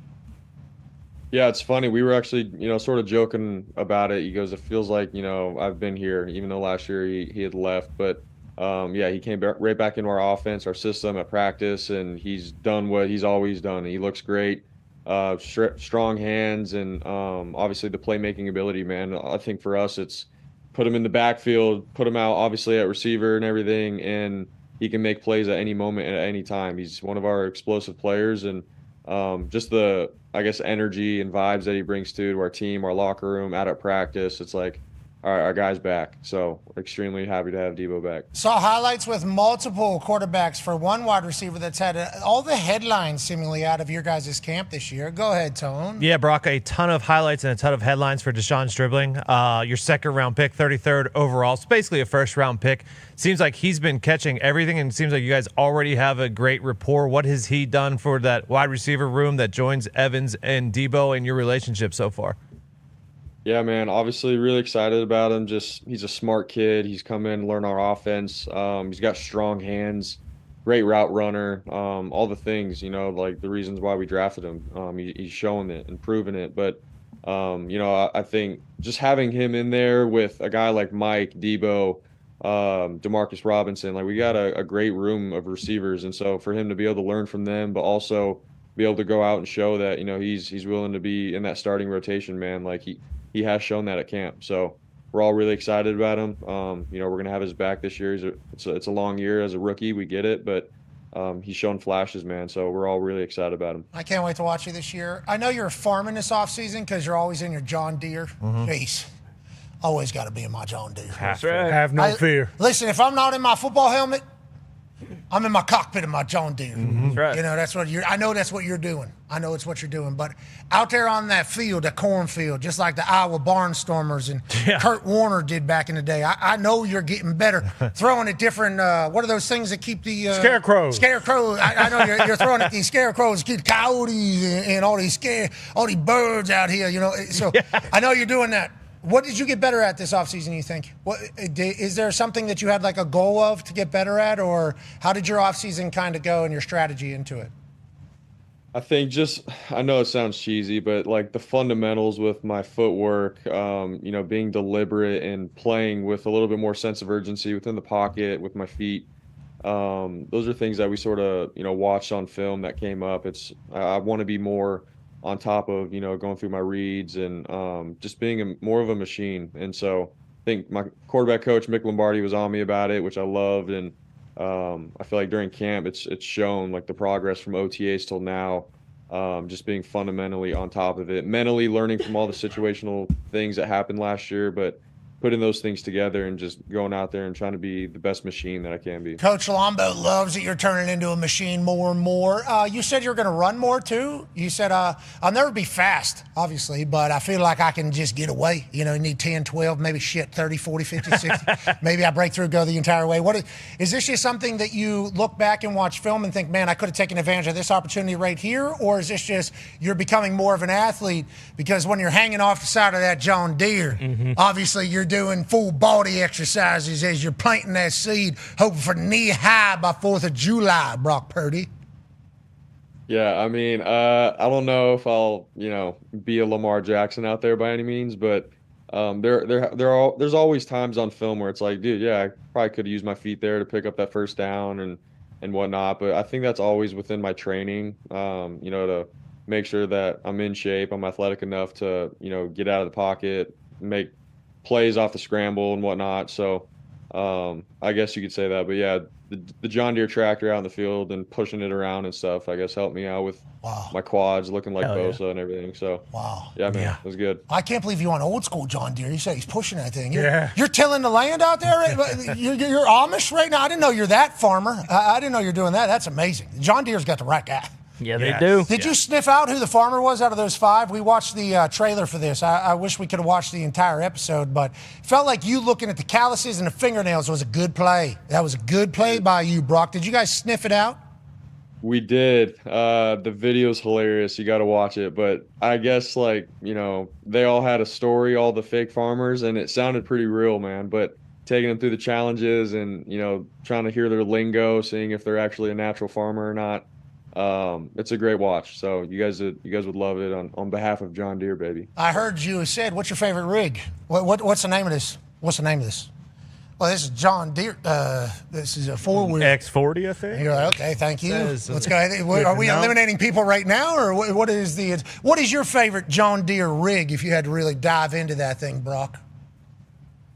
Yeah, it's funny. We were actually, sort of joking about it. He goes, it feels like, I've been here, even though last year he had left. But, he came right back into our offense, our system at practice, and he's done what he's always done. He looks great, strong hands, and obviously the playmaking ability, man. I think for us, it's put him in the backfield, put him out, obviously, at receiver and everything, and he can make plays at any moment, at any time. He's one of our explosive players, and just the, energy and vibes that he brings to our team, our locker room, out at practice. It's like, all right, our guy's back. So extremely happy to have Deebo back. Saw highlights with multiple quarterbacks for one wide receiver that's had all the headlines seemingly out of your guys' camp this year. Go ahead, Tone. Yeah, Brock, a ton of highlights and a ton of headlines for Deshaun Stribling. Your second-round pick, 33rd overall. It's basically a first-round pick. Seems like he's been catching everything, and it seems like you guys already have a great rapport. What has he done for that wide receiver room that joins Evans and Deebo in your relationship so far? Yeah, man, obviously really excited about him. He's a smart kid. He's come in and learned our offense. He's got strong hands, great route runner, all the things, like the reasons why we drafted him. He's showing it and proving it. But, I think just having him in there with a guy like Mike, Deebo, Demarcus Robinson, like we got a great room of receivers. And so for him to be able to learn from them, but also be able to go out and show that, he's willing to be in that starting rotation, man. Like he has shown that at camp. So we're all really excited about him. We're going to have his back this year. It's a long year as a rookie. We get it, but he's shown flashes, man. So we're all really excited about him. I can't wait to watch you this year. I know you're farming this offseason because you're always in your John Deere. Jeez. Always got to be in my John Deere. That's right. Have no fear. Listen, if I'm not in my football helmet, I'm in my cockpit of my John Deere. That's right. That's what I know that's what you're doing. I know it's what you're doing. But out there on that field, that cornfield, just like the Iowa Barnstormers and Kurt Warner did back in the day, I know you're getting better. Throwing at different, what are those things that keep the... Scarecrows. Scarecrows. I know you're throwing at these scarecrows, keep coyotes and all these birds out here, So I know you're doing that. What did you get better at this offseason, you think? Is there something that you had like a goal of to get better at, or how did your offseason kind of go and your strategy into it? I think I know it sounds cheesy, but like the fundamentals with my footwork, being deliberate and playing with a little bit more sense of urgency within the pocket with my feet. Those are things that we sort of, watched on film that came up. I want to be more on top of, going through my reads and just being more of a machine. And so I think my quarterback coach, Mick Lombardi, was on me about it, which I loved. And I feel like during camp, it's shown like the progress from OTAs till now, just being fundamentally on top of it, mentally learning from all the situational things that happened last year, but putting those things together and just going out there and trying to be the best machine that I can be. Coach Lombo loves that you're turning into a machine more and more. You said you're going to run more, too. You said, I'll never be fast, obviously, but I feel like I can just get away. You need 10, 12, maybe 30, 40, 50, 60. Maybe I break through, go the entire way. Is this just something that you look back and watch film and think, man, I could have taken advantage of this opportunity right here? Or is this just you're becoming more of an athlete? Because when you're hanging off the side of that John Deere, obviously you're doing full body exercises as you're planting that seed, hoping for knee high by 4th of July, Brock Purdy. Yeah, I mean, I don't know if I'll, be a Lamar Jackson out there by any means, but there's always times on film where it's like, dude, yeah, I probably could have used my feet there to pick up that first down and whatnot. But I think that's always within my training, to make sure that I'm in shape, I'm athletic enough to, get out of the pocket, make plays off the scramble and whatnot. So I guess you could say that. But yeah, the John Deere tractor out in the field and pushing it around and stuff, I guess, helped me out with my quads looking like Bosa and everything. So yeah, man, it was good. I can't believe you on old school John Deere. You said he's pushing that thing. Yeah. You're tilling the land out there? You're Amish right now? I didn't know you're that farmer. I didn't know you're doing that. That's amazing. John Deere's got the right guy. Yeah, they do. Did you sniff out who the farmer was out of those 5? We watched the trailer for this. I wish we could have watched the entire episode, but it felt like you looking at the calluses and the fingernails was a good play. That was a good play by you, Brock. Did you guys sniff it out? We did. The video's hilarious. You got to watch it. But I guess, they all had a story, all the fake farmers, and it sounded pretty real, man. But taking them through the challenges and, trying to hear their lingo, seeing if they're actually a natural farmer or not. It's a great watch. So you guys would love it on behalf of John Deere, baby. I heard you said, what's your favorite rig? What's the name of this? What's the name of this? Well, this is John Deere. This is a 4-wheel. X40, I think. You're like, okay, thank you. Let's go ahead. Are we eliminating people right now, or what is your favorite John Deere rig if you had to really dive into that thing, Brock?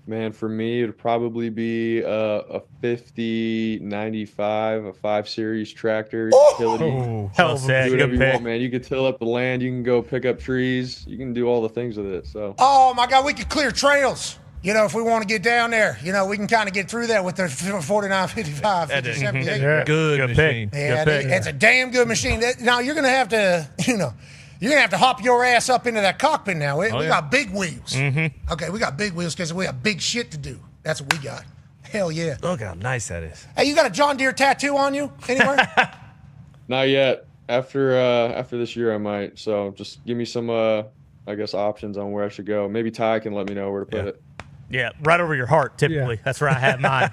Man, for me, it'd probably be a 5095, a 5 Series tractor utility. Oh, hell, do whatever you want, man. You can till up the land. You can go pick up trees. You can do all the things with it. So. Oh my God, we could clear trails. If we want to get down there, we can kind of get through that with the 4955, 5078. Good machine. Yeah, it's a damn good machine. Now you're gonna have to, you're gonna have to hop your ass up into that cockpit now. We got big wheels. Okay, we got big wheels because we have big shit to do. That's what we got. Hell yeah. Look how nice that is. Hey, you got a John Deere tattoo on you anywhere? Not yet. After this year, I might. So just give me some, options on where I should go. Maybe Ty can let me know where to put it. Yeah, right over your heart, typically. That's where I have mine.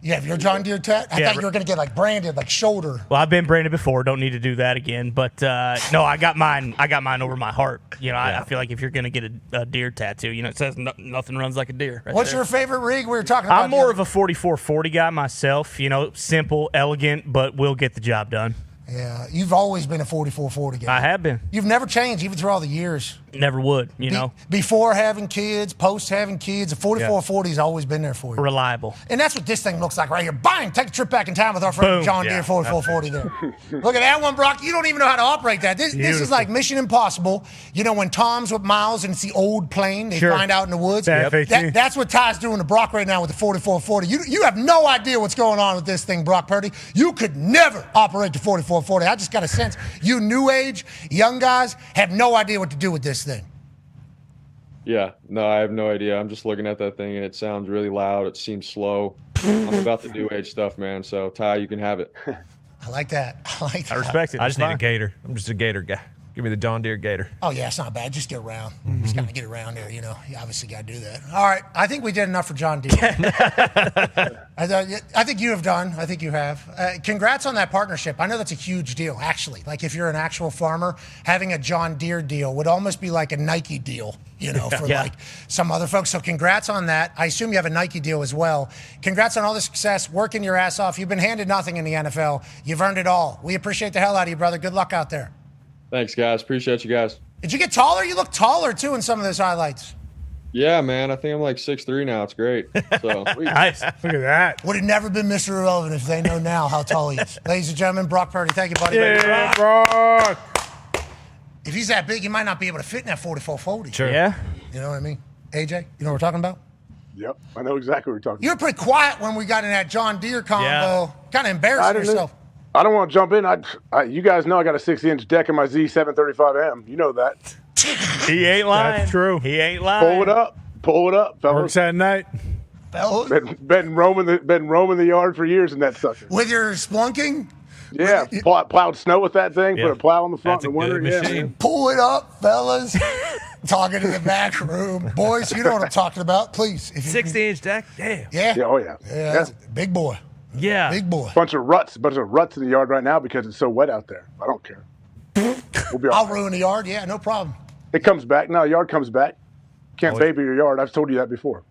You have your John Deere tat? I thought you were going to get branded, shoulder. Well, I've been branded before. Don't need to do that again. But no, I got mine over my heart. I feel like if you're going to get a deer tattoo, it says nothing runs like a deer. Right What's there. your favorite rig we were talking about? I'm more of a 4440 guy myself. Simple, elegant, but will get the job done. Yeah, you've always been a 4440 guy. I have been. You've never changed, even through all the years. Never would, Before having kids, post having kids, the 4440 has always been there for you. Reliable. And that's what this thing looks like right here. Bang! Take a trip back in time with our friend John Deere 4440 there. Look at that one, Brock. You don't even know how to operate that. This is like Mission Impossible. When Tom's with Miles and it's the old plane they find out in the woods. That's what Ty's doing to Brock right now with the 4440. You have no idea what's going on with this thing, Brock Purdy. You could never operate the 4440. I just got a sense you new age, young guys have no idea what to do with this thing. Yeah, no, I have no idea. I'm just looking at that thing, and it sounds really loud. It seems slow. I'm about the new age stuff, man. So, Ty, you can have it. I like that. I respect it. I just need a gator. I'm just a gator guy. Give me the John Deere gator. Oh, yeah, it's not bad. Just get around. Just got to get around there, You obviously got to do that. All right, I think we did enough for John Deere. I think you have done. I think you have. Congrats on that partnership. I know that's a huge deal, actually. If you're an actual farmer, having a John Deere deal would almost be like a Nike deal, for some other folks. So congrats on that. I assume you have a Nike deal as well. Congrats on all the success, working your ass off. You've been handed nothing in the NFL. You've earned it all. We appreciate the hell out of you, brother. Good luck out there. Thanks, guys. Appreciate you guys. Did you get taller? You look taller, too, in some of those highlights. Yeah, man. I think I'm 6'3" now. It's great. So nice. Look at that. Would have never been Mr. Irrelevant if they know now how tall he is. Ladies and gentlemen, Brock Purdy. Thank you, buddy. Yeah, Brock. If he's that big, he might not be able to fit in that 4440. Sure. Yeah. You know what I mean? AJ, you know what we're talking about? Yep, I know exactly what you're talking You were pretty quiet when we got in that John Deere combo. Yeah. Kind of embarrassing yourself. I don't want to jump in. You guys know I got a 60-inch deck in my Z735M. You know that. He ain't lying. That's true. He ain't lying. Pull it up, fellas. Works at night. Fellas. Been roaming the yard for years in that sucker. With your splunking? Yeah, plowed snow with that thing. Put a plow on the front in the winter. Yeah, Pull it up, fellas. Talking in the back room. Boys, you know what I'm talking about. Please. 60-inch deck? Damn. Yeah. Oh, yeah. Yeah, that's a big boy. Yeah. Big boy. Bunch of ruts in the yard right now because it's so wet out there. I don't care. We'll be all I'll right. ruin the yard. Yeah, no problem. It comes back. No, yard comes back. Can't baby your yard. I've told you that before.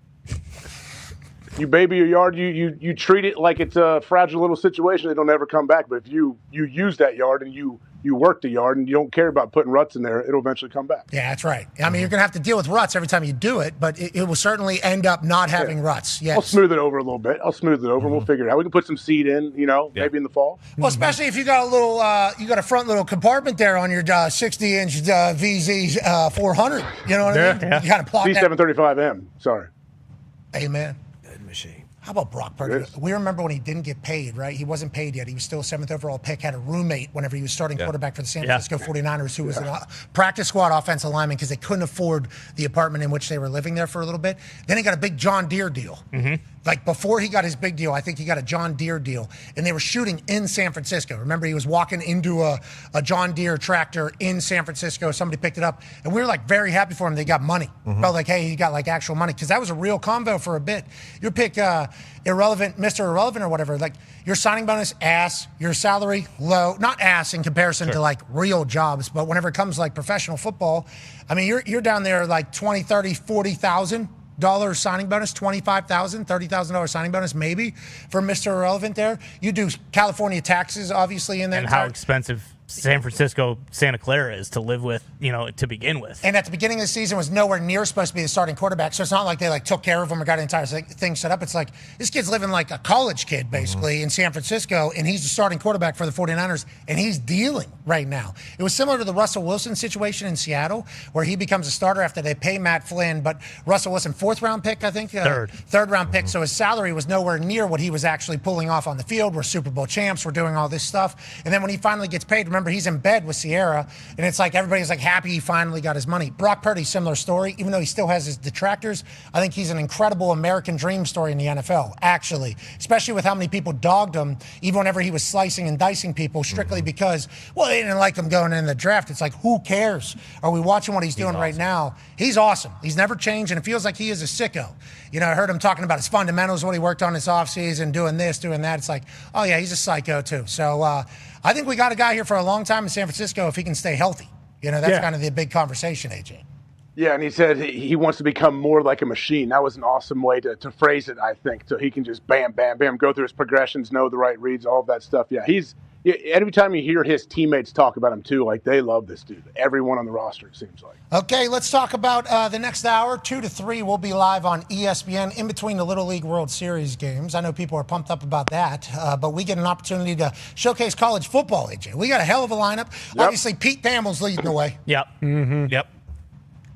You baby your yard, you treat it like it's a fragile little situation. It'll never come back. But if you use that yard and you work the yard and you don't care about putting ruts in there, it'll eventually come back. Yeah, that's right. I mean, you're going to have to deal with ruts every time you do it, but it will certainly end up not having ruts. Yes. I'll smooth it over a little bit. And we'll figure it out. We can put some seed in, maybe in the fall. Well, especially if you got a little, you got a front little compartment there on your 60-inch VZ 400. You know what I mean? Yeah. You kind of plot that. Z735M. Sorry. Amen. Good machine. How about Brock Purdy? We remember when he didn't get paid, right? He wasn't paid yet. He was still a 7th overall pick, had a roommate whenever he was starting quarterback for the San Francisco 49ers who was a practice squad offensive lineman because they couldn't afford the apartment in which they were living there for a little bit. Then he got a big John Deere deal. Like before he got his big deal, I think he got a John Deere deal. And they were shooting in San Francisco. Remember, he was walking into a John Deere tractor in San Francisco. Somebody picked it up. And we were like very happy for him. They got money. Felt like, hey, he got like actual money. Because that was a real convo for a bit. You pick irrelevant, Mr. Irrelevant or whatever. Like your signing bonus, ass. Your salary, low. Not ass in comparison to like real jobs. But whenever it comes like professional football, I mean, you're down there like 20, 30, 40,000. Signing bonus, $25,000, $30,000 signing bonus, maybe for Mr. Irrelevant there. You do California taxes, obviously, in that. And how expensive San Francisco, Santa Clara is to live with, to begin with. And at the beginning of the season was nowhere near supposed to be the starting quarterback. So it's not like they like took care of him or got the entire thing set up. It's like this kid's living like a college kid basically in San Francisco, and he's the starting quarterback for the 49ers, and he's dealing right now. It was similar to the Russell Wilson situation in Seattle where he becomes a starter after they pay Matt Flynn, but Russell Wilson, 4th round pick, I think? Third round pick. So his salary was nowhere near what he was actually pulling off on the field. We're Super Bowl champs. We're doing all this stuff. And then when he finally gets paid, remember, he's in bed with Sierra, and it's like everybody's like happy he finally got his money. Brock Purdy, similar story. Even though he still has his detractors, I think he's an incredible American dream story in the NFL, actually, especially with how many people dogged him, even whenever he was slicing and dicing people, strictly because, well, they didn't like him going in the draft. It's like, who cares? Are we watching what he's doing right now? He's awesome. He's never changed, and it feels like he is a sicko. I heard him talking about his fundamentals, what he worked on this offseason, doing this, doing that. It's like, oh, yeah, he's a psycho, too. So I think we got a guy here for a long time in San Francisco if he can stay healthy. That's kind of the big conversation, AJ. Yeah, and he said he wants to become more like a machine. That was an awesome way to phrase it, I think. So he can just bam, bam, bam, go through his progressions, know the right reads, all of that stuff. Yeah, every time you hear his teammates talk about him, too, like they love this dude. Everyone on the roster, it seems like. Okay, let's talk about the next hour. 2 to 3, we'll be live on ESPN in between the Little League World Series games. I know people are pumped up about that, but we get an opportunity to showcase college football, AJ. We got a hell of a lineup. Yep. Obviously, Pete Thamel's leading the way. Yep. Yep.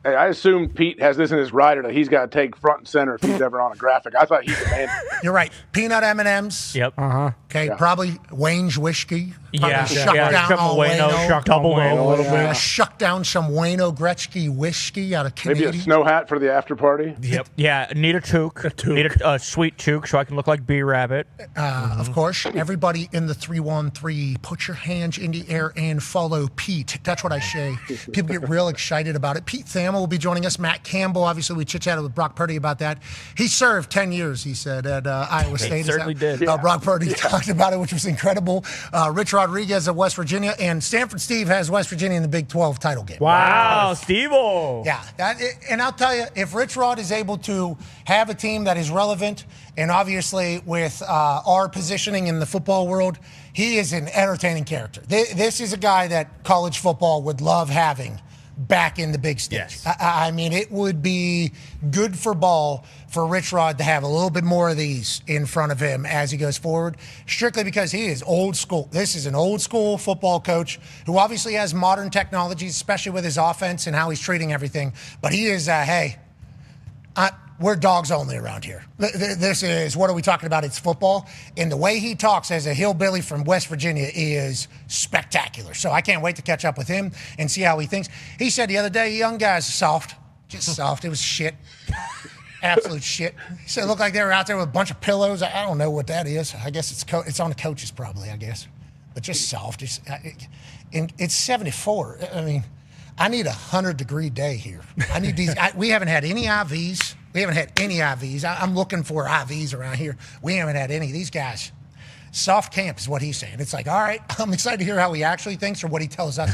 Hey, I assume Pete has this in his rider that he's got to take front and center if he's ever on a graphic. I thought he's the man. You're right. Peanut M&Ms. Yep. Okay, probably Wayne's whiskey. Yeah. Shuck down all Wayno. Double a little bit. Shuck down some Wayno Gretzky whiskey out of Canadian. Maybe a snow hat for the after party. Yep. Yeah, need a toque. Need a sweet toque so I can look like B-Rabbit. Of course, everybody in the 313, put your hands in the air and follow Pete. That's what I say. People get real excited about it. Pete Thamel will be joining us. Matt Campbell, obviously, we chit-chatted with Brock Purdy about that. He served 10 years, he said, at Iowa State. He certainly did. Brock Purdy talked about it, which was incredible. Rich Rodriguez of West Virginia, and Stanford Steve has West Virginia in the Big 12 title game. Wow, Steve-o. Yeah, and I'll tell you, if Rich Rod is able to have a team that is relevant, and obviously with our positioning in the football world, he is an entertaining character. This is a guy that college football would love having back in the big stage. Yes. I mean, it would be good for ball for Rich Rod to have a little bit more of these in front of him as he goes forward, strictly because he is old school. This is an old school football coach who obviously has modern technologies, especially with his offense and how he's treating everything. But he is, we're dogs only around here. This is, what are we talking about? It's football. And the way he talks as a hillbilly from West Virginia is spectacular. So I can't wait to catch up with him and see how he thinks. He said the other day, young guys are soft. Just soft. It was shit. Absolute shit. He said it looked like they were out there with a bunch of pillows. I don't know what that is. I guess it's on the coaches probably, I guess. But just soft. It's 74. I mean, I need 100-degree day here. I need these. We haven't had any IVs. I'm looking for IVs around here. We haven't had any. These guys, soft camp is what he's saying. It's like, all right, I'm excited to hear how he actually thinks or what he tells us.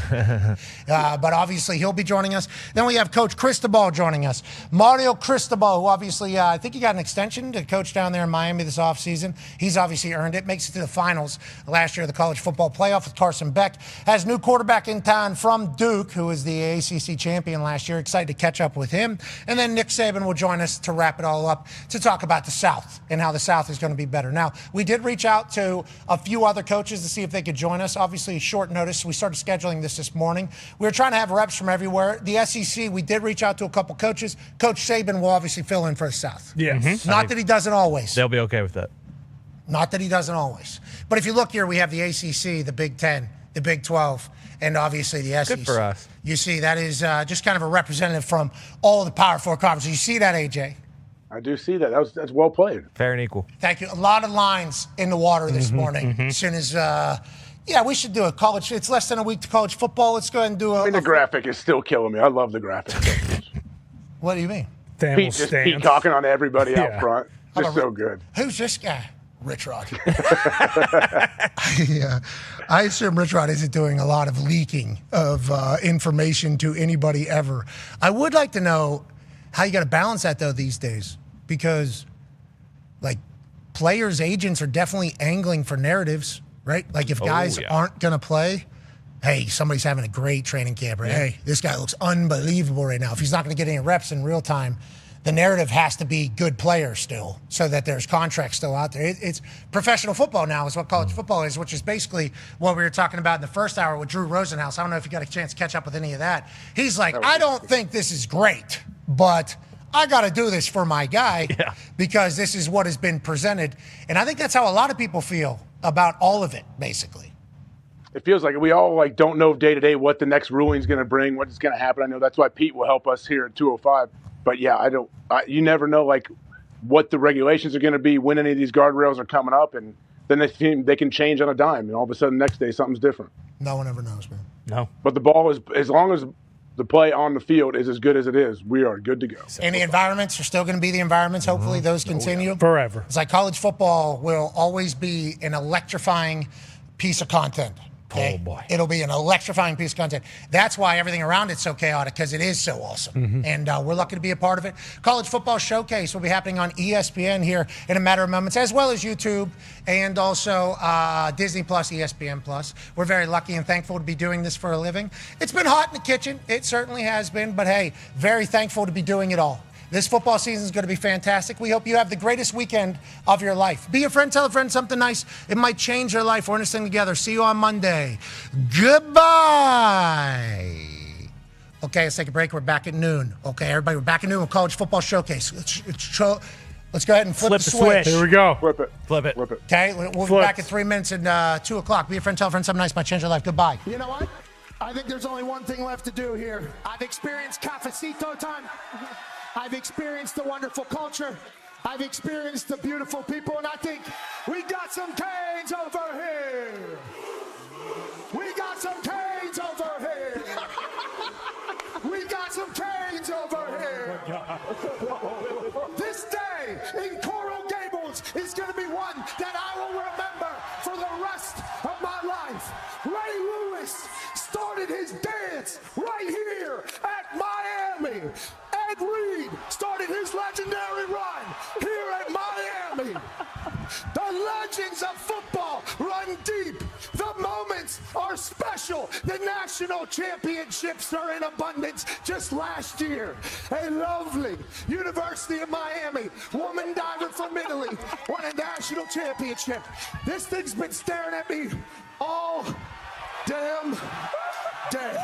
But obviously, he'll be joining us. Then we have Coach Cristobal joining us. Mario Cristobal, who obviously, I think he got an extension to coach down there in Miami this offseason. He's obviously earned it. Makes it to the finals last year of the college football playoff with Carson Beck. Has new quarterback in town from Duke, who was the ACC champion last year. Excited to catch up with him. And then Nick Saban will join us to wrap it all up to talk about the South and how the South is going to be better. Now, we did reach out to a few other coaches to see if they could join us. Obviously, short notice. We started scheduling this morning. We were trying to have reps from everywhere. The SEC, we did reach out to a couple coaches. Coach Saban will obviously fill in for the South. Yeah. Not that he doesn't always. They'll be okay with that. Not that he doesn't always. But if you look here, we have the ACC, the Big 10, the Big 12, and obviously the SEC. Good for us. You see, that is just kind of a representative from all of the Power Four conferences. You see that, AJ? I do see that. That's well played. Fair and equal. Thank you. A lot of lines in the water this morning. As soon as, we should do a college. It's less than a week to college football. Let's go ahead and do the graphic is still killing me. I love the graphic. What do you mean? Pete just peacocking on everybody out front. Just so good. Who's this guy? Rich Rod. I assume Rich Rod isn't doing a lot of leaking of information to anybody ever. I would like to know how you got to balance that, though, these days. Because, like, players' agents are definitely angling for narratives, right? Like, if guys aren't going to play, hey, somebody's having a great training camp, or hey, this guy looks unbelievable right now. If he's not going to get any reps in real time, the narrative has to be good player still, so that there's contracts still out there. It's professional football now is what college football is, which is basically what we were talking about in the first hour with Drew Rosenhaus. I don't know if you got a chance to catch up with any of that. He's like, I don't think this is great, but I got to do this for my guy because this is what has been presented. And I think that's how a lot of people feel about all of it, basically. It feels like we all don't know day to day what the next ruling is going to bring, what's going to happen. I know that's why Pete will help us here at 205. But yeah, you never know what the regulations are going to be, when any of these guardrails are coming up, and then they can change on a dime, and all of a sudden next day something's different. No one ever knows, man. No. But the ball is, as long as the play on the field is as good as it is, we are good to go. And the environments are still going to be the environments. Hopefully those continue. Forever. It's like college football will always be an electrifying piece of content. Okay? Oh, boy. It'll be an electrifying piece of content. That's why everything around it's so chaotic, because it is so awesome. And we're lucky to be a part of it. College Football Showcase will be happening on ESPN here in a matter of moments, as well as YouTube and also Disney Plus, ESPN Plus. We're very lucky and thankful to be doing this for a living. It's been hot in the kitchen. It certainly has been. But, hey, very thankful to be doing it all. This football season is going to be fantastic. We hope you have the greatest weekend of your life. Be a friend, tell a friend something nice. It might change your life. We're in this thing together. See you on Monday. Goodbye. Okay, let's take a break. We're back at noon. Okay, everybody, we're back at noon with College Football Showcase. Let's go ahead and flip the switch. Here we go. Flip it. Okay, we'll be back in 3 minutes and 2 o'clock. Be a friend, tell a friend something nice. Might change your life. Goodbye. You know what? I think there's only one thing left to do here. I've experienced cafecito time. I've experienced the wonderful culture. I've experienced the beautiful people, and I think we got some Canes over here. We got some Canes over here. We got some Canes over here. This day in Coral Gables is going to be one that I will remember for the rest of my life. Ray Lewis started his dance right here at Miami. Ed Reed started his legendary run here at Miami. The legends of football run deep. The moments are special. The national championships are in abundance. Just last year, a lovely University of Miami woman diver from Italy won a national championship. This thing's been staring at me all damn day.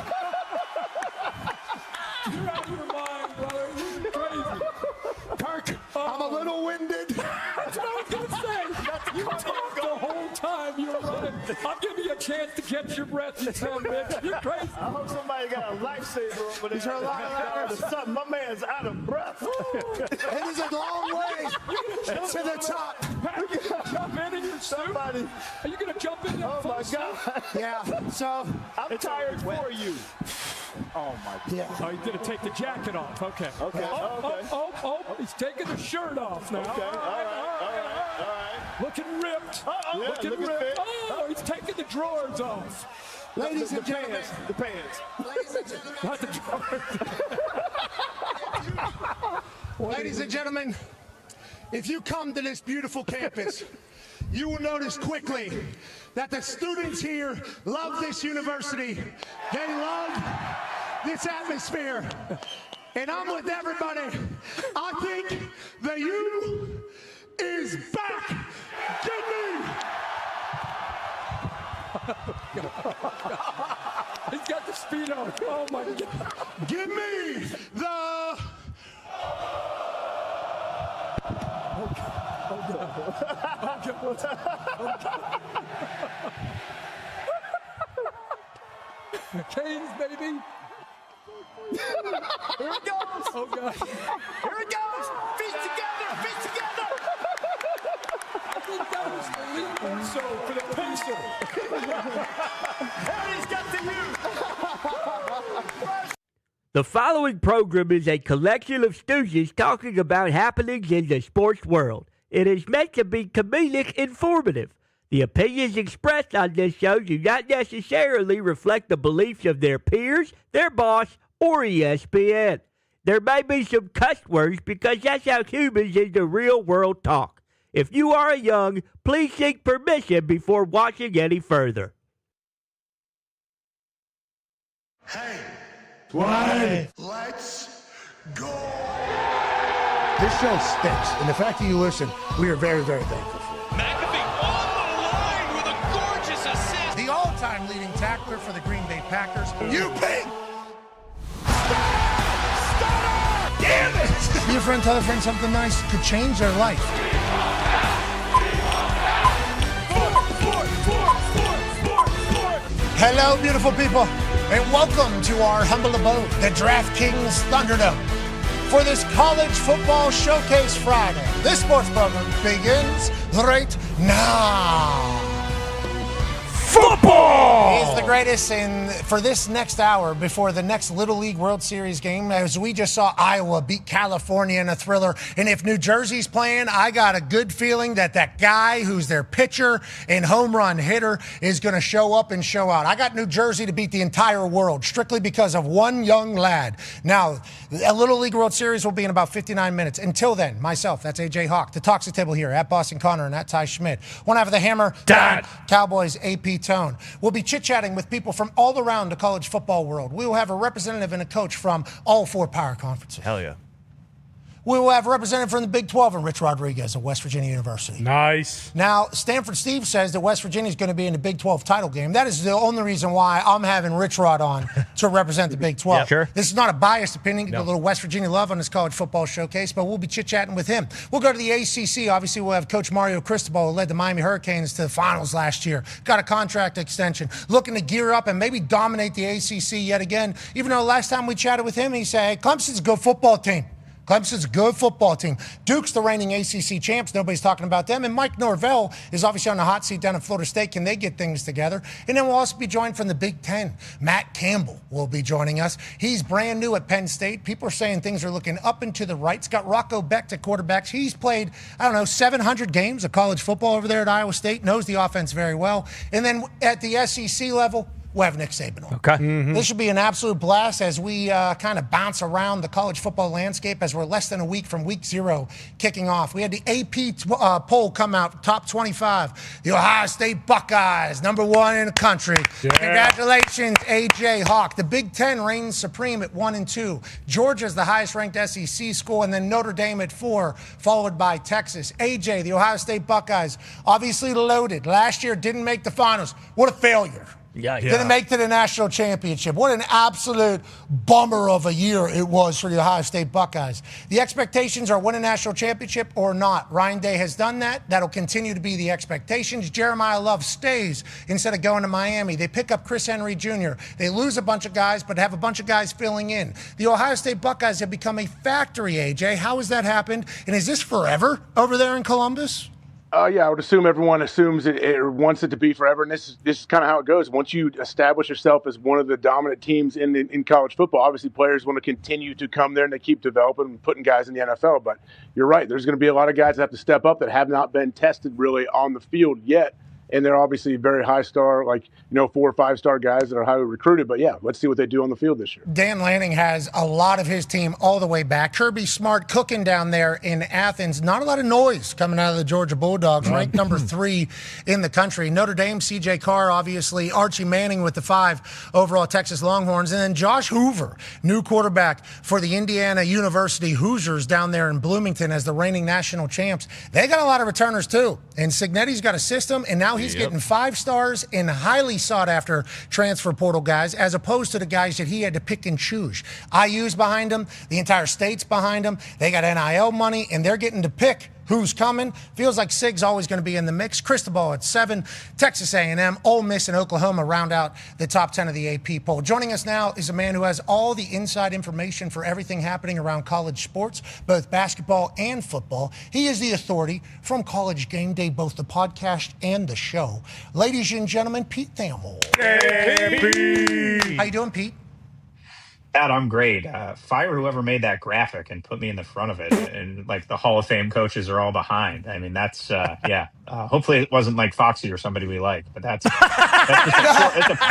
You're out of your mind, brother. This is crazy. Kirk, little winded. That's what I was going to say. You talked the whole time you were running. I'll give you a chance to catch your breath, you son of a bitch. You're crazy. I hope somebody got a lifesaver over there. Something. My man's out of breath. It is a long way to the top. Are you going to jump in your suit? Are you going to jump in there? Oh, my God. Yeah, so I'm tired for you. Oh, my God. Yeah. Oh, he's going to take the jacket off. Okay. Okay. Oh, he's taking the shirt off now. Okay. All right. Looking ripped. Yeah, looking ripped. fit. Oh, he's taking the drawers off. Ladies and gentlemen. The pants. Ladies and gentlemen. Not the drawers. Ladies and gentlemen, if you come to this beautiful campus, you will notice quickly that the students here love this university. They love this atmosphere. And I'm with everybody. I think the U is back. Give me. He's got the speed on. Oh, my God. Give me the. Canes, baby. Here it goes. Oh, God. Here it goes. Feet together. Feet together. I think that was the lead so for the Pacer. Harry's got the U. The following program is a collection of stooges talking about happenings in the sports world. It is meant to be comedic informative. The opinions expressed on this show do not necessarily reflect the beliefs of their peers, their boss, or ESPN. There may be some cuss words because that's how humans in the real world talk. If you are young, please seek permission before watching any further. Hey. Why? Let's go. This show stinks, and the fact that you listen, we are very, very thankful for. McAfee on the line with a gorgeous assist. The all-time leading tackler for the Green Bay Packers. You pink! Damn it! Be a friend, tell a friend something nice could change their life. Hello, beautiful people, and welcome to our humble abode, the DraftKings Thunderdome. For this college football showcase Friday, this sports program begins right now. Football is the greatest, and for this next hour before the next Little League World Series game, as we just saw Iowa beat California in a thriller, and if New Jersey's playing, I got a good feeling that guy who's their pitcher and home run hitter is going to show up and show out. I got New Jersey to beat the entire world strictly because of one young lad. Now, a Little League World Series will be in about 59 minutes. Until then, myself, that's AJ Hawk, the Toxic Table here at Boston Connor and at Ty Schmidt. One half of the Hammer, Dahn, Cowboys, AP Tone. We'll be chit-chatting with people from all around the college football world. We will have a representative and a coach from all four power conferences. Hell yeah. We will have a representative from the Big 12 and Rich Rodriguez of West Virginia University. Nice. Now, Stanford Steve says that West Virginia is going to be in the Big 12 title game. That is the only reason why I'm having Rich Rod on to represent the Big 12. Yeah, sure. This is not a biased opinion. No. A little West Virginia love on this college football showcase, but we'll be chit-chatting with him. We'll go to the ACC. Obviously, we'll have Coach Mario Cristobal, who led the Miami Hurricanes to the finals last year. Got a contract extension. Looking to gear up and maybe dominate the ACC yet again. Even though last time we chatted with him, he said, hey, Clemson's a good football team. Clemson's a good football team. Duke's the reigning ACC champs. Nobody's talking about them. And Mike Norvell is obviously on the hot seat down in Florida State. Can they get things together? And then we'll also be joined from the Big Ten. Matt Campbell will be joining us. He's brand new at Penn State. People are saying things are looking up and to the right. It's got Rocco Beck to quarterbacks. He's played, 700 games of college football over there at Iowa State. Knows the offense very well. And then at the SEC level, we'll have Nick Saban on. Okay. Mm-hmm. This should be an absolute blast as we kind of bounce around the college football landscape as we're less than a week from week 0 kicking off. We had the AP poll come out, top 25. The Ohio State Buckeyes, number 1 in the country. Yeah. Congratulations, A.J. Hawk. The Big Ten reigns supreme at 1 and 2. Georgia's the highest-ranked SEC school, and then Notre Dame at 4, followed by Texas. A.J., the Ohio State Buckeyes, obviously loaded. Last year didn't make the finals. What a failure. Yeah. Didn't make to the national championship. What an absolute bummer of a year it was for the Ohio State Buckeyes. The expectations are win a national championship or not. Ryan Day has done that. That'll continue to be the expectations. Jeremiah Love stays instead of going to Miami. They pick up Chris Henry Jr. They lose a bunch of guys, but have a bunch of guys filling in. The Ohio State Buckeyes have become a factory, AJ. How has that happened? And is this forever over there in Columbus? Yeah, I would assume everyone assumes it wants it to be forever, and this is kind of how it goes. Once you establish yourself as one of the dominant teams in college football, obviously players want to continue to come there and they keep developing and putting guys in the NFL. But you're right, there's going to be a lot of guys that have to step up that have not been tested really on the field yet. And they're obviously very high star, 4 or 5 star guys that are highly recruited. But yeah, let's see what they do on the field this year. Dan Lanning has a lot of his team all the way back. Kirby Smart cooking down there in Athens. Not a lot of noise coming out of the Georgia Bulldogs, ranked number 3 in the country. Notre Dame, CJ Carr, obviously. Archie Manning with the 5 overall Texas Longhorns. And then Josh Hoover, new quarterback for the Indiana University Hoosiers down there in Bloomington as the reigning national champs. They got a lot of returners too. And Signetti's got a system, and now he's getting 5 stars and highly sought-after transfer portal guys, as opposed to the guys that he had to pick and choose. IU's behind him. The entire state's behind him. They got NIL money, and they're getting to pick who's coming. Feels like Sig's always going to be in the mix. Cristobal at 7. Texas A&M, Ole Miss, and Oklahoma round out the top 10 of the AP poll. Joining us now is a man who has all the inside information for everything happening around college sports, both basketball and football. He is the authority from College Game Day, both the podcast and the show. Ladies and gentlemen, Pete Thamel. Hey, Pete. How you doing, Pete? Pat, I'm great. Fire whoever made that graphic and put me in the front of it. And the Hall of Fame coaches are all behind. I mean, that's, yeah. Hopefully it wasn't like Foxy or somebody we like, but it's a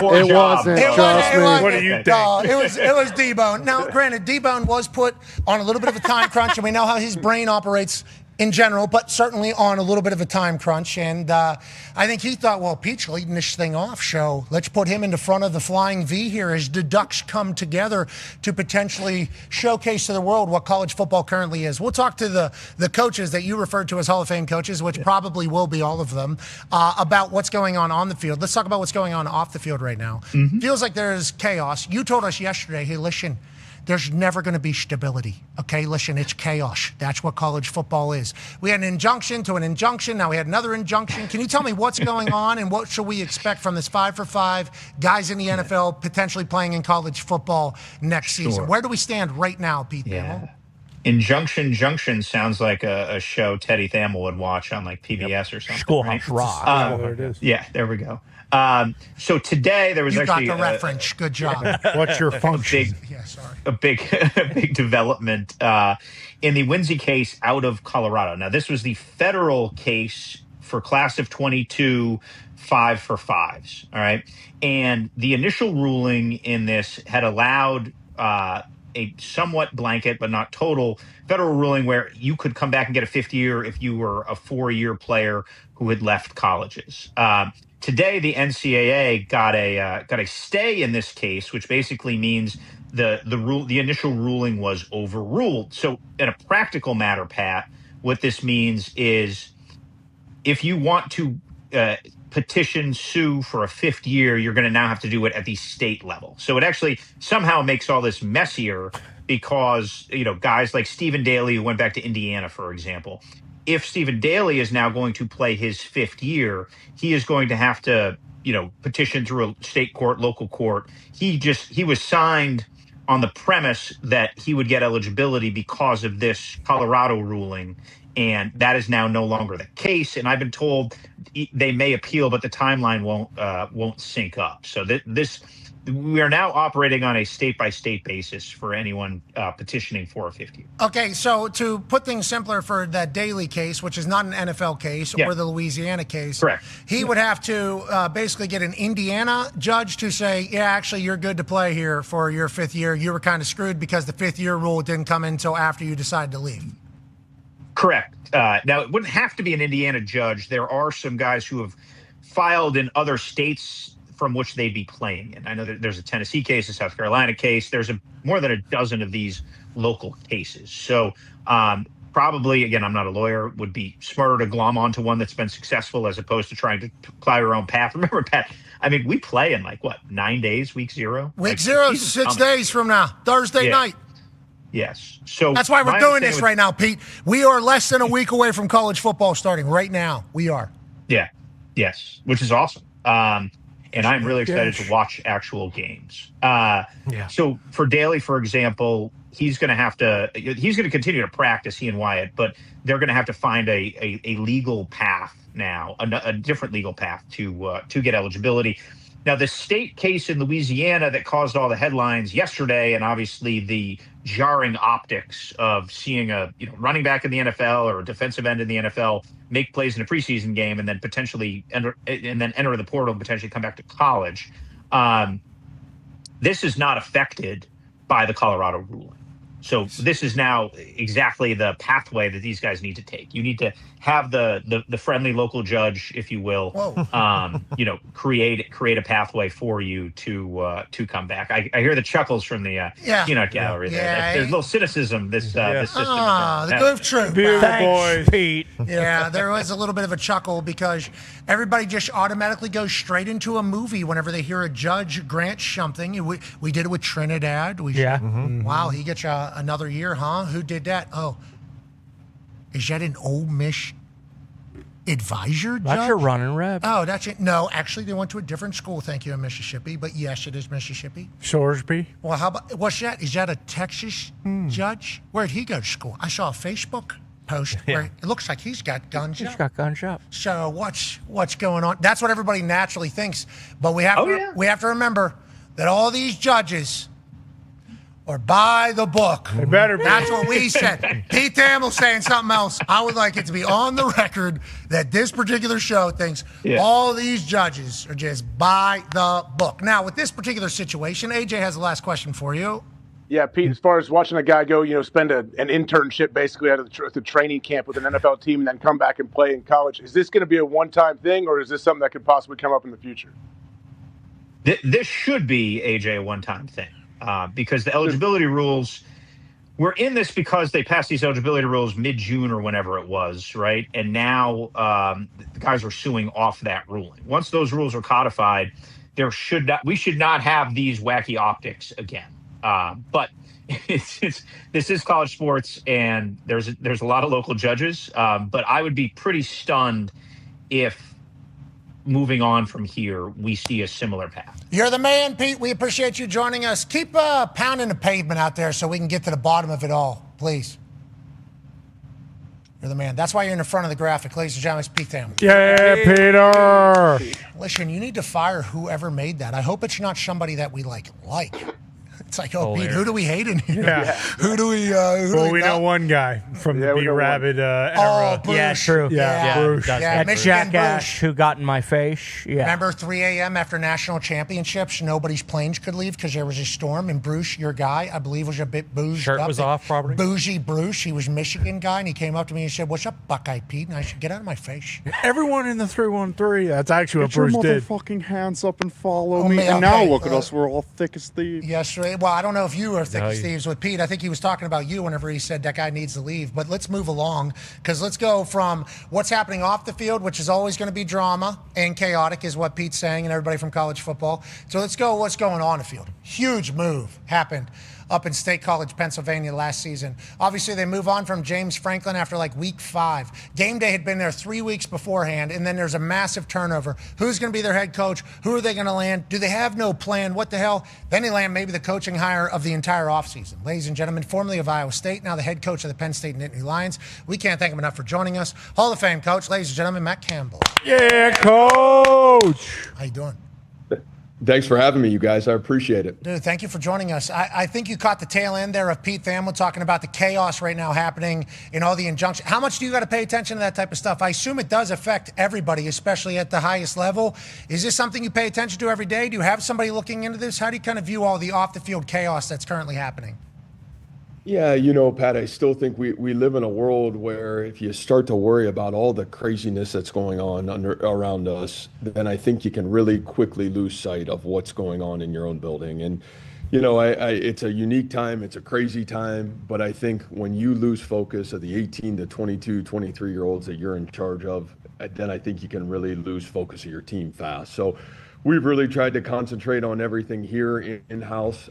poor it job. Wasn't, trust me. What do you think? It was D-Bone. Now, granted, D-Bone was put on a little bit of a time crunch, and we know how his brain operates in general, but certainly on a little bit of a time crunch. And I think he thought, well, Pete's leading this thing off, so let's put him in the front of the flying V here as the Ducks come together to potentially showcase to the world what college football currently is. We'll talk to the coaches that you referred to as Hall of Fame coaches, which probably will be all of them, about what's going on the field. Let's talk about what's going on off the field right now. Feels like there's chaos. You told us yesterday, hey, listen, there's never going to be stability. Okay, listen, it's chaos. That's what college football is. We had an injunction to an injunction. Now we had another injunction. Can you tell me what's going on and what should we expect from this 5-for-5 guys in the NFL potentially playing in college football next season? Where do we stand right now, Pete Thamel? Injunction Junction sounds like a show Teddy Thamel would watch on PBS or something. Schoolhouse Rock. There it is. Yeah, there we go. So today there was you actually got the reference. Good job. What's your function? A big development in the Winsey case out of Colorado. Now, this was the federal case for class of 22 5-for-5s. All right, and the initial ruling in this had allowed a somewhat blanket but not total federal ruling where you could come back and get a 5th year if you were a 4-year player who had left colleges. Today, the NCAA got a stay in this case, which basically means the initial ruling was overruled. So, in a practical matter, Pat, what this means is if you want to petition, sue for a 5th year, you're going to now have to do it at the state level. So it actually somehow makes all this messier because guys like Stephen Daly, who went back to Indiana, for example. If Stephen Daly is now going to play his 5th year, he is going to have to, petition through a state court, local court. He was signed on the premise that he would get eligibility because of this Colorado ruling, and that is now no longer the case. And I've been told they may appeal, but the timeline won't sync up. So we are now operating on a state-by-state basis for anyone petitioning for a 5th year. Okay, so to put things simpler for that Daly case, which is not an NFL case, or the Louisiana case, correct. He would have to basically get an Indiana judge to say, yeah, actually, you're good to play here for your 5th year. You were kind of screwed because the 5th year rule didn't come in until after you decided to leave. Correct. Now, it wouldn't have to be an Indiana judge. There are some guys who have filed in other states from which they'd be playing in. I know that there's a Tennessee case, a South Carolina case. There's more than a dozen of these local cases. So probably, again, I'm not a lawyer, would be smarter to glom onto one that's been successful as opposed to trying to plow your own path. Remember, Pat, I mean, we play in 9 days, week 0? Week 0 is 6 days from now, Thursday night. Yes. So that's why we're doing this right now, Pete. We are less than a week away from college football starting right now. We are. Yeah. Yes. Which is awesome. And I'm really excited to watch actual games. So for Daly, for example, he's going to continue to practice, he and Wyatt, but they're going to have to find a legal path now, a different legal path to get eligibility. Now, the state case in Louisiana that caused all the headlines yesterday, and obviously the jarring optics of seeing a running back in the NFL or a defensive end in the NFL make plays in a preseason game and then potentially enter the portal and potentially come back to college. This is not affected by the Colorado ruling. So this is now exactly the pathway that these guys need to take. You need to have the friendly local judge, if you will, create a pathway for you to come back. I hear the chuckles from the peanut gallery there. There's a little cynicism. This system. The goof troop. Thanks, Pete. Yeah, there was a little bit of a chuckle because everybody just automatically goes straight into a movie whenever they hear a judge grant something. We did it with Trinidad. Wow, he gets another year, huh? Who did that? Oh, is that an Ole Miss advisor judge? That's your running rep. Oh, that's it. No, actually, they went to a different school, thank you, in Mississippi. But yes, it is Mississippi. Shoresby. Well, how about, what's that? Is that a Texas judge? Where'd he go to school? I saw a Facebook post where it looks like he's got guns up. He's got guns up. So what's going on? That's what everybody naturally thinks. But we have to remember that all these judges or by the book. They better be. That's what we said. Pete Thamel saying something else. I would like it to be on the record that this particular show thinks all these judges are just by the book. Now, with this particular situation, AJ has the last question for you. Yeah, Pete, as far as watching a guy go, spend an internship basically out of the training camp with an NFL team and then come back and play in college, is this going to be a one-time thing or is this something that could possibly come up in the future? This should be, AJ, a one-time thing. Because the eligibility rules, we're in this because they passed these eligibility rules mid-June or whenever it was, right? And now the guys are suing off that ruling. Once those rules are codified, we should not have these wacky optics again. But this is college sports, and there's a lot of local judges. But I would be pretty stunned if moving on from here, we see a similar path. You're the man, Pete. We appreciate you joining us. Keep pounding the pavement out there so we can get to the bottom of it all, please. You're the man. That's why you're in the front of the graphic. Ladies and gentlemen, it's Pete Thamel. Yeah, Peter. Listen, you need to fire whoever made that. I hope it's not somebody that we like. It's like, Pete, who do we hate in here? Yeah. Who do we we know one guy from the B-Rabbit era. Bruce. Yeah, true. Bruce. That jackass who got in my face. Yeah. Remember 3 a.m. after national championships, nobody's planes could leave because there was a storm, and Bruce, your guy, I believe was a bit boozed Shirt up. was off, probably. Bougie Bruce. He was Michigan guy, and he came up to me and said, "What's up, Buckeye Pete?" And I said, "Get out of my face." Everyone in the 313. That's actually what Get your Bruce did. motherfucking hands up and follow me. And now look at us. We're all thick as thieves. Yes, well, I don't know if you are thick as thieves with Pete. I think he was talking about you whenever he said that guy needs to leave. But let's move along because let's go from what's happening off the field, which is always going to be drama and chaotic, is what Pete's saying, and everybody from college football. So let's go what's going on the field. Huge move happened up in State College, Pennsylvania last season. Obviously, they move on from James Franklin after week 5. Game day had been there 3 weeks beforehand, and then there's a massive turnover. Who's going to be their head coach? Who are they going to land? Do they have no plan? What the hell? Then they land maybe the coaching hire of the entire offseason. Ladies and gentlemen, formerly of Iowa State, now the head coach of the Penn State Nittany Lions. We can't thank him enough for joining us. Hall of Fame coach, ladies and gentlemen, Matt Campbell. Yeah, coach. How you doing? Thanks for having me, you guys. I appreciate it. Dude, thank you for joining us. I think you caught the tail end there of Pete Thamel talking about the chaos right now happening in all the injunctions. How much do you got to pay attention to that type of stuff? I assume it does affect everybody, especially at the highest level. Is this something you pay attention to every day? Do you have somebody looking into this? How do you kind of view all the off-the-field chaos that's currently happening? Yeah, Pat, I still think we live in a world where if you start to worry about all the craziness that's going on around us, then I think you can really quickly lose sight of what's going on in your own building. And, It's a unique time. It's a crazy time. But I think when you lose focus of the 18 to 22, 23-year-olds that you're in charge of, then I think you can really lose focus of your team fast. So we've really tried to concentrate on everything here in-house,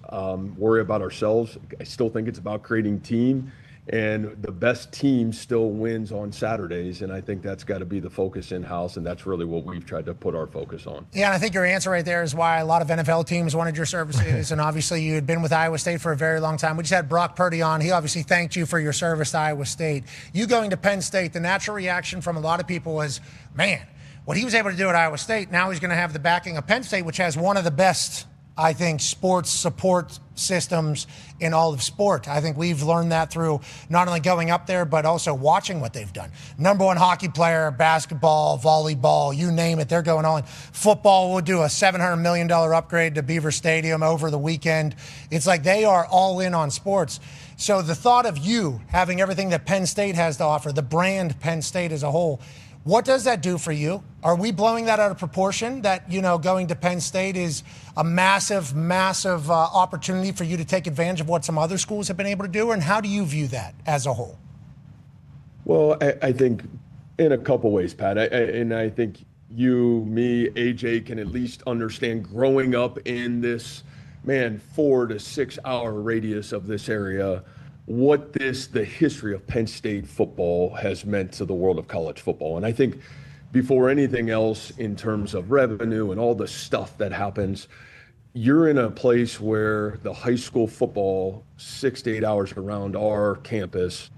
worry about ourselves. I still think it's about creating team. And the best team still wins on Saturdays, and I think that's got to be the focus in-house, and that's really what we've tried to put our focus on. Yeah, and I think your answer right there is why a lot of NFL teams wanted your services, and obviously you had been with Iowa State for a very long time. We just had Brock Purdy on. He obviously thanked you for your service to Iowa State. You going to Penn State, the natural reaction from a lot of people was, man, what he was able to do at Iowa State, now he's going to have the backing of Penn State, which has one of the best, I think, sports support systems in all of sport. I think we've learned that through not only going up there, but also watching what they've done. #1 hockey player, basketball, volleyball, you name it, they're going on. Football will do a $700 million upgrade to Beaver Stadium over the weekend. It's like they are all in on sports. So the thought of you having everything that Penn State has to offer, the brand Penn State as a whole, what does that do for you? Are we blowing that out of proportion, that, going to Penn State is a massive, massive opportunity for you to take advantage of what some other schools have been able to do? And how do you view that as a whole? Well, I think in a couple ways, Pat. I think you, me, AJ can at least understand growing up in this, 4 to 6 hour radius of this area, what the history of Penn State football has meant to the world of college football. And I think before anything else, in terms of revenue and all the stuff that happens, you're in a place where the high school football, 6 to 8 hours around our campus,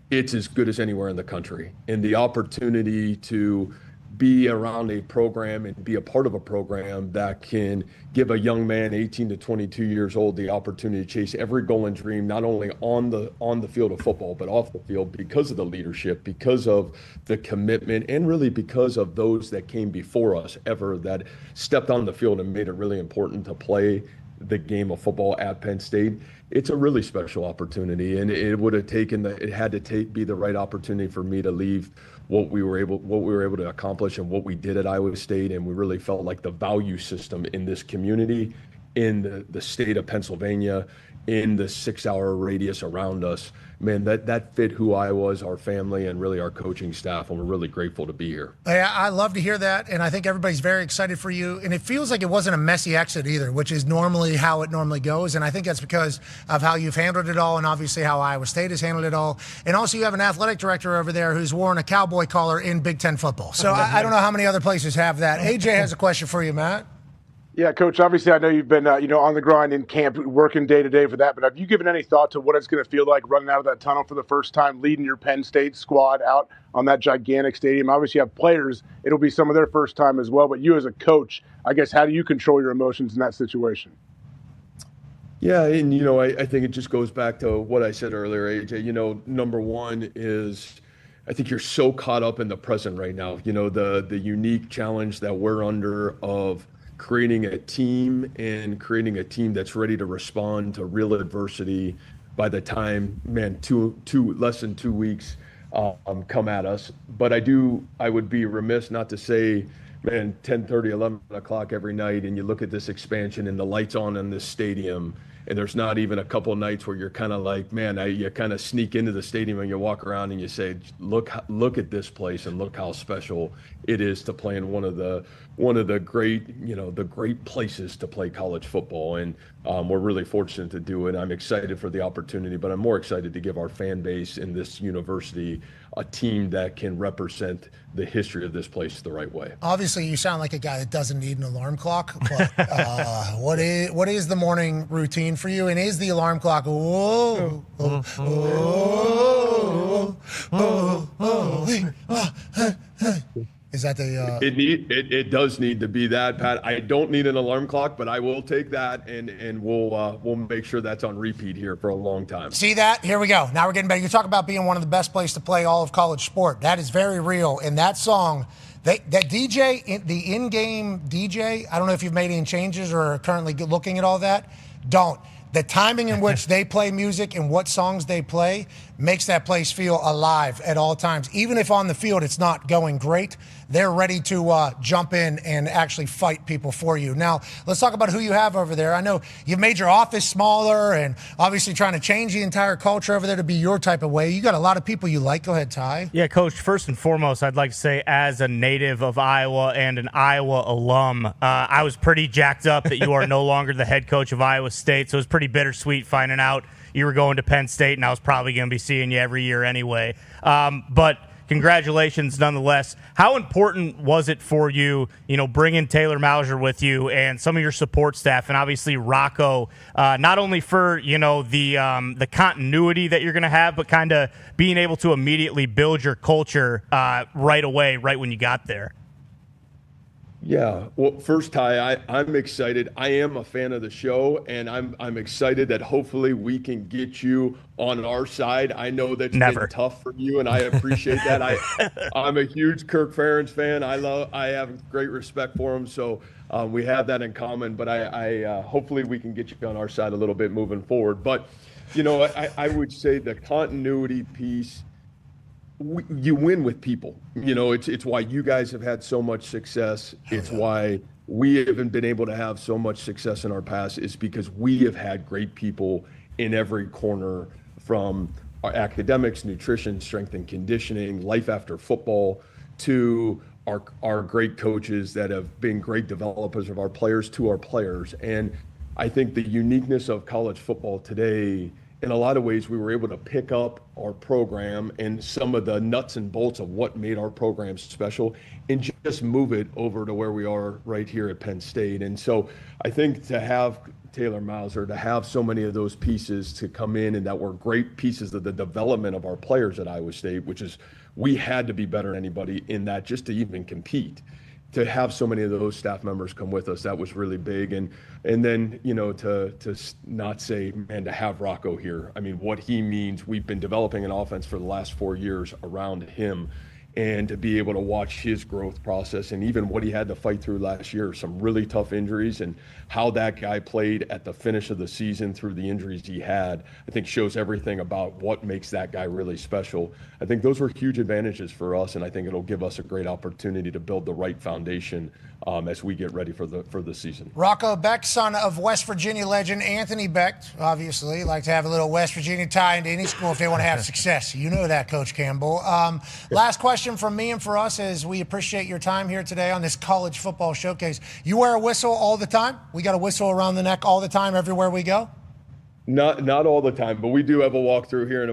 it's as good as anywhere in the country. And the opportunity to be around a program and be a part of a program that can give a young man 18 to 22 years old the opportunity to chase every goal and dream, not only on the field of football, but off the field, because of the leadership, because of the commitment, and really because of those that came before us ever that stepped on the field and made it really important to play the game of football at Penn State. It's a really special opportunity, and it would have taken be the right opportunity for me to leave what we were able to accomplish and what we did at Iowa State. And we really felt like the value system in this community, in the state of Pennsylvania, in the 6 hour radius around us, that fit who I was, our family, and really our coaching staff. And we're really grateful to be here. Yeah, I love to hear that. And I think everybody's very excited for you. And it feels like it wasn't a messy exit either, which is normally how it normally goes. And I think that's because of how you've handled it all, and obviously how Iowa State has handled it all. And also you have an athletic director over there who's worn a cowboy collar in Big Ten football. So I don't know how many other places have that. AJ has a question for you, Matt. Yeah, Coach, obviously I know you've been, on the grind in camp, working day to day for that, but have you given any thought to what it's going to feel like running out of that tunnel for the first time, leading your Penn State squad out on that gigantic stadium? Obviously you have players, it'll be some of their first time as well, but you as a coach, I guess, how do you control your emotions in that situation? Yeah, and, I think it just goes back to what I said earlier, AJ. Number one is, I think you're so caught up in the present right now. The unique challenge that we're under of creating a team that's ready to respond to real adversity by the time, less than 2 weeks come at us. But I would be remiss not to say, 10:30, 11 o'clock every night, and you look at this expansion and the lights on in this stadium, and there's not even a couple of nights where you're kind of like, you kind of sneak into the stadium and you walk around and you say, look at this place and look how special it is to play in one of the great places to play college football. And we're really fortunate to do it. I'm excited for the opportunity, but I'm more excited to give our fan base in this university a team that can represent the history of this place the right way. Obviously, you sound like a guy that doesn't need an alarm clock, but what is the morning routine for you? And is the alarm clock, is that the... It does need to be that, Pat. I don't need an alarm clock, but I will take that, and we'll make sure that's on repeat here for a long time. See that? Here we go. Now we're getting better. You talk about being one of the best places to play all of college sport. That is very real. And that song, that DJ, the in-game DJ, I don't know if you've made any changes or are currently looking at all that. Don't. The timing in which they play music and what songs they play, makes that place feel alive at all times. Even if on the field it's not going great, they're ready to jump in and actually fight people for you. Now, let's talk about who you have over there. I know you've made your office smaller and obviously trying to change the entire culture over there to be your type of way. You got a lot of people you like. Go ahead, Ty. Yeah, Coach, first and foremost, I'd like to say as a native of Iowa and an Iowa alum, I was pretty jacked up that you are no longer the head coach of Iowa State, so it was pretty bittersweet finding out you were going to Penn State, and I was probably going to be seeing you every year anyway. But congratulations nonetheless. How important was it for you, bringing Taylor Mauser with you and some of your support staff, and obviously Rocco, not only for, the continuity that you're going to have, but kind of being able to immediately build your culture right away, right when you got there? Yeah. Well, first, Ty, I'm excited. I am a fan of the show, and I'm excited that hopefully we can get you on our side. I know that's been tough for you, and I appreciate that. I'm a huge Kirk Ferentz fan. I have great respect for him, so we have that in common. But I hopefully we can get you on our side a little bit moving forward. But I would say the continuity piece. You win with people. It's why you guys have had so much success. It's why we haven't been able to have so much success in our past, is because we have had great people in every corner, from our academics, nutrition, strength and conditioning, life after football, to our great coaches that have been great developers of our players, to our players. And I think the uniqueness of college football today, in a lot of ways, we were able to pick up our program and some of the nuts and bolts of what made our program special and just move it over to where we are right here at Penn State. And so I think to have Taylor Mauser, to have so many of those pieces to come in, and that were great pieces of the development of our players at Iowa State, which is we had to be better than anybody in that just to even compete. To have so many of those staff members come with us, that was really big. And then, to not say, man, to have Rocco here, I mean, what he means, we've been developing an offense for the last 4 years around him, and to be able to watch his growth process and even what he had to fight through last year, some really tough injuries, and how that guy played at the finish of the season through the injuries he had, I think shows everything about what makes that guy really special. I think those were huge advantages for us, and I think it'll give us a great opportunity to build the right foundation as we get ready for the season. Rocco Beck, son of West Virginia legend Anthony Beck, obviously like to have a little West Virginia tie into any school if they want to have success. You know that, Coach Campbell. Last question from me and for us is, we appreciate your time here today on this college football showcase. You wear a whistle all the time? We got a whistle around the neck all the time everywhere we go? Not all the time, but we do have a walkthrough here in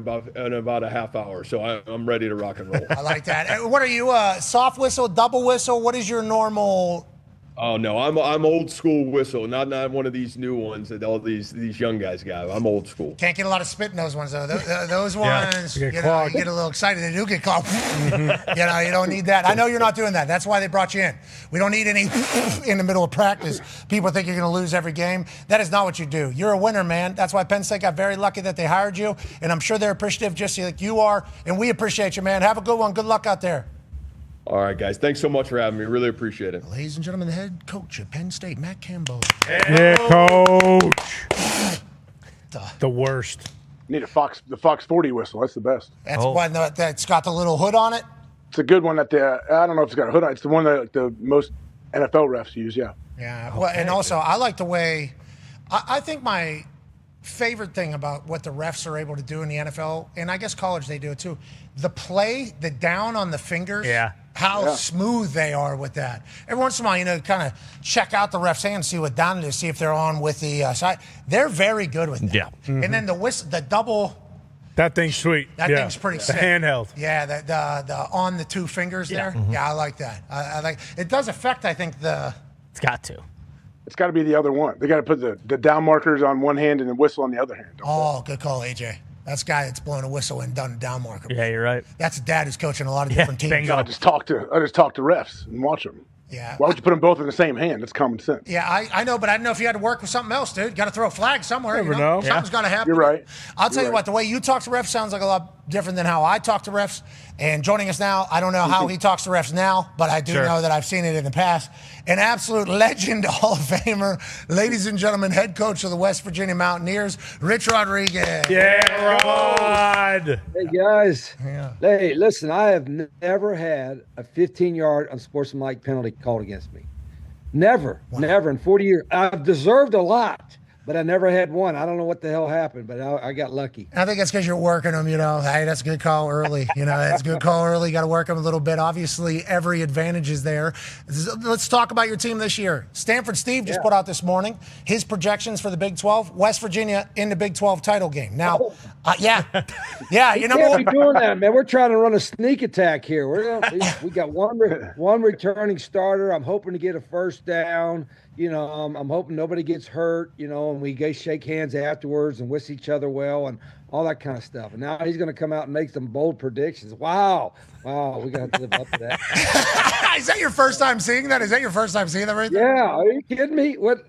about a half hour, so I'm ready to rock and roll. I like that. What are you, soft whistle, double whistle? What is your normal? Oh no, I'm old school whistle, not one of these new ones that all these young guys got. I'm old school. Can't get a lot of spit in those ones though. Those ones, you get a little excited. They do get clogged. You don't need that. I know you're not doing that. That's why they brought you in. We don't need any in the middle of practice. People think you're going to lose every game. That is not what you do. You're a winner, man. That's why Penn State got very lucky that they hired you, and I'm sure they're appreciative just like you are. And we appreciate you, man. Have a good one. Good luck out there. All right, guys. Thanks so much for having me. Really appreciate it. Ladies and gentlemen, the head coach at Penn State, Matt Campbell. Yeah, coach. The worst. You need the Fox 40 whistle. That's the best. That's one that's got the little hood on it? It's a good one that I don't know if it's got a hood on it. It's the one that the most NFL refs use, yeah. Yeah. Well, and also, I like the way, I think my favorite thing about what the refs are able to do in the NFL, and I guess college they do it too, the play, the down on the fingers. Yeah. How smooth they are with that. Every once in a while, kind of check out the ref's hand, see what down it is, see if they're on with the side. They're very good with that. Yeah. Mm-hmm. And then the double. That thing's sweet. That thing's pretty sick. The handheld. Yeah, the on the two fingers there. Mm-hmm. Yeah, I like that. I like it. Does affect, I think, It's got to. It's got to be the other one. They got to put the down markers on one hand and the whistle on the other hand. Good call, AJ. That's the guy that's blown a whistle and done a down marker. Yeah, you're right. That's a dad who's coaching a lot of different teams. I just talk to refs and watch them. Yeah. Why would you put them both in the same hand? That's common sense. Yeah, I know, but I didn't know if you had to work with something else, dude. Got to throw a flag somewhere. Never know. Something's got to happen. You're right. I'll tell you what, the way you talk to refs sounds like a lot different than how I talk to refs. And joining us now, I don't know how he talks to refs now, but I do know that I've seen it in the past. An absolute legend, Hall of Famer, ladies and gentlemen, head coach of the West Virginia Mountaineers, Rich Rodriguez. Yeah, Rod. Hey, guys. Hey, listen, I have never had a 15-yard unsportsmanlike penalty called against me. Never in 40 years. I've deserved a lot, but I never had one. I don't know what the hell happened, but I got lucky. I think that's because you're working them, Hey, that's a good call early. That's a good call early. Got to work them a little bit. Obviously, every advantage is there. Let's talk about your team this year. Stanford Steve just put out this morning his projections for the Big 12. West Virginia in the Big 12 title game. Now, we can't be doing that, man. We're trying to run a sneak attack here. We got one returning starter. I'm hoping to get a first down. I'm hoping nobody gets hurt, and we shake hands afterwards and wish each other well and all that kind of stuff. And now he's going to come out and make some bold predictions. Wow, we got to live up to that. Is that your first time seeing that? Right there? Yeah, are you kidding me? What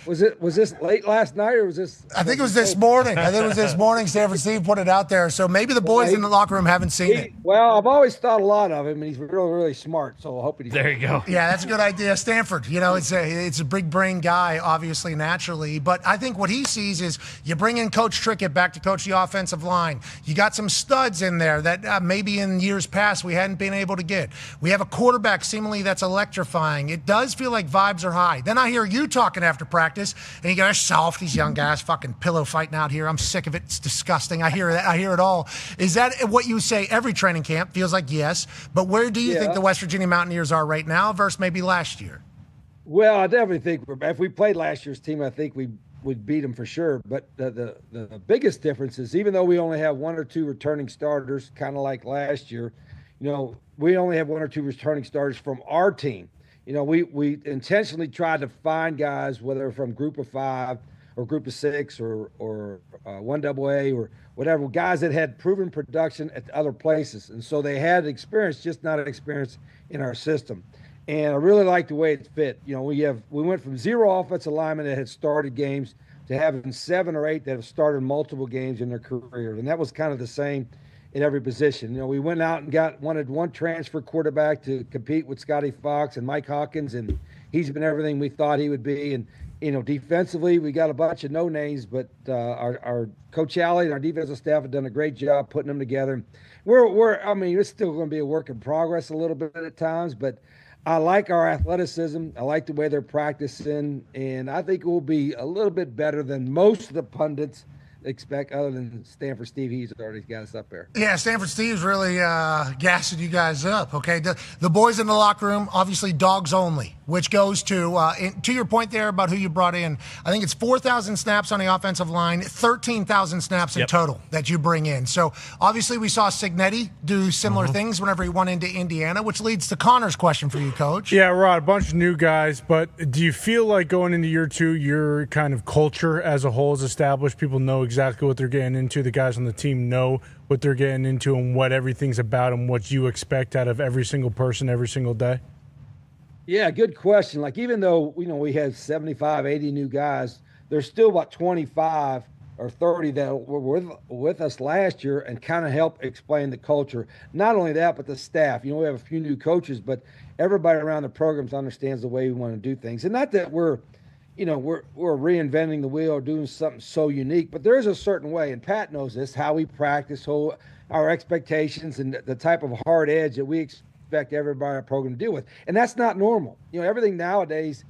was it? Was this late last night or was this? I think it was this morning. Stanford Steve put it out there. So maybe the boys in the locker room haven't seen it. Well, I've always thought a lot of him, and he's really, really smart. So I hope he's there. You go. Yeah, that's a good idea, Stanford. It's a big brain guy, obviously, naturally. But I think what he sees is you bring in Coach Trickett back to coach the offensive line. You got some studs in there that maybe in years past we hadn't been able to get. We have a quarterback seemingly that's electrifying. It does feel like vibes are high. Then I hear you talking after practice, and you go, soft, these young guys fucking pillow fighting out here. I'm sick of it. It's disgusting. I hear that. I hear it all. Is that what you say every training camp? Feels like yes. But where do you think the West Virginia Mountaineers are right now versus maybe last year? Well, I definitely think if we played last year's team, I think we would beat them for sure. But the biggest difference is even though we only have one or two returning starters, kind of like last year, we only have one or two returning starters from our team. We intentionally tried to find guys, whether from Group of 5 or Group of 6 or 1AA or whatever, guys that had proven production at other places. And so they had experience, just not experience in our system. And I really like the way it fit. We went from 0 offensive linemen that had started games to having 7 or 8 that have started multiple games in their career. And that was kind of the same in every position. We went out and wanted one transfer quarterback to compete with Scotty Fox and Mike Hawkins, and he's been everything we thought he would be. And defensively, we got a bunch of no names, but our Coach Alley and our defensive staff have done a great job putting them together. It's still going to be a work in progress a little bit at times, but I like our athleticism. I like the way they're practicing, and I think it will be a little bit better than most of the pundits expect, other than Stanford Steve. He's already got us up there. Yeah, Stanford Steve's really gassing you guys up, okay? The boys in the locker room, obviously dogs only, which goes to your point there about who you brought in. I think it's 4,000 snaps on the offensive line, 13,000 snaps in total that you bring in. So obviously we saw Signetti do similar things whenever he went into Indiana, which leads to Connor's question for you, Coach. Yeah, Rod, a bunch of new guys, but do you feel like going into year 2, your kind of culture as a whole is established? People know exactly what they're getting into. The guys on the team know what they're getting into and what everything's about and what you expect out of every single person every single day? Yeah, good question. Like, even though, we had 75, 80 new guys, there's still about 25 or 30 that were with us last year and kind of help explain the culture. Not only that, but the staff. We have a few new coaches, but everybody around the programs understands the way we want to do things. And not that we're reinventing the wheel or doing something so unique, but there is a certain way, and Pat knows this, how we practice, our expectations, and the type of hard edge that we expect everybody in our program to deal with. And that's not normal. Everything nowadays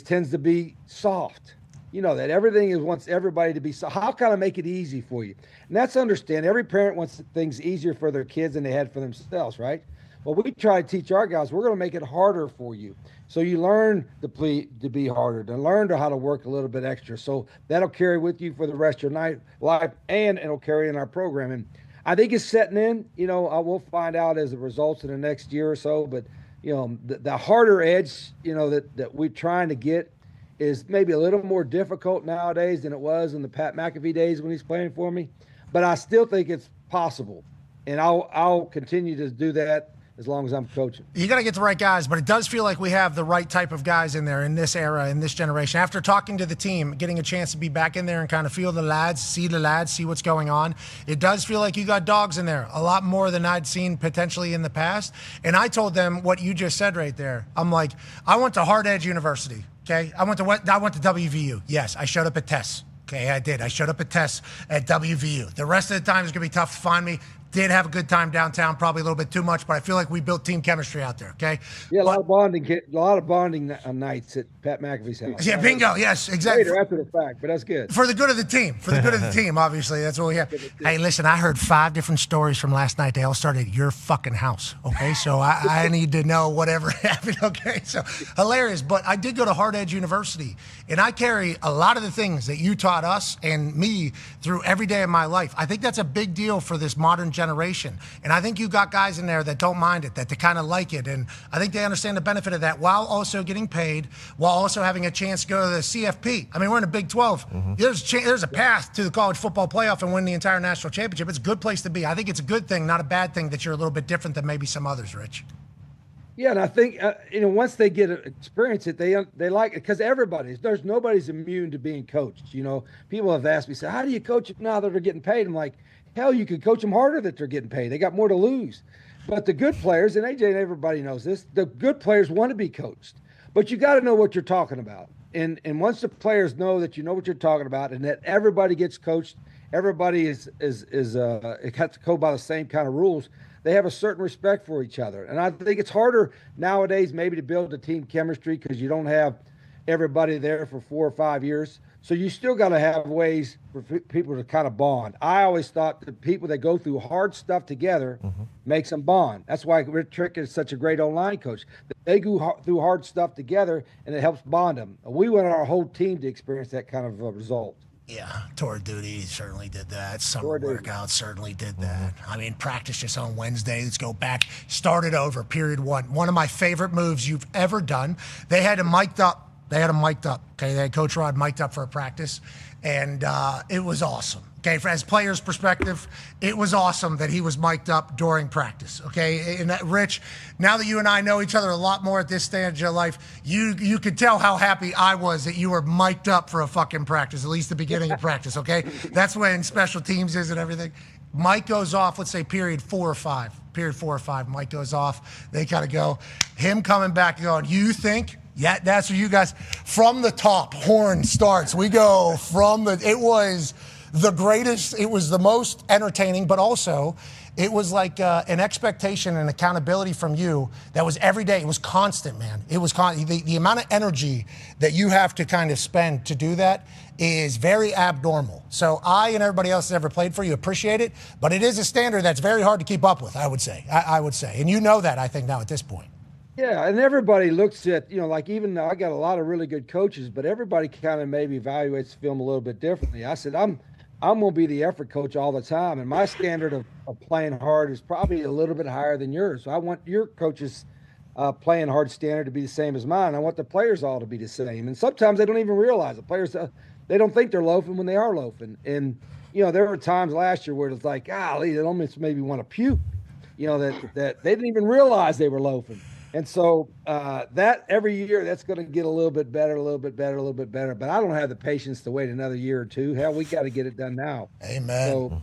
tends to be soft. That everything wants everybody to be soft. How can I make it easy for you? And that's understand. Every parent wants things easier for their kids than they had for themselves, right? Well, we try to teach our guys, we're going to make it harder for you. So you learn to be harder, to learn how to work a little bit extra. So that'll carry with you for the rest of your life, and it'll carry in our program. And I think it's setting in. We'll find out as the results in the next year or so. But, the harder edge, that we're trying to get is maybe a little more difficult nowadays than it was in the Pat McAfee days when he's playing for me. But I still think it's possible. And I'll continue to do that as long as I'm coaching. You got to get the right guys, but it does feel like we have the right type of guys in there in this era, in this generation. After talking to the team, getting a chance to be back in there and kind of feel the lads, see what's going on, it does feel like you got dogs in there, a lot more than I'd seen potentially in the past. And I told them what you just said right there. I'm like, I went to Hard Edge University, okay? I went to WVU. Yes, I showed up at tests. Okay, I did. I showed up at tests at WVU. The rest of the time is going to be tough to find me. Did have a good time downtown, probably a little bit too much, but I feel like we built team chemistry out there, okay? Yeah, a lot of bonding nights at Pat McAfee's house. Yeah, bingo, yes, exactly. Later after the fact, but that's good. For the good of the team, obviously, that's what we have. Hey, listen, I heard 5 different stories from last night. They all started at your fucking house, okay? So I need to know whatever happened, okay? So hilarious, but I did go to Hard Edge University, and I carry a lot of the things that you taught us and me through every day of my life. I think that's a big deal for this modern generation. And I think you got guys in there that don't mind it, that they kind of like it. And I think they understand the benefit of that while also getting paid, while also having a chance to go to the CFP. I mean, we're in the Big 12. Mm-hmm. There's a path to the college football playoff and win the entire national championship. It's a good place to be. I think it's a good thing, not a bad thing, that you're a little bit different than maybe some others, Rich. Yeah, and I think once they get to experience it, they like it, because there's nobody's immune to being coached. People have asked me, say, how do you coach it now that they're getting paid? I'm like, hell, you could coach them harder that they're getting paid. They got more to lose. But the good players, and AJ and everybody knows this, the good players want to be coached. But you got to know what you're talking about. And once the players know that you know what you're talking about and that everybody gets coached, everybody it has to go by the same kind of rules, they have a certain respect for each other. And I think it's harder nowadays maybe to build a team chemistry because you don't have everybody there for 4 or 5 years. So you still got to have ways for people to kind of bond. I always thought the people that go through hard stuff together makes them bond. That's why Rick Trick is such a great online coach. They go through hard stuff together, and it helps bond them. We want our whole team to experience that kind of result. Yeah, tour duty certainly did that. Summer workout certainly did that. I mean, practice just on Wednesday. Let's go back. Started over, period 1. One of my favorite moves you've ever done. They had him mic'd up. Okay, they had Coach Rod mic'd up for a practice, and it was awesome. Okay, as players' perspective, it was awesome that he was mic'd up during practice. Okay, and that, Rich, now that you and I know each other a lot more at this stage of your life, you could tell how happy I was that you were mic'd up for a fucking practice, at least the beginning of practice. Okay, that's when special teams is and everything. Mic goes off, let's say period 4 or 5. Period 4 or 5, mic goes off. They kind of go. Him coming back and going, you think? Yeah, that's what you guys, from the top, horn starts. We go it was the greatest, it was the most entertaining, but also it was like an expectation and accountability from you that was every day. It was constant, man. It was the amount of energy that you have to kind of spend to do that is very abnormal. So I and everybody else that ever played for you appreciate it, but it is a standard that's very hard to keep up with, I would say. I would say. And you know that, I think, now at this point. Yeah, and everybody looks at, like even though I got a lot of really good coaches, but everybody kind of maybe evaluates film a little bit differently. I said, I'm going to be the effort coach all the time, and my standard of playing hard is probably a little bit higher than yours. So I want your coaches' playing hard standard to be the same as mine. I want the players all to be the same. And sometimes they don't even realize it. Players, they don't think they're loafing when they are loafing. And, there were times last year where it's like, golly, they almost made me want to puke, that they didn't even realize they were loafing. And so that every year, that's going to get a little bit better, a little bit better, a little bit better. But I don't have the patience to wait another year or two. Hell, we got to get it done now. Amen.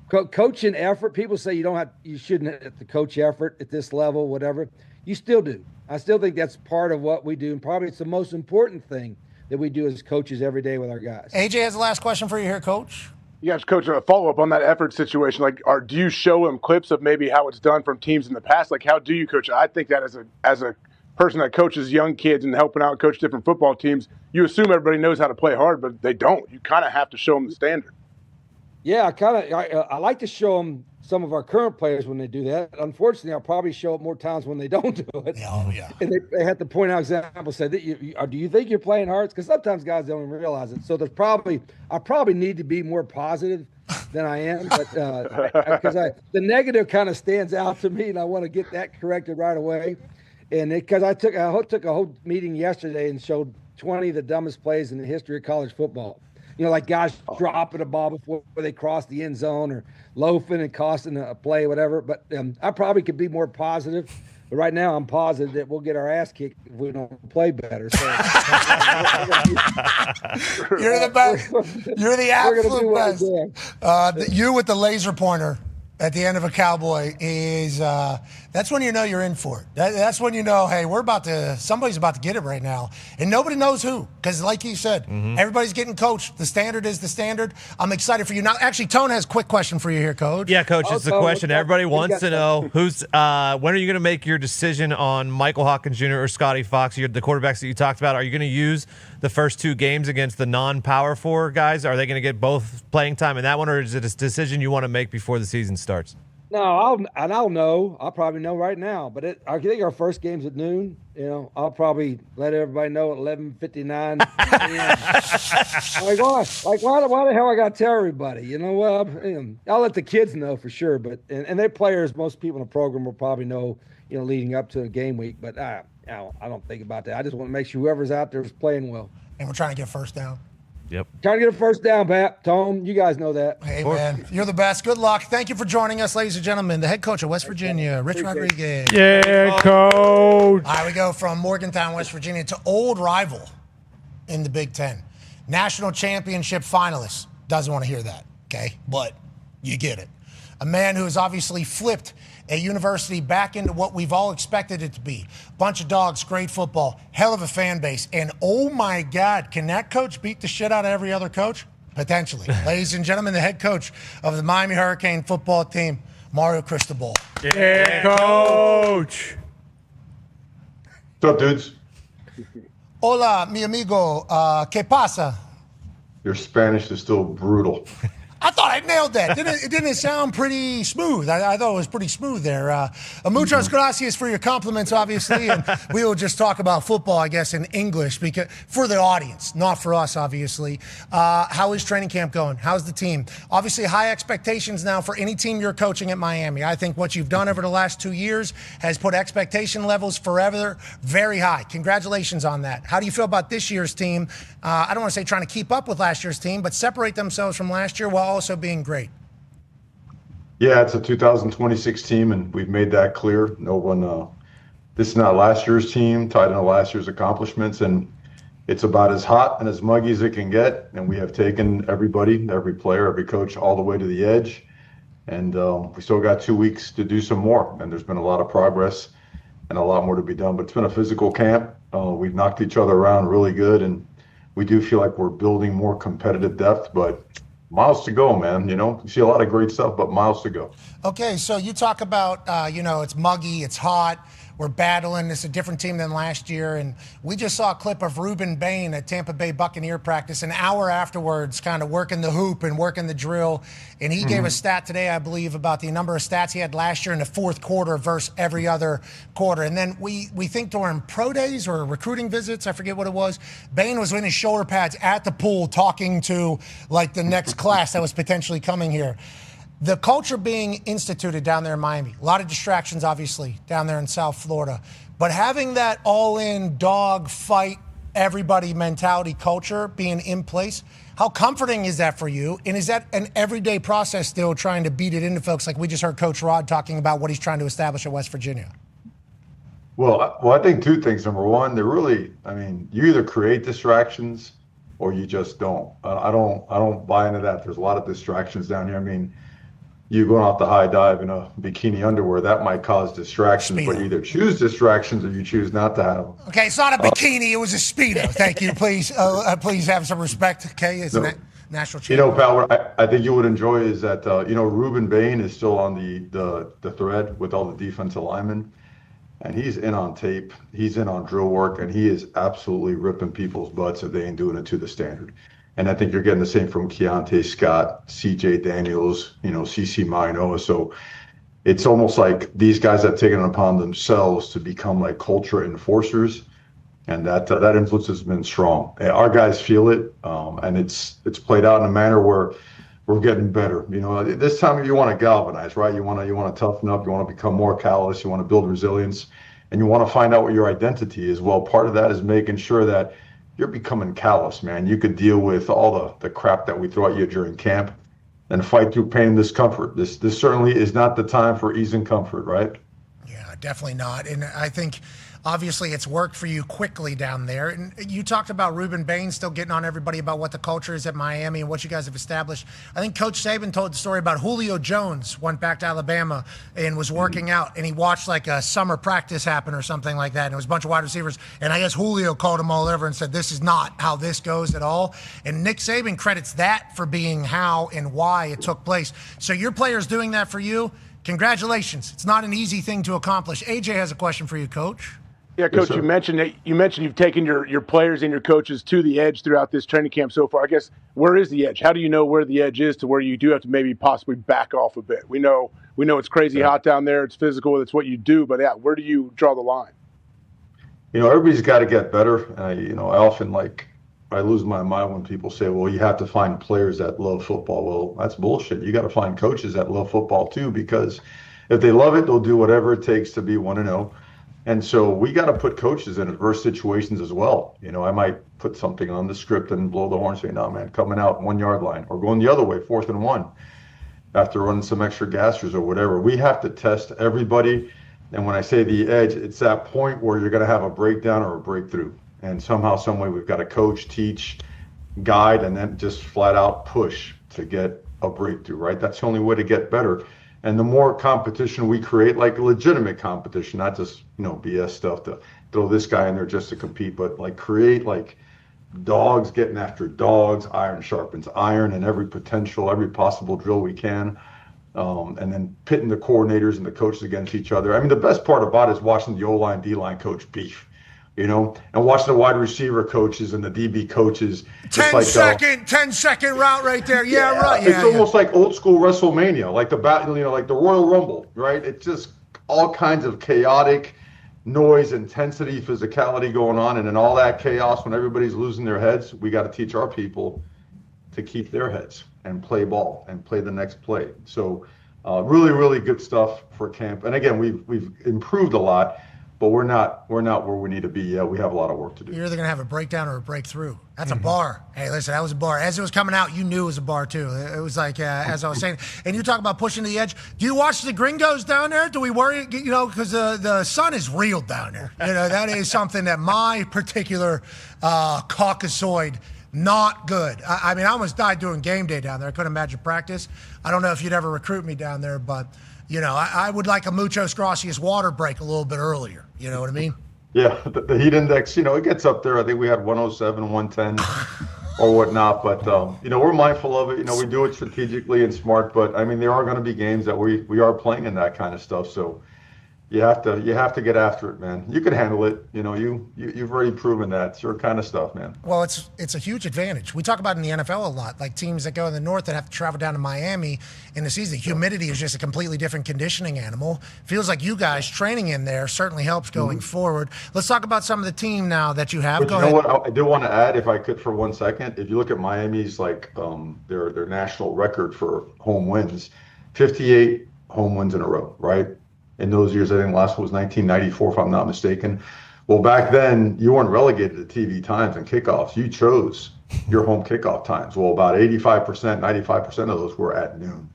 So, coaching effort, people say you shouldn't have to coach effort at this level, whatever. You still do. I still think that's part of what we do. And probably it's the most important thing that we do as coaches every day with our guys. AJ has the last question for you here, Coach. Yes, Coach, a follow-up on that effort situation. Do you show them clips of maybe how it's done from teams in the past? How do you coach it? I think that as a person that coaches young kids and helping out coach different football teams, you assume everybody knows how to play hard, but they don't. You kind of have to show them the standard. Yeah, I like to show them some of our current players when they do that. Unfortunately, I'll probably show it more times when they don't do it. Oh, yeah. And they have to point out examples, say, do you think you're playing hard? Because sometimes guys don't even realize it. So I probably need to be more positive than I am, but because the negative kind of stands out to me, and I want to get that corrected right away. And because I took a whole meeting yesterday and showed 20 of the dumbest plays in the history of college football. like guys dropping a ball before they cross the end zone or loafing and costing a play, whatever. But I probably could be more positive. But right now, I'm positive that we'll get our ass kicked if we don't play better. So you're the best. You're the absolute best. You with the laser pointer at the end of a Cowboy is that's when you know you're in for it. That's when you know, hey, somebody's about to get it right now. And nobody knows who, because like you said, everybody's getting coached. The standard is the standard. I'm excited for you. Now, actually, Tone has a quick question for you here, Coach. Yeah, Coach, it's the question everybody wants to know. When are you going to make your decision on Michael Hawkins Jr. or Scotty Fox? The quarterbacks that you talked about, are you going to use the first 2 games against the non-Power 4 guys? Are they going to get both playing time in that one, or is it a decision you want to make before the season starts? No, I'll know. I'll probably know right now. But I think our first game's at noon. I'll probably let everybody know at 11:59. Why the hell I got to tell everybody? I'll let the kids know for sure. But and their players, most people in the program will probably know, leading up to the game week. But I don't think about that. I just want to make sure whoever's out there is playing well. And we're trying to get first down. Yep. Trying to get a first down, Pat. Tone, you guys know that. Hey, man, you're the best. Good luck. Thank you for joining us, ladies and gentlemen. The head coach of West Virginia, Rich Rodriguez. Yeah, Coach. All right, we go from Morgantown, West Virginia, to old rival in the Big Ten. National championship finalist. Doesn't want to hear that, okay? But you get it. A man who has obviously flipped a university back into what we've all expected it to be. Bunch of dogs, great football, hell of a fan base. And oh my God, can that coach beat the shit out of every other coach? Potentially. Ladies and gentlemen, the head coach of the Miami Hurricane football team, Mario Cristobal. Yeah, Coach. What's up, dudes? Hola, mi amigo. ¿Qué pasa? Your Spanish is still brutal. I thought I nailed that. Didn't it sound pretty smooth? I thought it was pretty smooth there. Muchas gracias for your compliments, obviously. And we will just talk about football, I guess, in English because for the audience, not for us, obviously. How is training camp going? How's the team? Obviously, high expectations now for any team you're coaching at Miami. I think what you've done over the last 2 years has put expectation levels forever very high. Congratulations on that. How do you feel about this year's team? I don't want to say trying to keep up with last year's team, but separate themselves from last year while also being great. Yeah, it's a 2026 team, and we've made that clear. No one, this is not last year's team tied into last year's accomplishments, and it's about as hot and as muggy as it can get. And we have taken everybody, every player, every coach, all the way to the edge. And we still got 2 weeks to do some more. And there's been a lot of progress and a lot more to be done. But it's been a physical camp. We've knocked each other around really good, and we do feel like we're building more competitive depth, but miles to go, man. You see a lot of great stuff, but miles to go. Okay, so you talk about, it's muggy, it's hot. We're battling. It's a different team than last year. And we just saw a clip of Ruben Bain at Tampa Bay Buccaneer practice an hour afterwards, kind of working the hoop and working the drill. And he gave a stat today, I believe, about the number of stats he had last year in the fourth quarter versus every other quarter. And then we think during pro days or recruiting visits, I forget what it was, Bain was in his shoulder pads at the pool talking to, like, the next class that was potentially coming here. The culture being instituted down there in Miami, a lot of distractions, obviously, down there in South Florida. But having that all-in dog fight, everybody mentality culture being in place, how comforting is that for you? And is that an everyday process still trying to beat it into folks like we just heard Coach Rod talking about what he's trying to establish at West Virginia? Well, I think two things. Number one, you either create distractions or you just don't. I don't buy into that. There's a lot of distractions down here. You going off the high dive in a bikini underwear, that might cause distractions, but you either choose distractions or you choose not to have them. Okay, it's not a bikini, it was a Speedo. Thank you. Please have some respect, okay? It's a national champion. Pal, what I think you would enjoy is that, Ruben Bain is still on the thread with all the defensive linemen, and he's in on tape. He's in on drill work, and he is absolutely ripping people's butts if they ain't doing it to the standard. And I think you're getting the same from Keontae Scott, CJ Daniels, CC Mainoa. So it's almost like these guys have taken it upon themselves to become like culture enforcers. And that influence has been strong. Our guys feel it. And it's played out in a manner where we're getting better. This time you want to galvanize, right? You want to toughen up. You want to become more callous. You want to build resilience. And you want to find out what your identity is. Well, part of that is making sure that you're becoming callous, man. You could deal with all the crap that we throw at you during camp and fight through pain and discomfort. This certainly is not the time for ease and comfort, right? Yeah, definitely not. And I think obviously it's worked for you quickly down there. And you talked about Ruben Bain still getting on everybody about what the culture is at Miami and what you guys have established. I think Coach Saban told the story about Julio Jones went back to Alabama and was working out, and he watched like a summer practice happen or something like that, and it was a bunch of wide receivers. And I guess Julio called him all over and said, this is not how this goes at all. And Nick Saban credits that for being how and why it took place. So your players doing that for you, congratulations. It's not an easy thing to accomplish. AJ has a question for you, Coach. Yeah, Coach, you mentioned you've taken your players and your coaches to the edge throughout this training camp so far. I guess, where is the edge? How do you know where the edge is to where you do have to maybe possibly back off a bit? We know it's crazy hot down there. It's physical. It's what you do. But, yeah, where do you draw the line? Everybody's got to get better. I often, I lose my mind when people say, well, you have to find players that love football. Well, that's bullshit. You got to find coaches that love football, too, because if they love it, they'll do whatever it takes to be 1-0. And so we got to put coaches in adverse situations as well. I might put something on the script and blow the horn saying, no, man, coming out 1 yard line or going the other way, 4th and 1 after running some extra gassers or whatever. We have to test everybody. And when I say the edge, it's that point where you're going to have a breakdown or a breakthrough. And somehow, some way, we've got to coach, teach, guide, and then just flat out push to get a breakthrough, right? That's the only way to get better. And the more competition we create, like legitimate competition, not just, BS stuff to throw this guy in there just to compete, but create dogs getting after dogs, iron sharpens iron, and every possible drill we can. And then pitting the coordinators and the coaches against each other. I mean, the best part about it is watching the O-line, D-line coach beef, and watching the wide receiver coaches and the DB coaches. 10-second route right there. Yeah, right. It's almost like old school WrestleMania, like the like the Royal Rumble, right? It's just all kinds of chaotic noise, intensity, physicality going on. And in all that chaos, when everybody's losing their heads, we got to teach our people to keep their heads and play ball and play the next play. So really, really good stuff for camp. And again, we've improved a lot, but we're not where we need to be yet. We have a lot of work to do. You're either going to have a breakdown or a breakthrough. That's a bar. Hey, listen, that was a bar. As it was coming out, you knew it was a bar, too. It was like, as I was saying. And you talk about pushing to the edge. Do you watch the gringos down there? Do we worry, because the sun is real down there. That is something that my particular Caucasoid, not good. I mean, I almost died doing game day down there. I couldn't imagine practice. I don't know if you'd ever recruit me down there, but, I would like a Muchos Gracias water break a little bit earlier. You know what I mean? Yeah, the heat index, it gets up there. I think we had 107, 110 or whatnot. But, we're mindful of it. We do it strategically and smart. But, I mean, there are going to be games that we are playing in that kind of stuff. So you have to get after it, man. You can handle it. You've already proven that. It's your kind of stuff, man. Well, it's a huge advantage. We talk about it in the NFL a lot, like teams that go in the north that have to travel down to Miami in the season. Humidity is just a completely different conditioning animal. Feels like you guys training in there certainly helps going forward. Let's talk about some of the team now that you have. But you know what? I do want to add, if I could, for 1 second. If you look at Miami's their national record for home wins, 58 home wins in a row, right? In those years, I think the last one was 1994, if I'm not mistaken. Well, back then, you weren't relegated to TV times and kickoffs. You chose your home kickoff times. Well, about 85%, 95% of those were at noon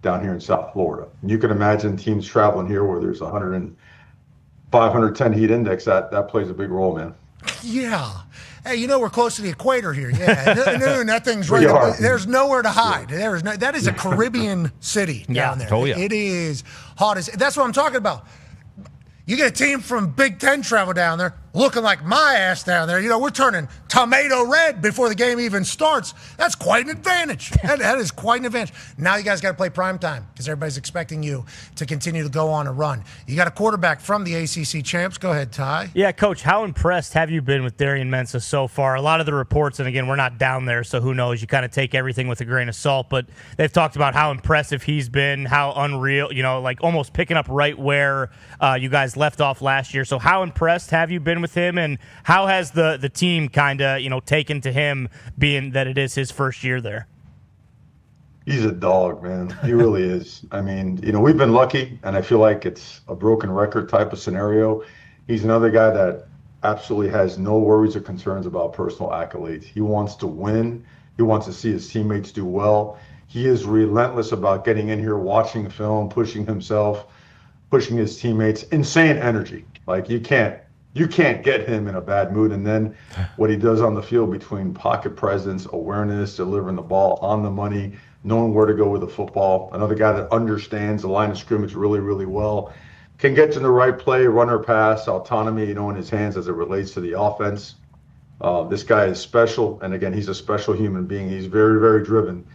down here in South Florida. And you can imagine teams traveling here where there's 510 heat index. That plays a big role, man. Yeah. Hey, we're close to the equator here. Yeah, noon, that thing's right. There's nowhere to hide. That is a Caribbean city down there. Oh, yeah. It is hot as. That's what I'm talking about. You get a team from Big Ten travel down there, looking like my ass down there. We're turning tomato red before the game even starts. That's quite an advantage. That is quite an advantage. Now you guys got to play prime time because everybody's expecting you to continue to go on a run. You got a quarterback from the ACC champs. Go ahead, Ty. Yeah, Coach, how impressed have you been with Darian Mensah so far? A lot of the reports, and again, we're not down there, so who knows? You kind of take everything with a grain of salt, but they've talked about how impressive he's been, how unreal, almost picking up right where you guys left off last year. So how impressed have you been with him, and how has the team kind of taken to him, being that it is his first year there? He's a dog, man. He really is. I mean, we've been lucky, and I feel like it's a broken record type of scenario. He's another guy that absolutely has no worries or concerns about personal accolades. He wants to win. He wants to see his teammates do well. He is relentless about getting in here, watching film, pushing himself, pushing his teammates. Insane energy. Like you can't get him in a bad mood. And then what he does on the field between pocket presence, awareness, delivering the ball on the money, knowing where to go with the football. Another guy that understands the line of scrimmage really, really well. Can get to the right play, run or pass, autonomy, in his hands as it relates to the offense. This guy is special. And again, he's a special human being. He's very, very driven.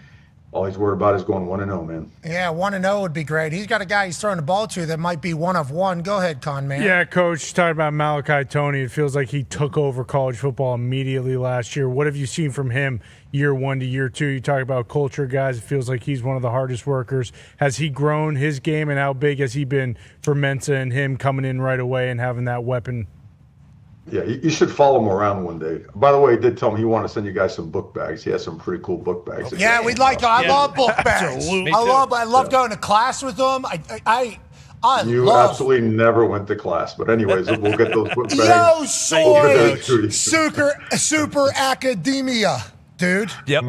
All he's worried about is going 1-0, man. Yeah, 1-0 would be great. He's got a guy he's throwing the ball to that might be one of one. Go ahead, Con Man. Yeah, Coach, talking about Malachi Toney, it feels like he took over college football immediately last year. What have you seen from him year 1 to year 2? You talk about culture, guys. It feels like he's one of the hardest workers. Has he grown his game, and how big has he been for Mensa and him coming in right away and having that weapon? Yeah, you should follow him around one day. By the way, he did tell me he wanted to send you guys some book bags. He has some pretty cool book bags. Yeah, we'd like to. I love book bags. I love going to class with them. You absolutely never went to class, but anyways, we'll get those book bags. Yo, super academia, dude. Yep.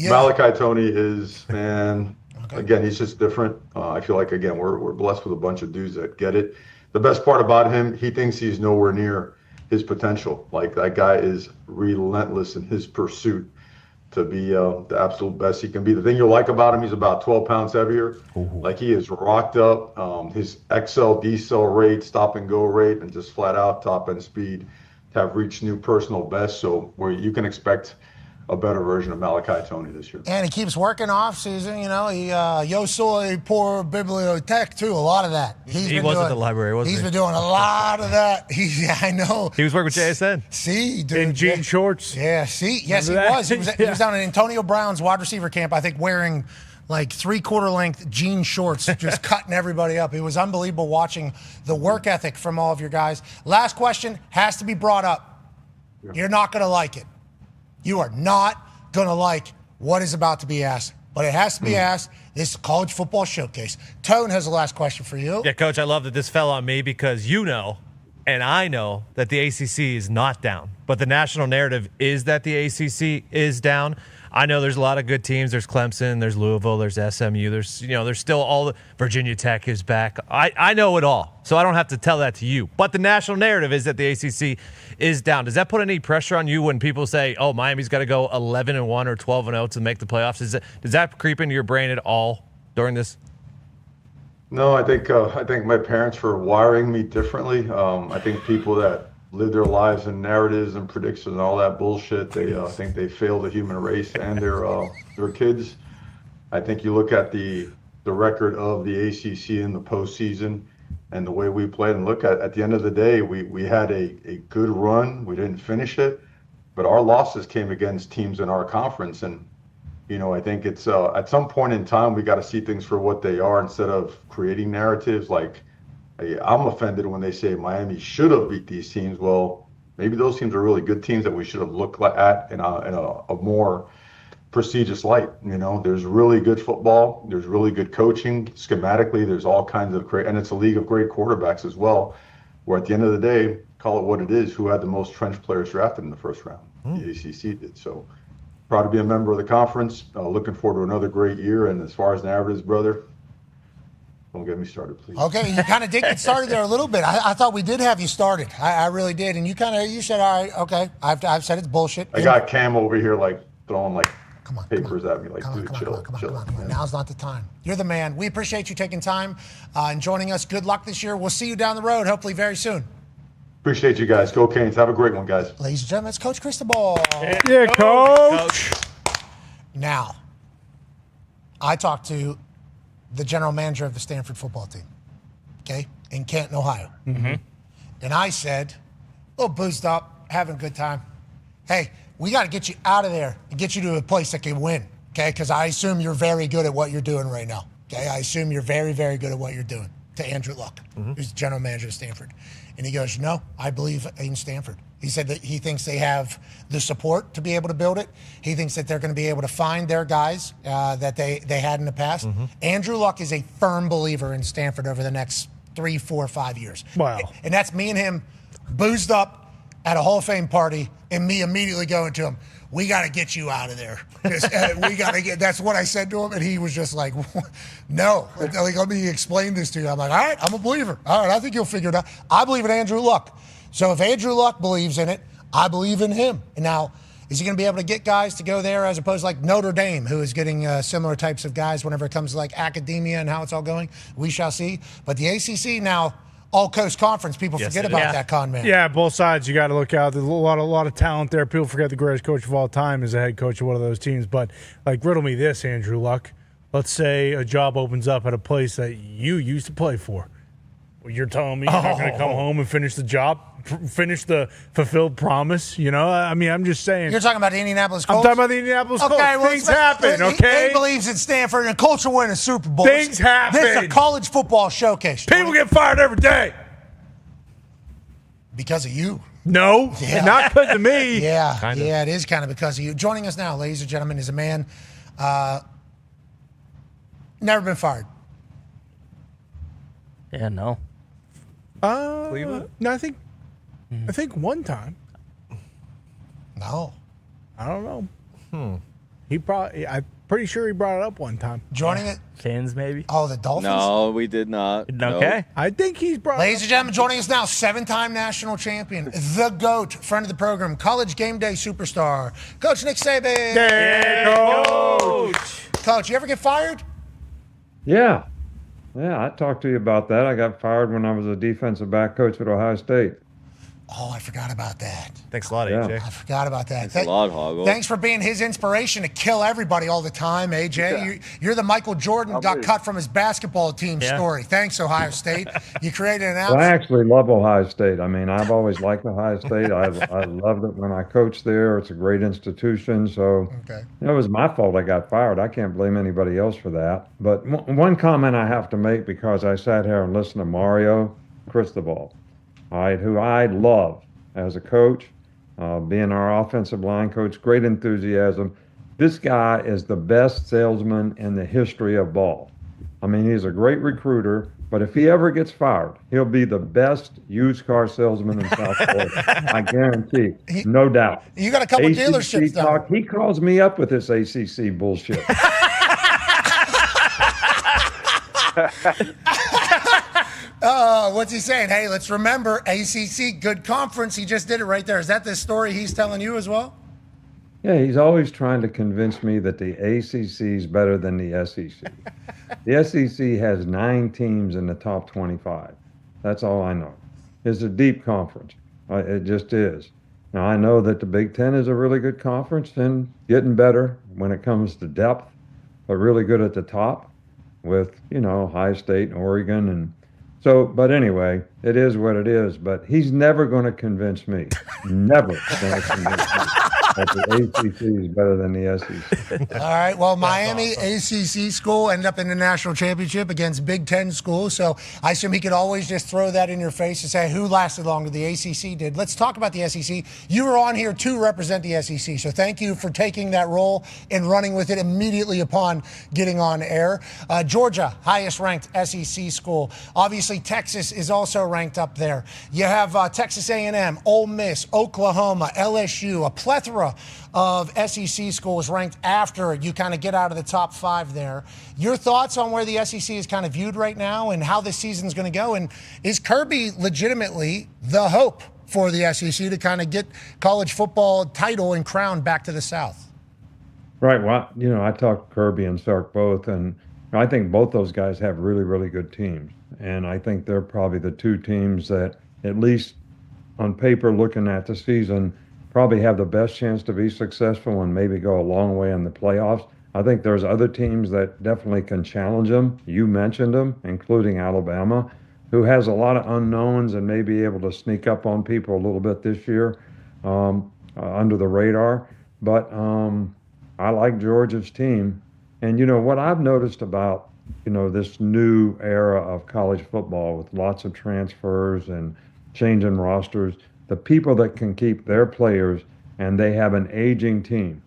Malachi Toney is, man, again, he's just different. I feel like, again, we're blessed with a bunch of dudes that get it. The best part about him, he thinks he's nowhere near his potential. Like, that guy is relentless in his pursuit to be the absolute best he can be. The thing you'll like about him, he's about 12 pounds heavier. Like, he is rocked up. His XL decel rate, stop and go rate, and just flat out top end speed have reached new personal best. So where you can expect a better version of Malachi Toney this year. And he keeps working off season. Yo soy por bibliotech too. A lot of that. He was at the library, wasn't he? He's been doing a lot of that. I know. He was working with JSN. See, dude. In jean shorts. Yeah, see. Yes, he was. He was down at Antonio Brown's wide receiver camp, I think, wearing like 3/4 length jean shorts, just cutting everybody up. It was unbelievable watching the work ethic from all of your guys. Last question has to be brought up. Yeah. You're not going to like it. You are not going to like what is about to be asked, but it has to be asked. This is College Football Showcase. Tone has the last question for you. Yeah, Coach, I love that this fell on me because you know, and I know that the ACC is not down, but the national narrative is that the ACC is down. I know there's a lot of good teams. There's Clemson, there's Louisville, there's SMU. There's still all the Virginia Tech is back. I know it all, so I don't have to tell that to you. But the national narrative is that the ACC is down. Does that put any pressure on you when people say, "Oh, Miami's got to go 11-1 or 12-0 to make the playoffs"? Does that creep into your brain at all during this? No, I think my parents were wiring me differently. I think people that live their lives in narratives and predictions and all that bullshit, they think they fail the human race and their kids. I think you look at the record of the ACC in the postseason and the way we played, and look at the end of the day, we had a good run. We didn't finish it, but our losses came against teams in our conference. And I think it's at some point in time we got to see things for what they are instead of creating narratives like, I'm offended when they say Miami should have beat these teams. Well, maybe those teams are really good teams that we should have looked at in a more prestigious light. There's really good football. There's really good coaching. Schematically, there's all kinds of great, and it's a league of great quarterbacks as well, where at the end of the day, call it what it is, who had the most trench players drafted in the first round? The ACC did. So proud to be a member of the conference. Looking forward to another great year. And as far as narratives, brother, don't get me started, please. Okay, you kind of did get started there a little bit. I thought we did have you started. I really did. And you said, all right, okay. I've said it's bullshit. I got Cam over here throwing papers at me chill. Come on. Now's not the time. You're the man. We appreciate you taking time and joining us. Good luck this year. We'll see you down the road, hopefully very soon. Appreciate you guys. Go Canes. Have a great one, guys. Ladies and gentlemen, it's Coach Cristobal. Yeah, Coach. Now, I talked to the general manager of the Stanford football team, okay, in Canton, Ohio. Mm-hmm. And I said, a little boozed up, having a good time. Hey, we got to get you out of there and get you to a place that can win, okay? Because I assume you're very good at what you're doing right now, okay? I assume you're very, very good at what you're doing. To Andrew Luck, who's the general manager of Stanford. And he goes, no, I believe in Stanford. He said that he thinks they have the support to be able to build it. He thinks that they're going to be able to find their guys that they had in the past. Andrew Luck is a firm believer in Stanford over the next 3, 4, 5 years. Wow. And that's me and him boozed up, at a Hall of Fame party and me immediately going to him, we got to get you out of there. That's what I said to him. And he was just like, no, like, let me explain this to you. I'm like, all right, I'm a believer. All right, I think you'll figure it out. I believe in Andrew Luck. So if Andrew Luck believes in it, I believe in him. And now, is he going to be able to get guys to go there as opposed to like Notre Dame, who is getting similar types of guys whenever it comes to like academia and how it's all going? We shall see. But the ACC now, all-coast conference, people forget about that con man. Yeah, both sides you got to look out. There's a lot of talent there. People forget the greatest coach of all time is the head coach of one of those teams. But like, riddle me this, Andrew Luck. Let's say a job opens up at a place that you used to play for. Well, you're telling me you're not going to come home and finish the job, finish the fulfilled promise? You know, I mean, I'm just saying. You're talking about the Indianapolis Colts? I'm talking about the Indianapolis Colts. Well, things happen, okay? He believes in Stanford, and Colts will win a Super Bowl. Things happen. This is a college football showcase. People get fired every day. Because of you. No, not because of me. Yeah, it is kind of because of you. Joining us now, ladies and gentlemen, is a man never been fired. Yeah, no. No, I think one time. No. I don't know. I'm pretty sure he brought it up one time. Joining it? Fins, maybe? Oh, the Dolphins? No, we did not. Okay. Nope. I think he's brought Ladies and gentlemen, joining us now, 7-time national champion, the GOAT, friend of the program, college game day superstar, Coach Nick Saban. Hey, Coach. Coach, you ever get fired? Yeah, I talked to you about that. I got fired when I was a defensive back coach at Ohio State. Oh, I forgot about that. Thanks a lot, AJ. I forgot about that. Thanks a lot, Hoggle. Thanks for being his inspiration to kill everybody all the time, AJ. Yeah. You're the Michael Jordan got cut from his basketball team story. Thanks, Ohio State. You created an Well, I actually love Ohio State. I mean, I've always liked Ohio State. I loved it when I coached there. It's a great institution. So it was my fault I got fired. I can't blame anybody else for that. But one comment I have to make, because I sat here and listened to Mario Cristobal, all right, who I love as a coach, being our offensive line coach, great enthusiasm. This guy is the best salesman in the history of ball. I mean, he's a great recruiter, but if he ever gets fired, he'll be the best used car salesman in South Florida. I guarantee, no doubt. You got a couple dealerships talk, he calls me up with this ACC bullshit. What's he saying? Hey, let's remember ACC, good conference. He just did it right there. Is that the story he's telling you as well? Yeah, he's always trying to convince me that the ACC is better than the SEC. The SEC has 9 teams in the top 25. That's all I know. It's a deep conference. It just is. Now, I know that the Big Ten is a really good conference and getting better when it comes to depth, but really good at the top with, Ohio State and Oregon. And so, but anyway, it is what it is. But he's never going to convince me. Never going to convince me that the ACC is better than the SEC. All right. Well, Miami ACC school ended up in the national championship against Big Ten schools. So I assume he could always just throw that in your face and say who lasted longer. The ACC did. Let's talk about the SEC. You were on here to represent the SEC. So thank you for taking that role and running with it immediately upon getting on air. Georgia, highest ranked SEC school. Obviously, Texas is also ranked up there. You have Texas A&M, Ole Miss, Oklahoma, LSU, a plethora of SEC schools ranked after you kind of get out of the top 5 there. Your thoughts on where the SEC is kind of viewed right now and how this season is going to go? And is Kirby legitimately the hope for the SEC to kind of get college football title and crown back to the South? Right. Well, I talked Kirby and Sark both, and I think both those guys have really, really good teams. And I think they're probably the 2 teams that, at least on paper, looking at the season, probably have the best chance to be successful and maybe go a long way in the playoffs. I think there's other teams that definitely can challenge them. You mentioned them, including Alabama, who has a lot of unknowns and may be able to sneak up on people a little bit this year under the radar. But I like Georgia's team. And, what I've noticed about, this new era of college football with lots of transfers and changing rosters, the people that can keep their players, and they have an aging team.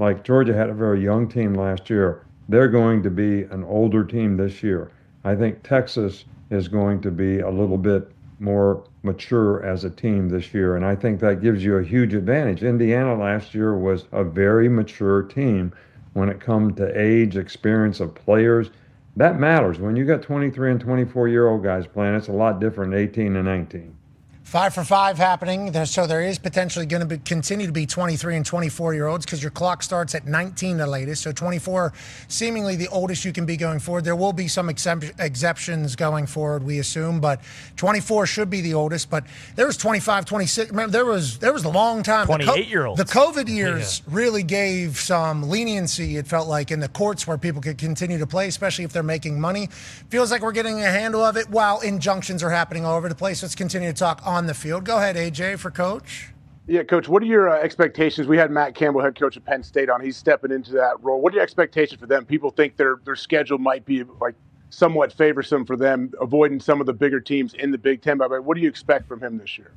Like Georgia had a very young team last year. They're going to be an older team this year. I think Texas is going to be a little bit more mature as a team this year, and I think that gives you a huge advantage. Indiana last year was a very mature team when it comes to age, experience of players. That matters. When you got 23 and 24-year-old guys playing, it's a lot different than 18 and 19. 5 for 5 happening. So there is potentially going to continue to be 23 and 24-year-olds because your clock starts at 19 the latest. So 24 seemingly the oldest you can be going forward. There will be some exceptions going forward, we assume, but 24 should be the oldest. But there was 25, 26. Remember, there was a long time. 28-year-olds. The COVID years really gave some leniency, it felt like, in the courts where people could continue to play, especially if they're making money. Feels like we're getting a handle of it while injunctions are happening all over the place. Let's continue to talk on the field. Go ahead, AJ, for Coach. Yeah, Coach, what are your expectations? We had Matt Campbell, head coach of Penn State, on. He's stepping into that role. What are your expectations for them? People think their schedule might be like somewhat favorsome for them, avoiding some of the bigger teams in the Big Ten. But what do you expect from him this year?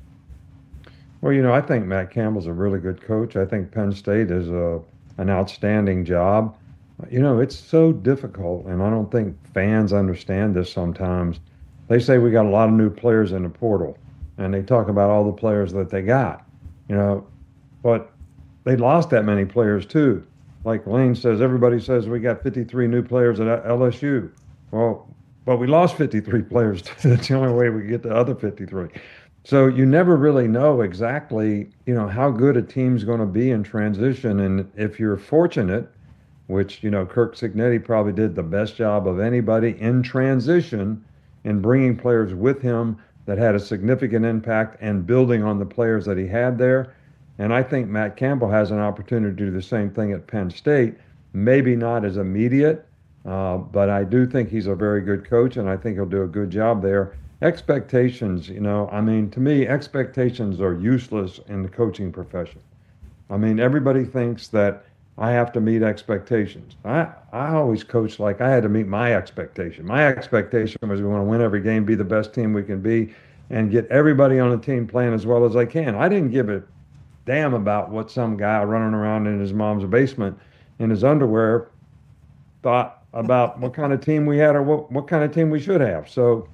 Well, I think Matt Campbell's a really good coach. I think Penn State is an outstanding job. It's so difficult, and I don't think fans understand this sometimes. They say we got a lot of new players in the portal, and they talk about all the players that they got, but they lost that many players too. Like Lane says, everybody says we got 53 new players at LSU. Well, but we lost 53 players. That's the only way we get the other 53. So you never really know exactly, how good a team's going to be in transition. And if you're fortunate, which, Kirk Cignetti probably did the best job of anybody in transition in bringing players with him that had a significant impact and building on the players that he had there. And I think Matt Campbell has an opportunity to do the same thing at Penn State. Maybe not as immediate, but I do think he's a very good coach, and I think he'll do a good job there. Expectations, to me, expectations are useless in the coaching profession. Everybody thinks that I have to meet expectations. I always coach like I had to meet my expectation. My expectation was we want to win every game, be the best team we can be, and get everybody on the team playing as well as I can. I didn't give a damn about what some guy running around in his mom's basement in his underwear thought about what kind of team we had or what kind of team we should have. So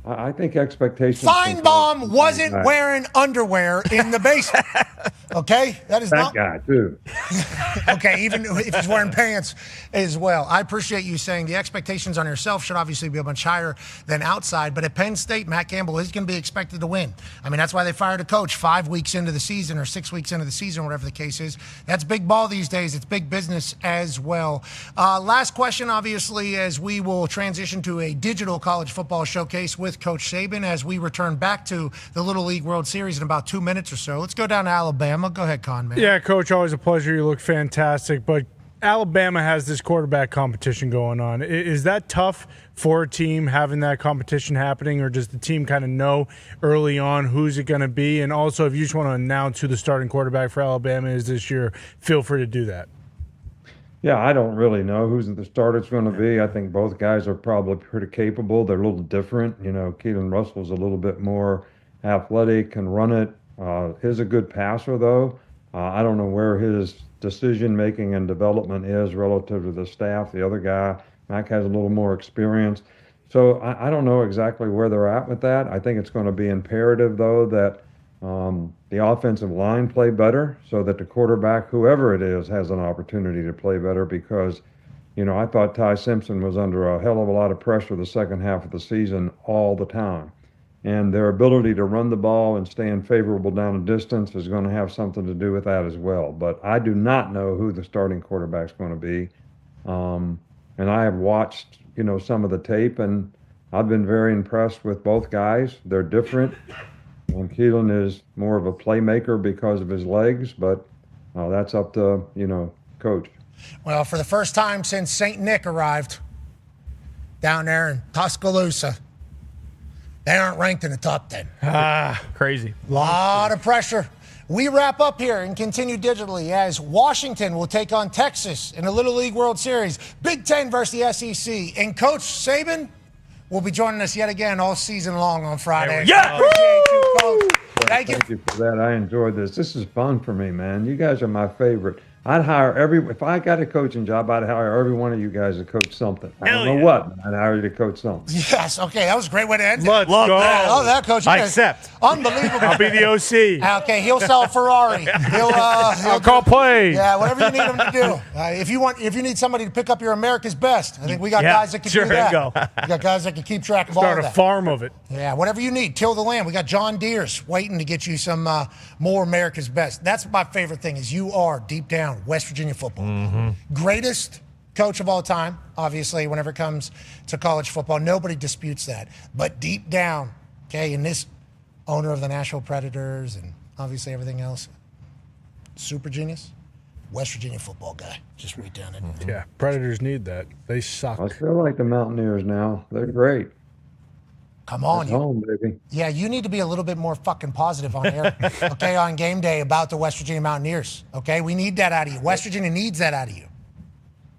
I think expectations. Feinbaum wasn't wearing underwear in the basement. Okay, that is that guy too. Okay, even if he's wearing pants as well. I appreciate you saying the expectations on yourself should obviously be a much higher than outside. But at Penn State, Matt Campbell is going to be expected to win. That's why they fired a coach 5 weeks into the season or 6 weeks into the season, whatever the case is. That's big ball these days. It's big business as well. Last question, obviously, as we will transition to a digital college football showcase with Coach Saban as we return back to the Little League World Series in about 2 minutes or so. Let's go down to Alabama. Go ahead, Con, man. Yeah, Coach, always a pleasure. You look fantastic. But Alabama has this quarterback competition going on. Is that tough for a team having that competition happening, or does the team kind of know early on who's it going to be? And also, if you just want to announce who the starting quarterback for Alabama is this year, feel free to do that. Yeah, I don't really know who's the starter's going to be. I think both guys are probably pretty capable. They're a little different. Keelan Russell's a little bit more athletic, can run it. He's a good passer, though. I don't know where his decision-making and development is relative to the staff. The other guy, Mac, has a little more experience. So I don't know exactly where they're at with that. I think it's going to be imperative, though, that the offensive line play better so that the quarterback, whoever it is, has an opportunity to play better because, I thought Ty Simpson was under a hell of a lot of pressure the second half of the season all the time. And their ability to run the ball and stay in favorable down and distance is going to have something to do with that as well. But I do not know who the starting quarterback's going to be. And I have watched, some of the tape, and I've been very impressed with both guys. They're different. And Keelan is more of a playmaker because of his legs, but that's up to, coach. Well, for the first time since St. Nick arrived down there in Tuscaloosa, they aren't ranked in the top 10. Crazy. A lot of pressure. We wrap up here and continue digitally as Washington will take on Texas in the Little League World Series. Big Ten versus the SEC. And Coach Saban will be joining us yet again all season long on Friday. Yeah! Appreciate you, Coach. Thank you. Thank you for that. I enjoyed this. This is fun for me, man. You guys are my favorite. I'd hire if I got a coaching job, I'd hire every one of you guys to coach something. I don't know yeah. what, but I'd hire you to coach something. Yes. Okay, that was a great way to end it. Let's Love go. that. Oh, that coach. I Okay. accept. Unbelievable. I'll be the OC. Okay, he'll sell a Ferrari. I'll call plays. Yeah, whatever you need him to do. If you need somebody to pick up your America's Best, I think we got guys that can do that. Go. We got guys that can keep track of all Start of a that. farm of it. Yeah, whatever you need. Till the land. We got John Deere's waiting to get you some more America's Best. That's my favorite thing is you are deep down West Virginia football. Greatest coach of all time, obviously, whenever it comes to college football. Nobody disputes that. But deep down, okay, and this owner of the Nashville Predators and obviously everything else, super genius, West Virginia football guy. Just right down in Yeah, Predators need that. They suck. I feel like the Mountaineers now. They're great. Come on. It's home, baby. Yeah, you need to be a little bit more fucking positive on air, okay, on game day about the West Virginia Mountaineers, okay? We need that out of you. West Virginia needs that out of you.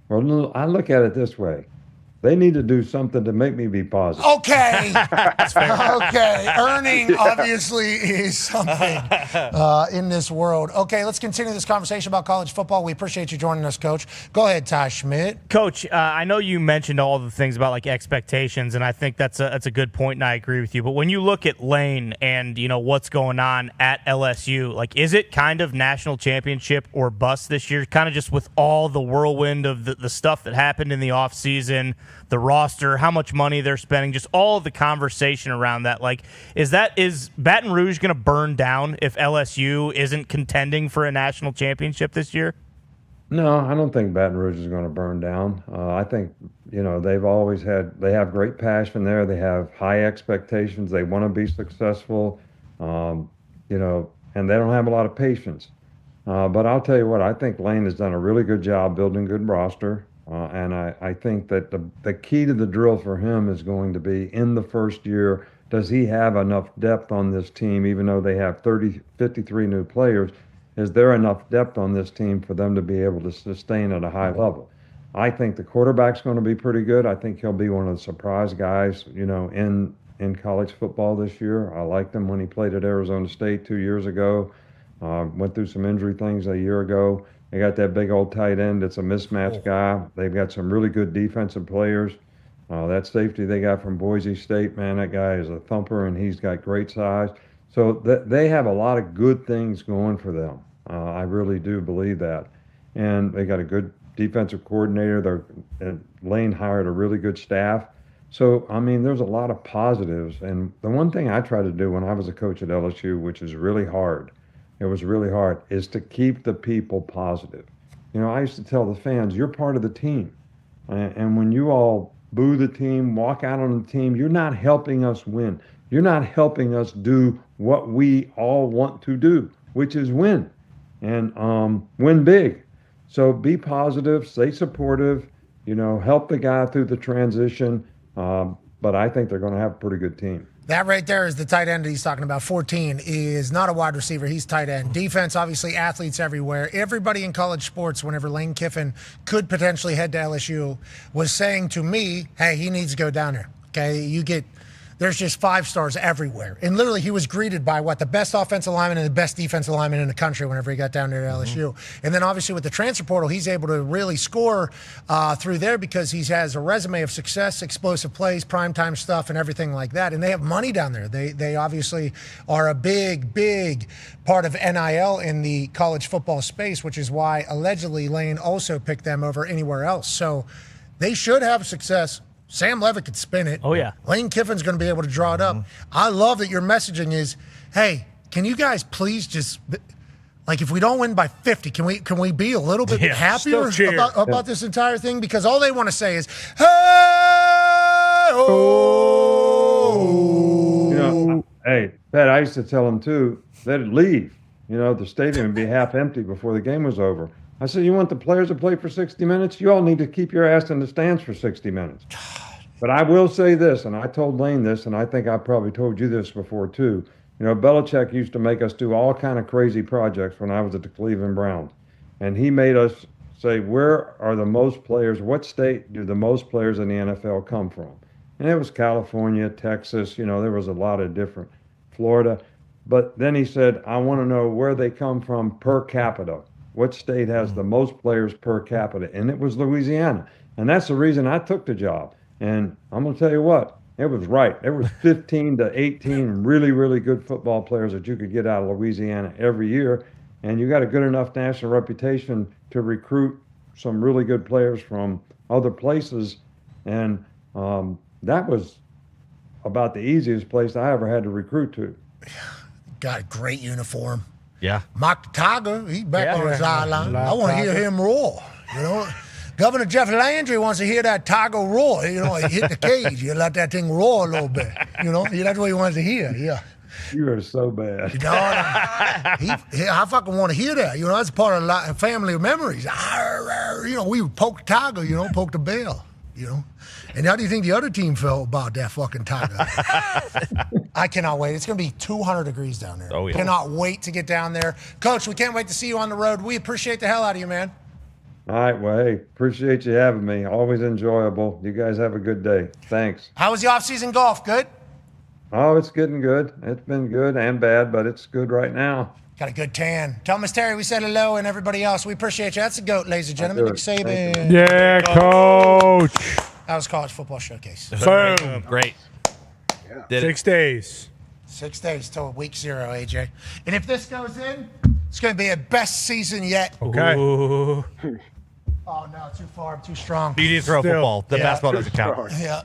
Well, I look at it this way. They need to do something to make me be positive. Okay. Okay. Earning obviously is something in this world. Okay, let's continue this conversation about college football. We appreciate you joining us, Coach. Go ahead, Ty Schmidt. Coach, I know you mentioned all the things about like expectations, and I think that's a good point, and I agree with you. But when you look at Lane and what's going on at LSU, like is it kind of national championship or bust this year? Kind of just with all the whirlwind of the stuff that happened in the offseason, the roster, how much money they're spending, just all of the conversation around that. Like, is Baton Rouge going to burn down if LSU isn't contending for a national championship this year? No, I don't think Baton Rouge is going to burn down. I think, they have great passion there. They have high expectations. They want to be successful, and they don't have a lot of patience. But I'll tell you what, I think Lane has done a really good job building a good roster. And I think that the key to the drill for him is going to be in the first year, does he have enough depth on this team, even though they have 53 new players? Is there enough depth on this team for them to be able to sustain at a high level? I think the quarterback's going to be pretty good. I think he'll be one of the surprise guys, in college football this year. I liked him when he played at Arizona State 2 years ago. Went through some injury things a year ago. They got that big old tight end. It's a mismatch guy. They've got some really good defensive players. That safety they got from Boise State, man, that guy is a thumper, and he's got great size. So they have a lot of good things going for them. I really do believe that. And they got a good defensive coordinator. Lane hired a really good staff. So, there's a lot of positives. And the one thing I tried to do when I was a coach at LSU, which is really hard, it was really hard, is to keep the people positive. I used to tell the fans, you're part of the team. And when you all boo the team, walk out on the team, you're not helping us win. You're not helping us do what we all want to do, which is win and win big. So be positive, stay supportive, help the guy through the transition. But I think they're going to have a pretty good team. That right there is the tight end that he's talking about. 14 is not a wide receiver. He's tight end. Defense, obviously, athletes everywhere. Everybody in college sports, whenever Lane Kiffin could potentially head to LSU, was saying to me, hey, he needs to go down there. Okay, there's just 5 stars everywhere. And literally, he was greeted by the best offensive lineman and the best defensive lineman in the country whenever he got down there to LSU. And then obviously with the transfer portal, he's able to really score through there because he has a resume of success, explosive plays, primetime stuff, and everything like that. And they have money down there. They obviously are a big, big part of NIL in the college football space, which is why allegedly Lane also picked them over anywhere else. So they should have success. Sam Levitt could spin it. Oh, yeah. Lane Kiffin's going to be able to draw it up. I love that your messaging is, hey, can you guys please just, if we don't win by 50, can we be a little bit happier about this entire thing? Because all they want to say is, hey, oh. Hey, Pat, I used to tell them, too, they'd leave. The stadium would be half empty before the game was over. I said, you want the players to play for 60 minutes? You all need to keep your ass in the stands for 60 minutes. But I will say this, and I told Lane this, and I think I probably told you this before too. Belichick used to make us do all kind of crazy projects when I was at the Cleveland Browns. And he made us say, where are the most players, what state do the most players in the NFL come from? And it was California, Texas, there was a lot of different, Florida. But then he said, I want to know where they come from per capita. what state has the most players per capita, and it was Louisiana. And that's the reason I took the job. And I'm going to tell you what, it was right. There was 15 to 18 really, really good football players that you could get out of Louisiana every year. And you got a good enough national reputation to recruit some really good players from other places. And that was about the easiest place I ever had to recruit to. Got a great uniform. Yeah. Mike the Tiger, he's back on the sideline. I want to hear him roar. You know, Governor Jeff Landry wants to hear that Tiger roar. You know, he hit the cage. You let that thing roar a little bit. You know, that's what he wants to hear. Yeah. You are so bad. You know, I fucking want to hear that. You know, that's part of a lot of family memories. You know, we would poke the tiger, you know, poke the bell, you know. And how do you think the other team felt about that fucking tiger? I cannot wait. It's going to be 200 degrees down there. Oh, yeah. Cannot wait to get down there. Coach, we can't wait to see you on the road. We appreciate the hell out of you, man. All right, well, hey, appreciate you having me. Always enjoyable. You guys have a good day. Thanks. How was the off-season golf? Good? Oh, it's getting good. It's been good and bad, but it's good right now. Got a good tan. Tell Miss Terry we said hello and everybody else. We appreciate you. That's the GOAT, ladies and gentlemen. Nick Saban. Yeah, Coach. That was College Football Showcase. Boom. Great. Yeah. 6 days. 6 days till week 0, AJ. And if this goes in, it's going to be a best season yet. Okay. Oh, no, too far. I'm too strong. You need to throw a Still. football. The basketball doesn't count. Yeah.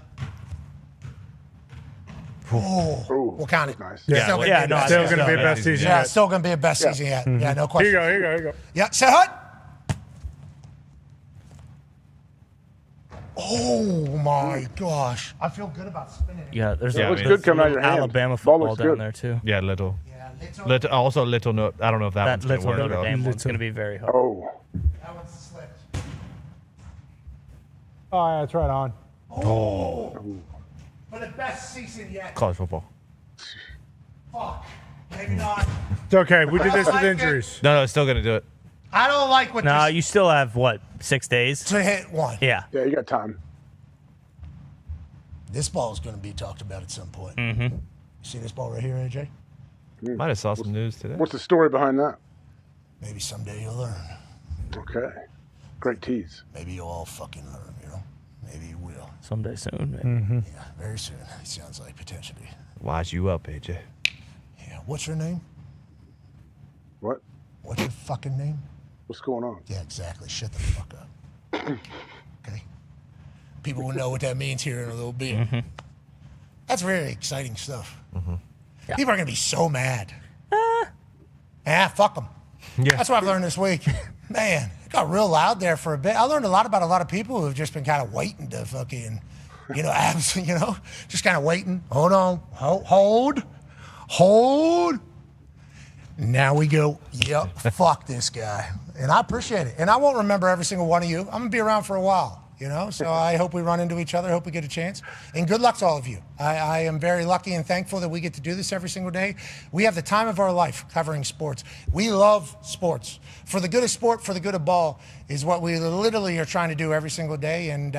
Oh, what kind of? Nice. Yeah, Still still going to be a best season Yeah, yet. still going to be a best season yet. Yeah, no question. Here you go. Yeah, set hut. Oh my gosh, I feel good about spinning it. Yeah, there's It looks good coming out of your hand. Alabama Ball football looks down good. there too. Yeah, little. Yeah, Little, also little. No, I don't know if that That one's little gonna Notre work. Dame one's going to be very hard. Oh. That one's slipped. Oh, yeah, that's right on. Oh. For the best season yet. College football. Fuck. Maybe not. It's okay. We did this with injuries. No, it's still gonna do it. I don't like what No, this you still have, what, 6 days? to hit one. Yeah. Yeah, you got time. This ball is going to be talked about at some point. Mm-hmm. You see this ball right here, AJ? Might have saw some news today. What's the story behind that? Maybe someday you'll learn. Okay. Great tease. Maybe you'll all fucking learn, you know? Maybe you will. Someday soon, maybe. Mm-hmm. Yeah, very soon. It sounds like potentially. Wise you up, AJ. Yeah. What's your name? What? What's your fucking name? What's going on? Yeah, exactly. Shut the fuck up. Okay? People will know what that means here in a little bit. Mm-hmm. That's really exciting stuff. Yeah. People are going to be so mad. Fuck them. Yeah. That's what I've learned this week. Man, it got real loud there for a bit. I learned a lot about a lot of people who have just been kind of waiting to fucking, just kind of waiting. Hold on. Hold. Now we go, yep, fuck this guy. And I appreciate it. And I won't remember every single one of you. I'm going to be around for a while, So I hope we run into each other. I hope we get a chance. And good luck to all of you. I am very lucky and thankful that we get to do this every single day. We have the time of our life covering sports. We love sports. For the good of sport, for the good of ball is what we literally are trying to do every single day. And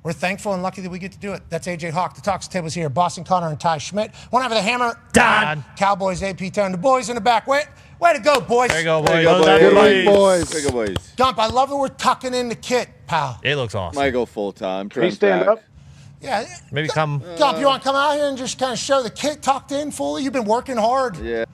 we're thankful and lucky that we get to do it. That's AJ Hawk. The Talks Table's here. Boston Connor and Ty Schmidt. One over the hammer. Dahn. Cowboys, AP Tone. The boys in the back. Way to go, boys. There you go, boys. Good luck, boys. There you go, boys. Gump, I love that we're tucking in the kit, pal. It looks awesome. Might go full time. Can you stand up? Yeah. Maybe come. Gump, you want to come out here and just kind of show the kit tucked in fully? You've been working hard. Yeah.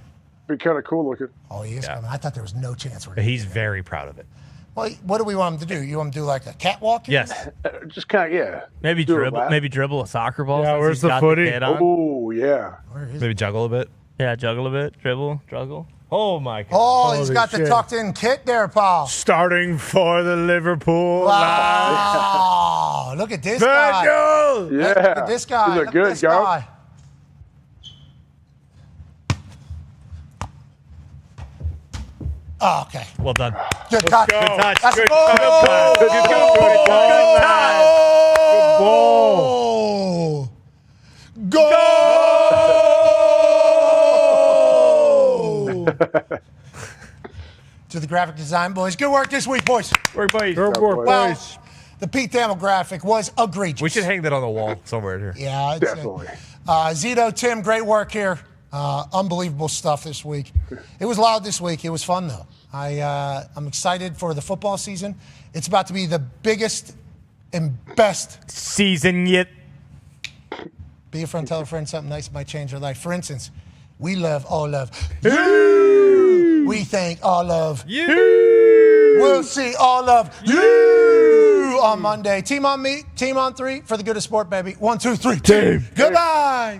Be kind of cool looking. Oh, he is coming. I thought there was no chance we're He's very proud of it. Well, what do we want him to do? You want him to do like a catwalk? Yes. Just kind of, yeah. Maybe Do a dribble. lap. Maybe dribble a soccer ball. Yeah, since where's he's the got footy? kit on. Oh, yeah. Where is Maybe juggle a bit. Yeah, juggle a bit, dribble, juggle. Oh my God. Oh, he's Holy got the shit. tucked in kit there, pal. Starting for the Liverpool. Wow. Look at this guy. Virgil! Yeah. Look at this guy. You look Look good, at this Gump. guy. Oh, okay. Well done. Good touch. go. Good touch. That's Good goal. touch. Good Goal. Goal. To the graphic design boys. Good work this week, boys. Work, boys. Good work, Well, boys. the Pete Thamel graphic was egregious. We should hang that on the wall somewhere here. Yeah, it's, Definitely. Zito, Tim, great work here. Unbelievable stuff this week. It was loud this week. It was fun, though. I'm excited for the football season. It's about to be the biggest and best season yet. Be a friend, tell a friend something nice might change their life. For instance, we love all of you. We thank all of you. We'll see all of you on Monday. Team on me, team on three for the good of sport, baby. 1, 2, 3, team. Goodbye.